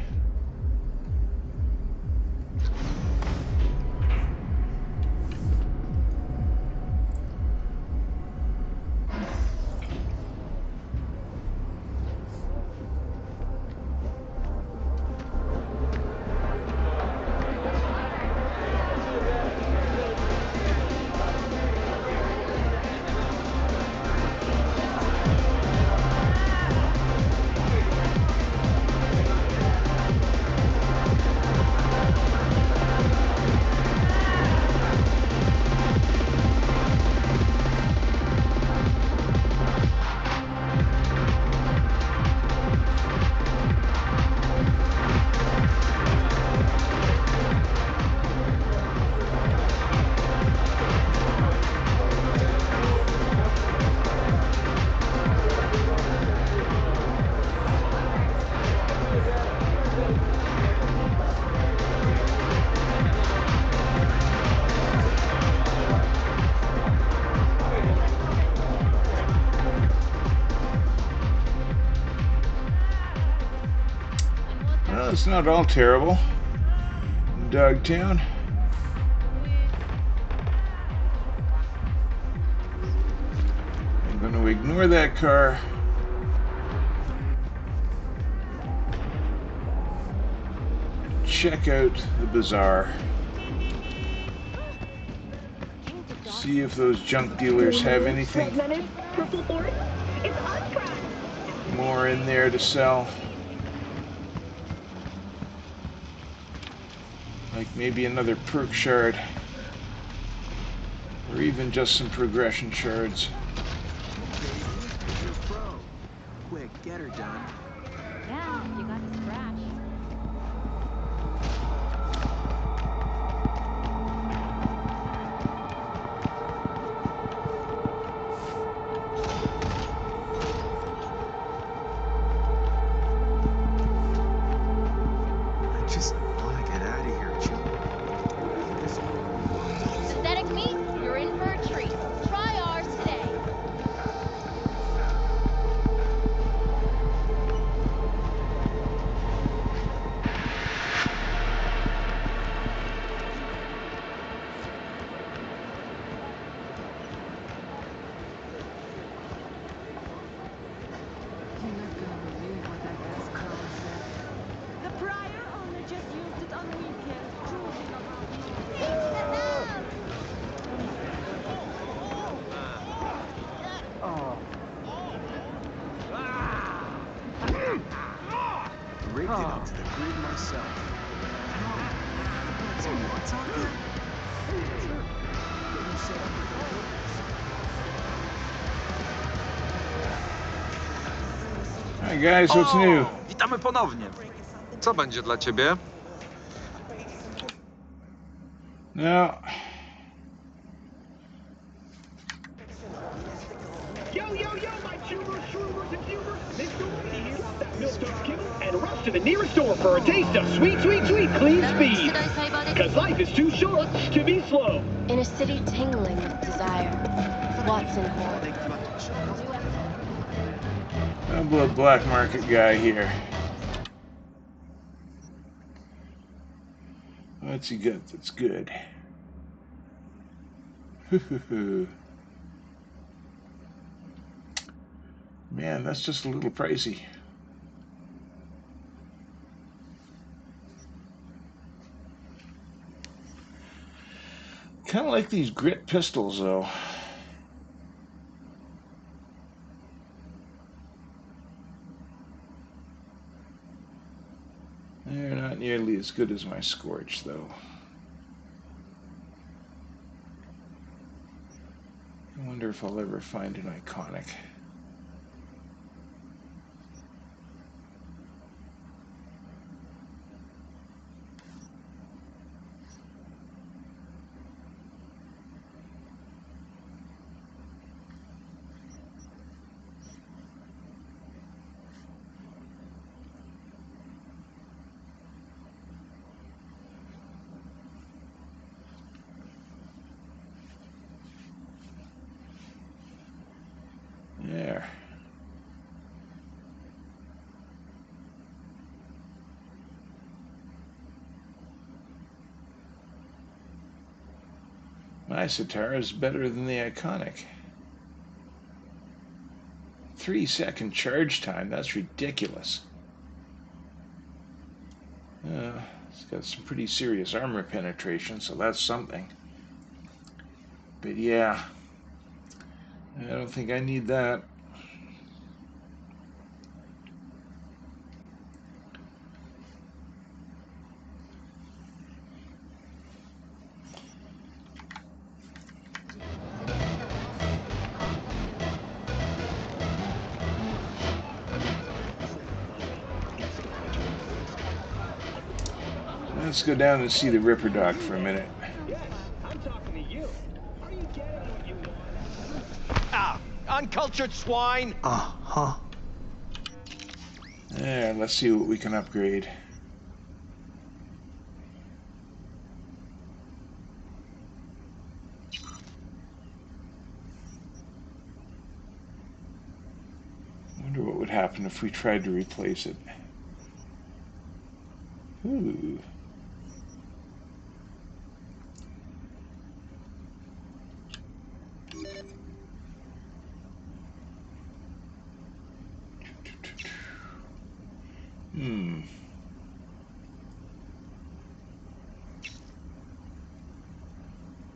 Well, it's not all terrible. Dogtown. I'm going to ignore that car. Check out the bazaar. See if those junk dealers have anything more in there to sell. Like maybe another perk shard. Or even just some progression shards. Quick, get her done. Yeah, you got the scratch. I just want to get out of here, Jill. Synthetic meat, you're in for a treat. Try ours today. The prior owner just used it on weekends, cruising around. Rigged it up to the grid myself. Some lots out there? Sure. Get you set up with Hi guys, what's new? Witamy ponownie. Co będzie dla ciebie? No. Yo, my chewers, shroomers, and viewers. Mr. Whitey here. Drop that milk-toast kibble and rush to the nearest store for a taste of sweet, clean speed. Because life is too short to be slow. In a city tingling with desire, Watson Hall. I'm a black market guy here. What's he got that's good? Man, that's just a little pricey. Kind of like these grit pistols, though. They're not nearly as good as my Scorch, though. I wonder if I'll ever find an iconic. There. My Sitar is better than the iconic. 3-second charge time, that's ridiculous. It's got some pretty serious armor penetration, so that's something. But yeah, I don't think I need that. Let's go down and see the Ripper Doc for a minute. I'm talking to you. Are you getting what you want? Ah, uncultured swine! Uh-huh. There, let's see what we can upgrade. I wonder what would happen if we tried to replace it. Ooh.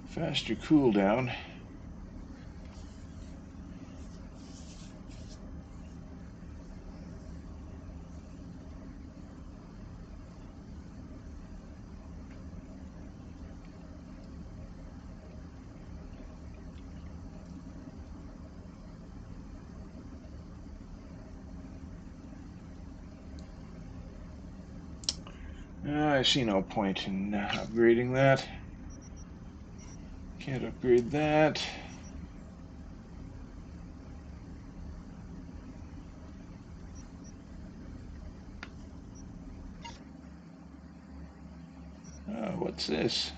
Faster cooldown. I see no point in upgrading that. Can't upgrade that. What's this?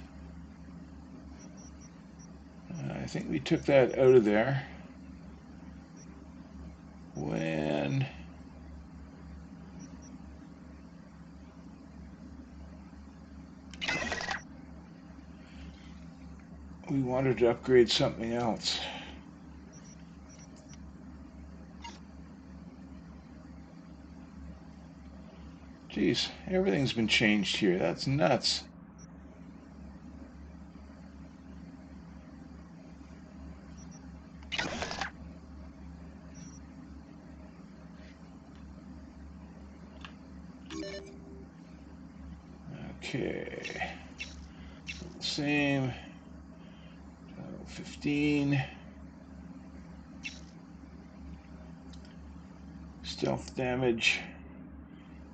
I think we took that out of there when we wanted to upgrade something else. Geez, everything's been changed here. That's nuts. Okay. Same. 15. Stealth damage.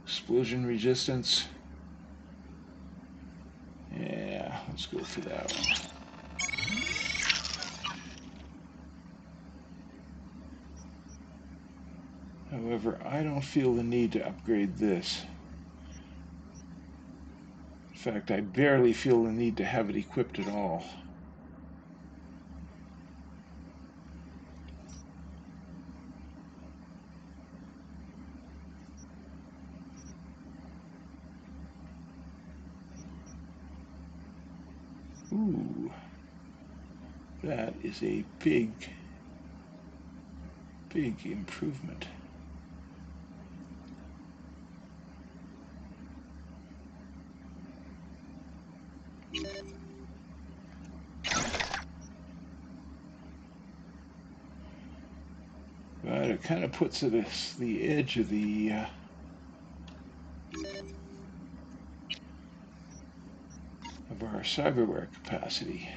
Explosion resistance. Yeah, let's go for that one. However, I don't feel the need to upgrade this. In fact, I barely feel the need to have it equipped at all. Ooh, that is a big improvement. But it kind of puts it at the edge of the of our cyberware capacity.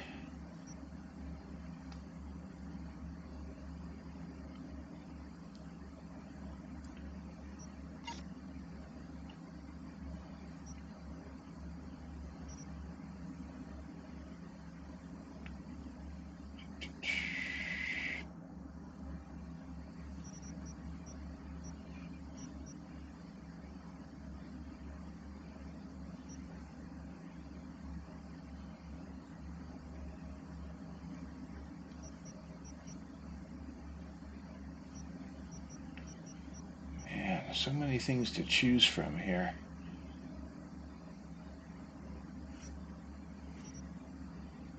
Man, so many things to choose from here.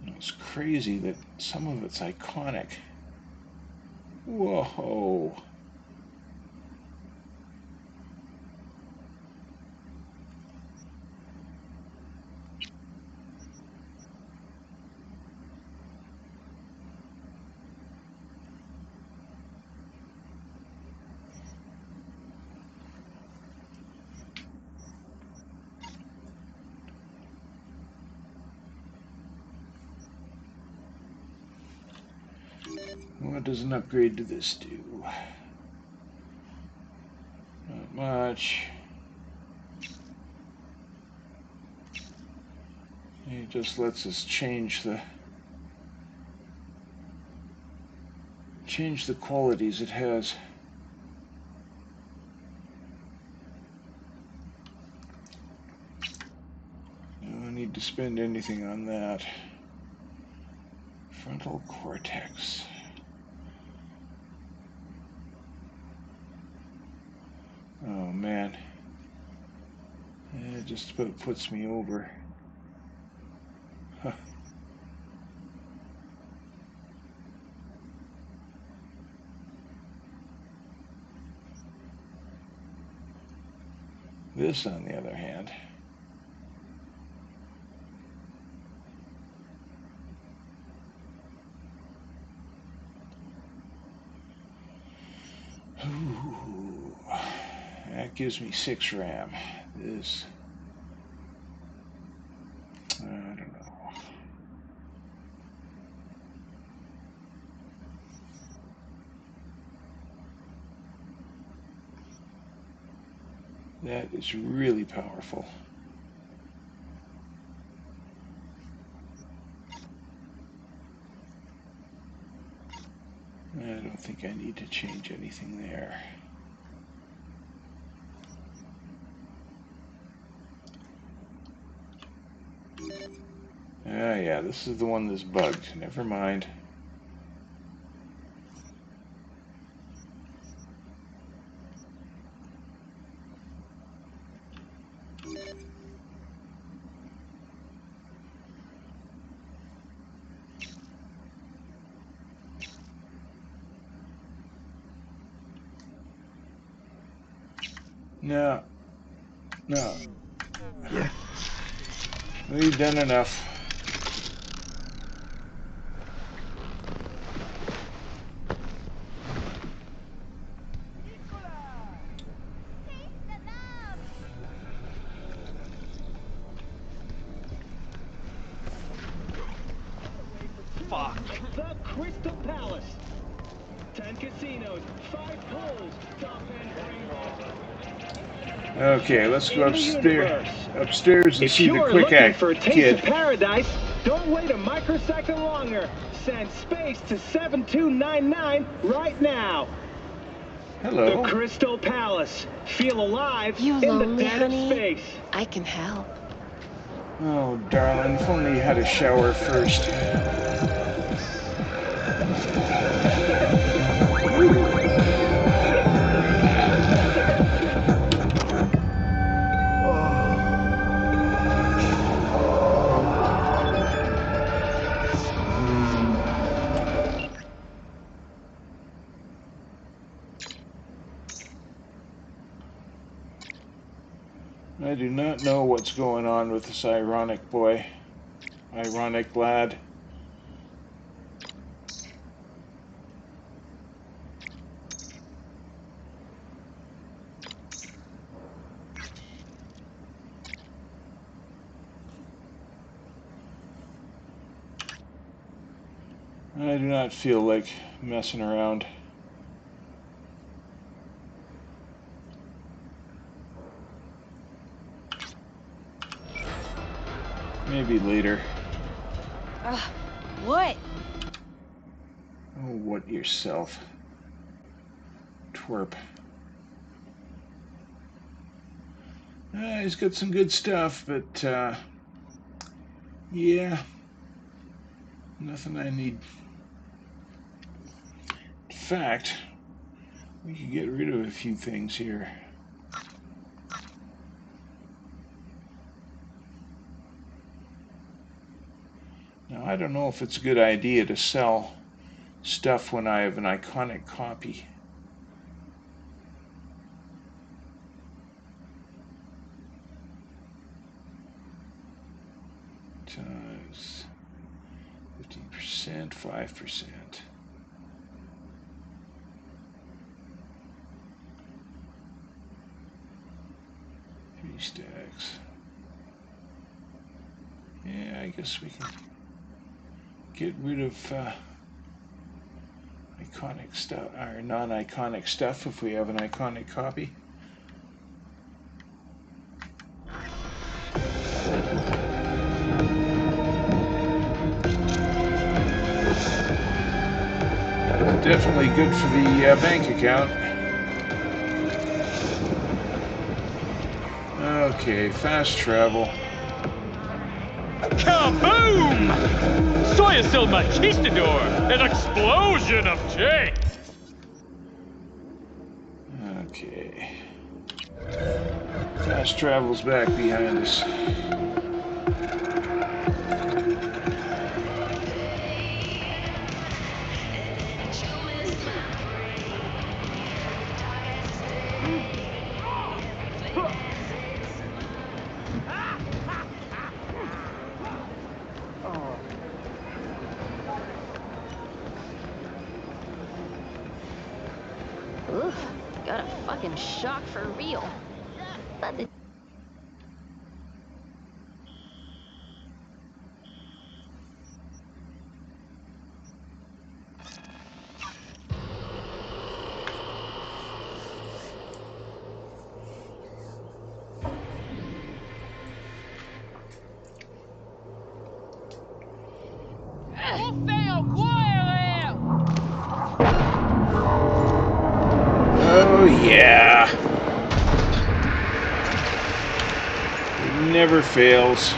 It's crazy that some of it's iconic. Whoa. What does an upgrade to this do? Not much. It just lets us change the qualities it has. No need to spend anything on that. Frontal cortex. Oh man. just about puts me over. Huh. This, on the other hand, ooh, that gives me 6 RAM. This, I don't know. That is really powerful. I don't think I need to change anything there. Ah, yeah, this is the one that's bugged. Never mind. No. No. Yeah. We've done enough. Fuck. The Crystal Palace. 10 casinos, 5 pools, top end free. Okay, let's go upstairs and If see the you're quick looking act for a taste kid. of paradise, don't wait a microsecond longer. Send space to 7299 right now. Hello. The Crystal Palace. Feel alive You in lonely, the dead of honey? space. I can help. Oh, darling, if only you had a shower first. I do not know what's going on with this ironic boy. Ironic lad. I do not feel like messing around. Maybe later. What? Oh, what yourself. Twerp. He's got some good stuff, but yeah, nothing I need. In fact, we could get rid of a few things here. Now, I don't know if it's a good idea to sell stuff when I have an iconic copy. Times 15%, 5%. 3 stacks. Yeah, I guess we can get rid of iconic stuff, or non-iconic stuff if we have an iconic copy. Definitely good for the bank account. Okay, fast travel. Kaboom! Soy es el machistador! An explosion of taste! Okay. Fast travel's back behind us. Ugh, got a fucking shock for real. But the Oh yeah. It never fails.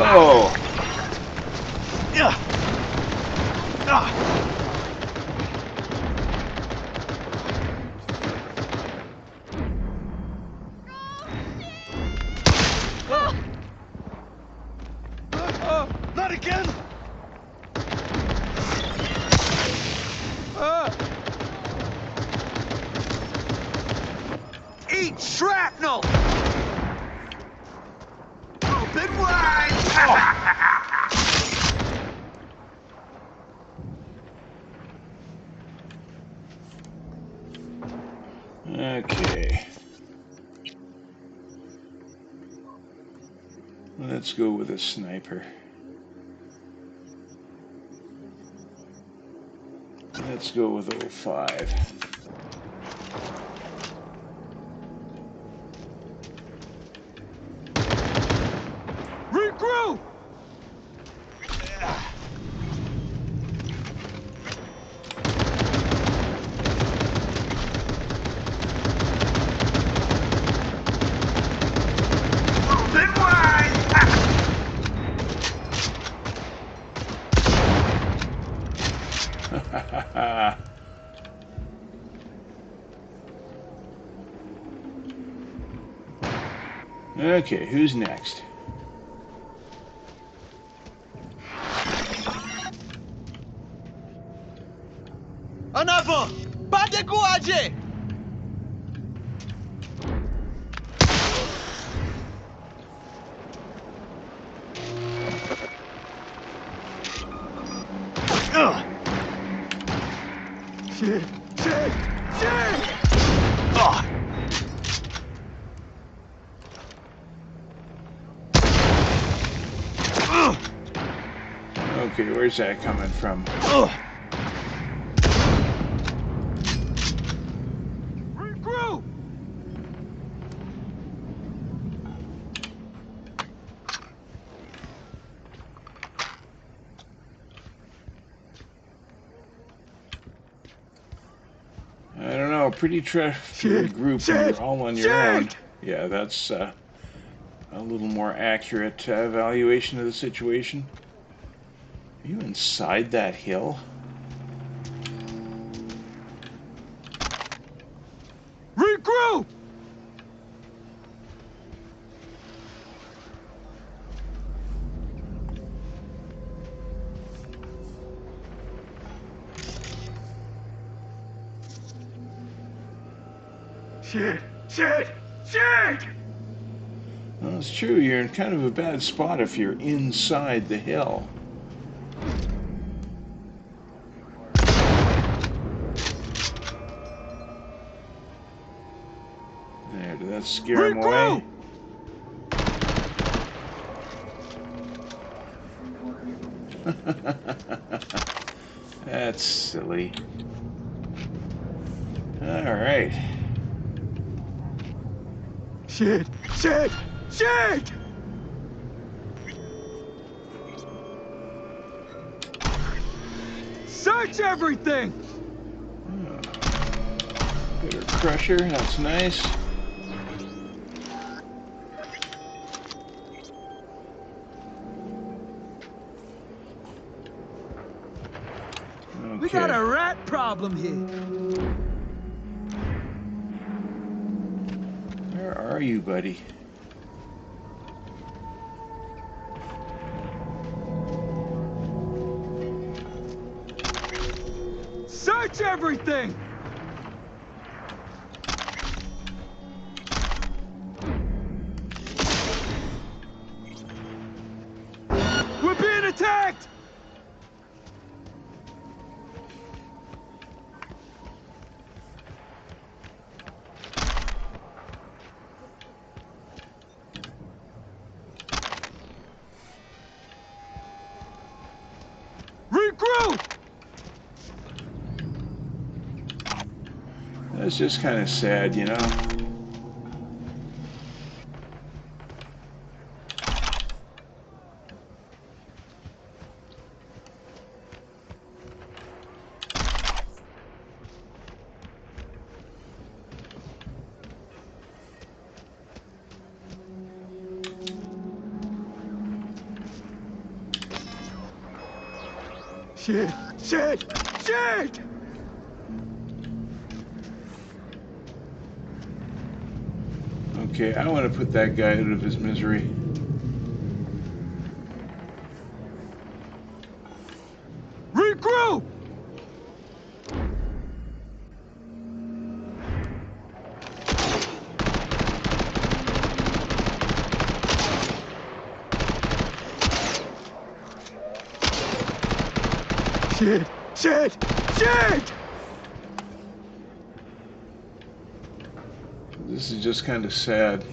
Oh. Yeah. Not again! Eat shrapnel! Open wide! Okay. Let's go with a sniper. Let's go with 05. Regroup! Open wide! Okay, who's next? En avant! Pas découragé! Shit! Shit! Shit! Okay, where's that coming from? Regroup! I don't know, pretty tough to regroup when you're all on your own. Yeah, that's a little more accurate evaluation of the situation. Are you inside that hill? Regroup! Shit! Shit! Shit! Well, it's true, you're in kind of a bad spot if you're inside the hill. There, did that scare him away? That's silly. Alright. Shit! Shit! Shit! Search everything! Bit of crusher, that's nice. We got a rat problem here. you, buddy? Search everything! We're being attacked! Regroup! That's just kind of sad, you know? Shit! Shit! Shit! Okay, I want to put that guy out of his misery. Regroup! Shit! Shit! Shit! This is just kind of sad.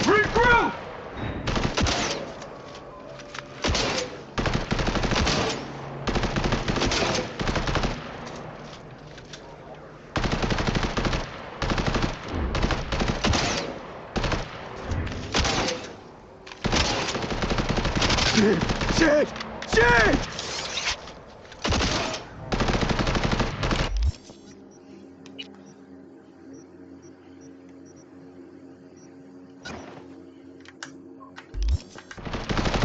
Regroup! Shit! Shit! Shit!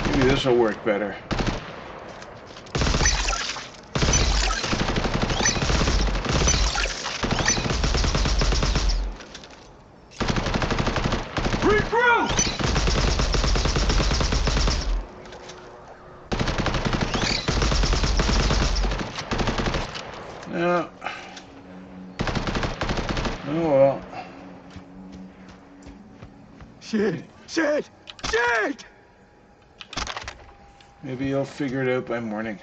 Maybe this will work better. Regroup! No. Oh well. Shit! Shit! Shit! Maybe you'll figure it out by morning.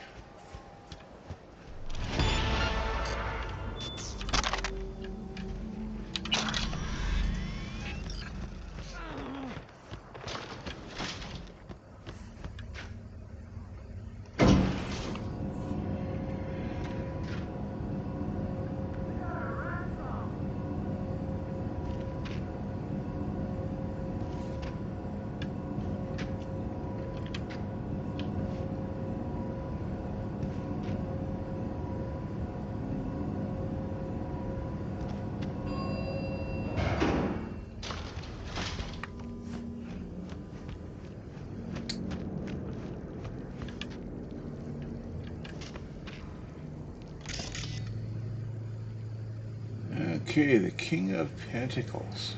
Okay, the King of Pentacles.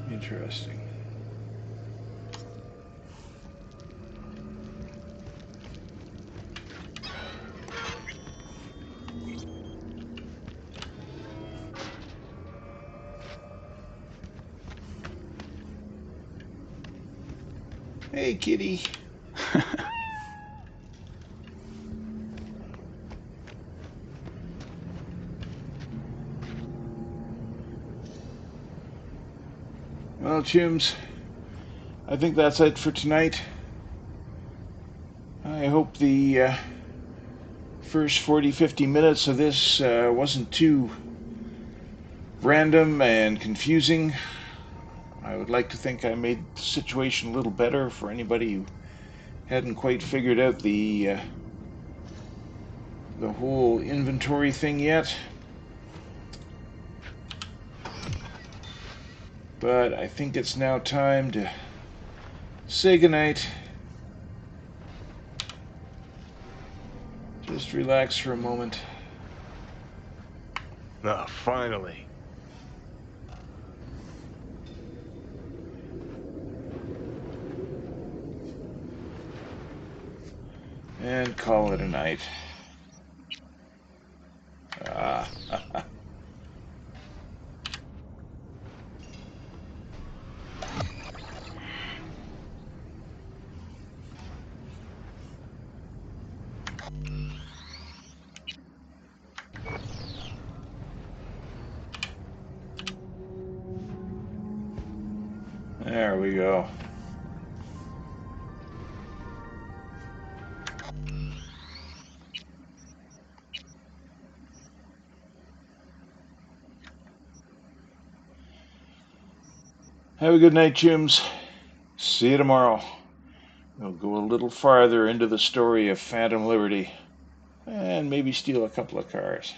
Interesting. Hey, kitty. Well, Chims, I think that's it for tonight. I hope the first 40-50 minutes of this wasn't too random and confusing. I would like to think I made the situation a little better for anybody who hadn't quite figured out the whole inventory thing yet. But I think it's now time to say goodnight. Just relax for a moment. Ah, finally. And call it a night. Ah. There we go. Have a good night, Jims. See you tomorrow. We'll go a little farther into the story of Phantom Liberty and maybe steal a couple of cars.